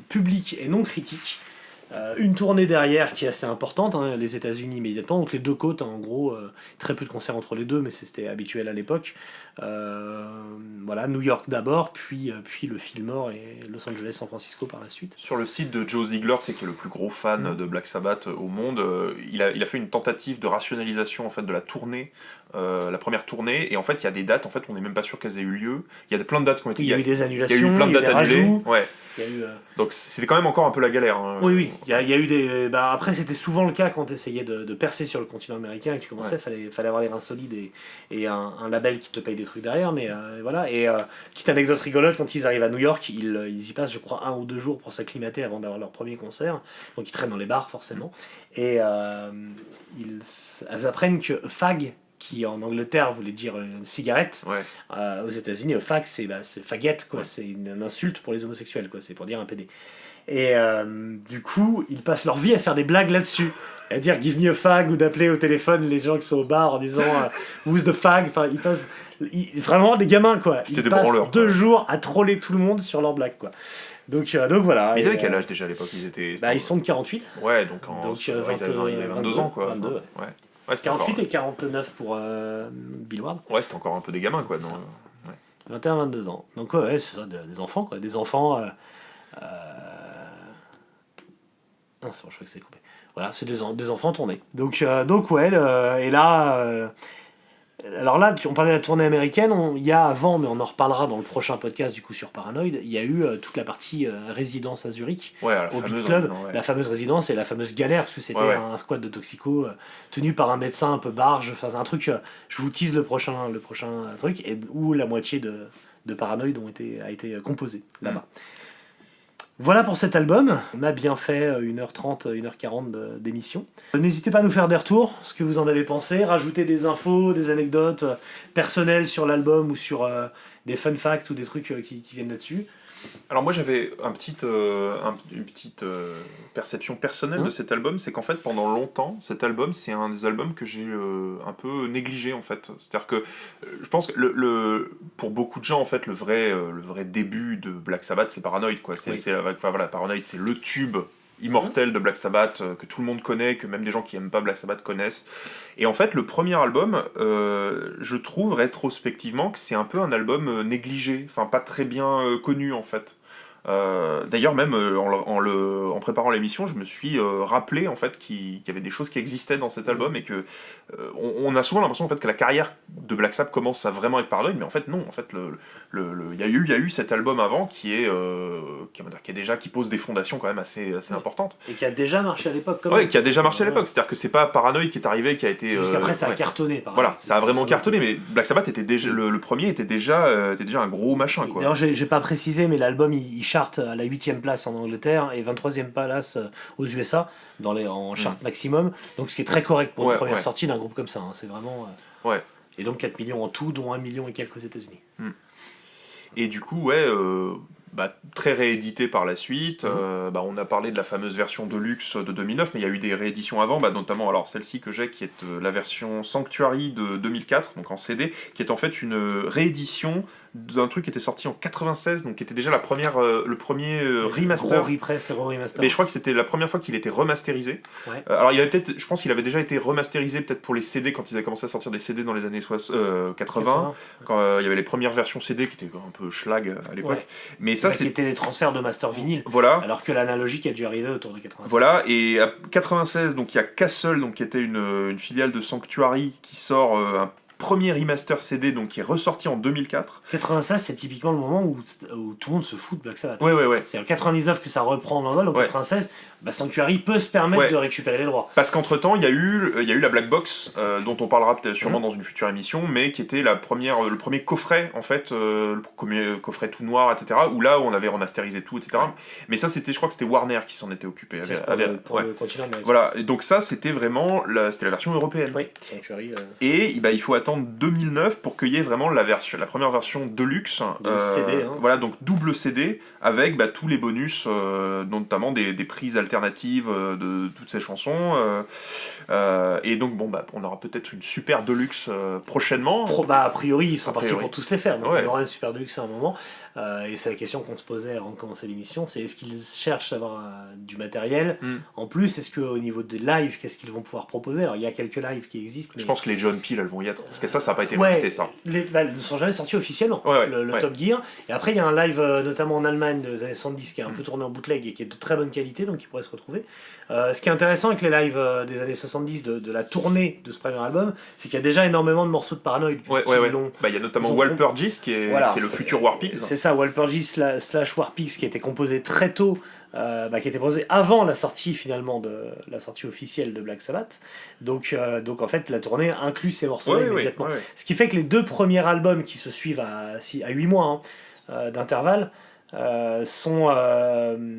public et non critique. Une tournée derrière qui est assez importante, les États-Unis immédiatement, donc les deux côtes, en gros, très peu de concerts entre les deux, mais c'était habituel à l'époque. Voilà, New York d'abord, puis le Fillmore et Los Angeles, San Francisco par la suite. Sur le site de Joe Ziegler, qui est le plus gros fan de Black Sabbath au monde, il a fait une tentative de rationalisation en fait, de la tournée, la première tournée, et en fait il y a des dates, en fait on n'est même pas sûr qu'elles aient eu lieu. Il y a plein de dates qui ont été... Il y a eu des annulations, il y a eu plein de dates annulées. Ouais. Il y a eu, Donc c'était quand même encore un peu la galère. Oui. Il y a eu des... après c'était souvent le cas quand tu essayais de percer sur le continent américain et que tu commençais, fallait avoir les reins solides et un label qui te paye des trucs derrière, mais voilà. Et petite anecdote rigolote, quand ils arrivent à New York, ils y passent je crois 1 ou 2 jours pour s'acclimater avant d'avoir leur premier concert, donc ils traînent dans les bars forcément, et elles apprennent que fag, qui en Angleterre voulait dire une cigarette, aux États-Unis, fag c'est faguette, quoi. C'est une insulte pour les homosexuels, quoi. C'est pour dire un PD. Et du coup, ils passent leur vie à faire des blagues là-dessus, à dire give me a fag, ou d'appeler au téléphone les gens qui sont au bar en disant who's the fag. Enfin, ils passent vraiment des gamins, quoi. C'était ils des passent branleurs, 2 jours à troller tout le monde sur leurs blagues, quoi. Donc voilà. Mais ils avaient quel âge déjà à l'époque? Ils sont de 48. Ouais, donc ils avaient 22 ans, quoi. 22, ouais, 48 et 49 pour Bill Ward. Ouais, c'était encore un peu des gamins, quoi. 21-22 ans. Donc c'est ça, des enfants, quoi. Des enfants... Non, c'est bon, je crois que c'est coupé. Voilà, c'est des enfants tournés. Donc ouais, et là... alors là, on parlait de la tournée américaine, il y a avant, mais on en reparlera dans le prochain podcast du coup sur Paranoid, il y a eu toute la partie résidence à Zurich, au Beat Club, la fameuse résidence et la fameuse galère, parce que c'était un squad de toxicos tenu par un médecin un peu barge, enfin un truc, je vous tease le prochain truc, où la moitié de Paranoid a été composée là-bas. Voilà pour cet album, on a bien fait 1h30, 1h40 d'émission. N'hésitez pas à nous faire des retours, ce que vous en avez pensé, rajouter des infos, des anecdotes personnelles sur l'album ou sur des fun facts ou des trucs qui viennent là-dessus. Alors moi j'avais une petite perception personnelle de cet album, c'est qu'en fait pendant longtemps cet album c'est un des albums que j'ai un peu négligé en fait. C'est-à-dire que je pense que pour beaucoup de gens en fait le vrai début de Black Sabbath c'est Paranoid, quoi. Paranoid c'est le tube immortel de Black Sabbath que tout le monde connaît, que même des gens qui aiment pas Black Sabbath connaissent. Et en fait le premier album je trouve rétrospectivement que c'est un peu un album négligé, enfin pas très bien connu en fait. D'ailleurs, même en préparant l'émission, je me suis rappelé en fait qu'il y avait des choses qui existaient dans cet album et que on a souvent l'impression en fait que la carrière de Black Sabbath commence à vraiment être Paranoid, mais en fait non. En fait, il y a eu cet album avant qui pose des fondations quand même assez importantes. Et qui a déjà marché à l'époque. Ouais, qui a déjà marché à l'époque. C'est-à-dire que c'est pas Paranoid qui est arrivé, qui a été. C'est juste qu'après ça a cartonné. Voilà, ça a vraiment cartonné, mais Black Sabbath était déjà le premier était déjà un gros machin quoi. D'ailleurs, j'ai pas précisé, mais l'album il charte à la 8ème place en Angleterre et 23ème place aux USA en chart maximum. Donc ce qui est très correct pour une première sortie d'un groupe comme ça. Hein. C'est vraiment. Et donc 4 millions en tout, dont 1 million et quelques aux États-Unis. Et du coup, très réédité par la suite. On a parlé de la fameuse version Deluxe de 2009, mais il y a eu des rééditions avant, notamment alors celle-ci que j'ai, qui est la version Sanctuary de 2004, donc en CD, qui est en fait une réédition d'un truc qui était sorti en 96, donc qui était déjà le premier remaster. Gros repress, remaster. Mais je crois que c'était la première fois qu'il était remasterisé. Ouais. Alors je pense qu'il avait déjà été remasterisé peut-être pour les CD quand ils avaient commencé à sortir des CD dans les années 80, quand il y avait les premières versions CD qui étaient un peu schlag à l'époque. Ouais. Mais ça, qui étaient des transferts de master vinyle. Voilà. Alors que l'analogique a dû arriver autour de 96. Voilà, et à 96, donc il y a Castle, donc qui était une filiale de Sanctuary, qui sort un premier remaster CD, donc qui est ressorti en 2004. 96, c'est typiquement le moment où tout le monde se fout de Black Sabbath. Ouais. C'est en 99 que ça reprend en vol, en 96, Sanctuary peut se permettre de récupérer les droits. Parce qu'entre-temps, il y a eu la Black Box, dont on parlera peut-être sûrement dans une future émission, mais qui était le premier coffret, en fait, le premier coffret tout noir, etc., où là, on avait remasterisé tout, etc. Mais ça, je crois que c'était Warner qui s'en était occupé. Pour le continent américain. Voilà, et donc ça, c'était vraiment la version européenne. Oui, Sanctuary. Et il faut attendre 2009 pour qu'il y ait vraiment la première version Deluxe. CD, hein. Voilà, donc double CD, avec tous les bonus, notamment des prises alternatives de toutes ces chansons. Et donc, on aura peut-être une super Deluxe prochainement. A priori, ils sont partis pour tous les faire. Donc Ouais. on aura une super Deluxe à un moment. Et c'est la question qu'on se posait avant de commencer l'émission, c'est est-ce qu'ils cherchent à avoir du matériel en plus, est-ce qu'au niveau des lives, qu'est-ce qu'ils vont pouvoir proposer? Alors il y a quelques lives qui existent. Je pense que les John Peel, elles vont y être, parce que ça n'a pas été répété, ça. Elles ne sont jamais sortis officiellement, le Top Gear. Et après il y a un live notamment en Allemagne des années 70 qui est un peu tourné en bootleg et qui est de très bonne qualité, donc il pourrait se retrouver. Ce qui est intéressant avec les lives des années 70 de la tournée de ce premier album, c'est qu'il y a déjà énormément de morceaux de Paranoid. Il y a notamment Walpurgis qui est le futur Warpigs. C'est ça, Walpurgis / Warpigs qui a été composé très tôt, qui a été posé avant la sortie finalement de la sortie officielle de Black Sabbath. Donc en fait la tournée inclut ces morceaux immédiatement. Ce qui fait que les deux premiers albums qui se suivent à 8 mois d'intervalle sont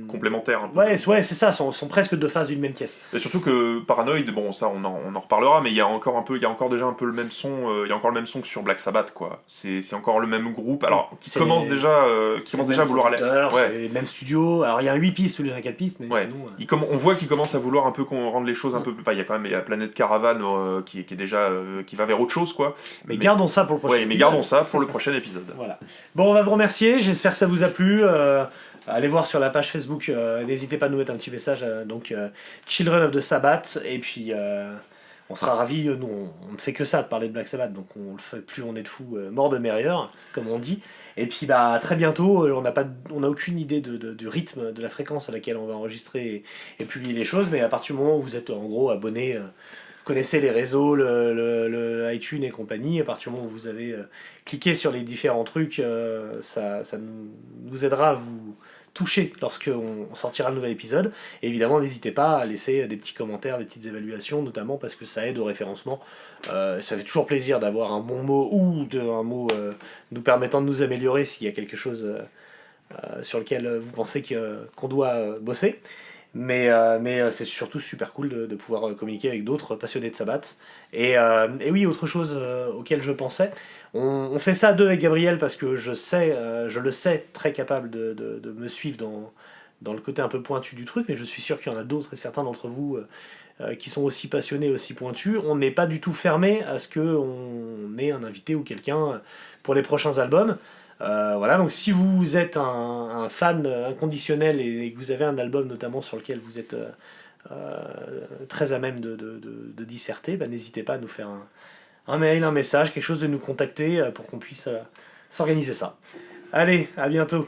complémentaires un peu. Ouais, c'est ça, sont presque deux faces d'une même pièce. Et surtout que Paranoid, ça on en reparlera, mais il y a encore déjà un peu le même son, il y a encore le même son que sur Black Sabbath, quoi. C'est encore le même groupe, alors qui commence déjà à vouloir aller. C'est les mêmes studios. Alors il y a 8 pistes ou 4 pistes, mais sinon, on voit qu'ils commencent à vouloir un peu qu'on rende les choses un peu. Enfin, il y a quand même Planet Caravan qui est déjà qui va vers autre chose, quoi. Mais gardons ça pour le prochain. Mais gardons ça pour le prochain épisode. Voilà. Bon, on va vous remercier. J'espère que ça vous a plu. Allez voir sur la page Facebook, n'hésitez pas à nous mettre un petit message, Children of the Sabbath, et puis on sera ravis. Nous on ne fait que ça de parler de Black Sabbath, donc on le fait plus, on est de fous, mort de meilleur, comme on dit. Et puis très bientôt, on n'a aucune idée du rythme, de la fréquence à laquelle on va enregistrer et publier les choses, mais à partir du moment où vous êtes en gros abonné, connaissez les réseaux, le iTunes et compagnie, à partir du moment où vous avez cliqué sur les différents trucs, ça nous aidera à vous toucher lorsqu'on sortira le nouvel épisode. Et évidemment, n'hésitez pas à laisser des petits commentaires, des petites évaluations, notamment parce que ça aide au référencement. Ça fait toujours plaisir d'avoir un bon mot ou un mot nous permettant de nous améliorer s'il y a quelque chose sur lequel vous pensez qu'on doit bosser. Mais c'est surtout super cool de pouvoir communiquer avec d'autres passionnés de Sabbath. Et oui, autre chose auquel je pensais, on fait ça à deux avec Gabriel parce que je le sais très capable de me suivre dans le côté un peu pointu du truc, mais je suis sûr qu'il y en a d'autres et certains d'entre vous qui sont aussi passionnés, aussi pointus. On n'est pas du tout fermé à ce qu'on ait un invité ou quelqu'un pour les prochains albums. Voilà, donc si vous êtes un fan inconditionnel et que vous avez un album notamment sur lequel vous êtes très à même de disserter, n'hésitez pas à nous faire un mail, un message, quelque chose, de nous contacter pour qu'on puisse s'organiser ça. Allez, à bientôt.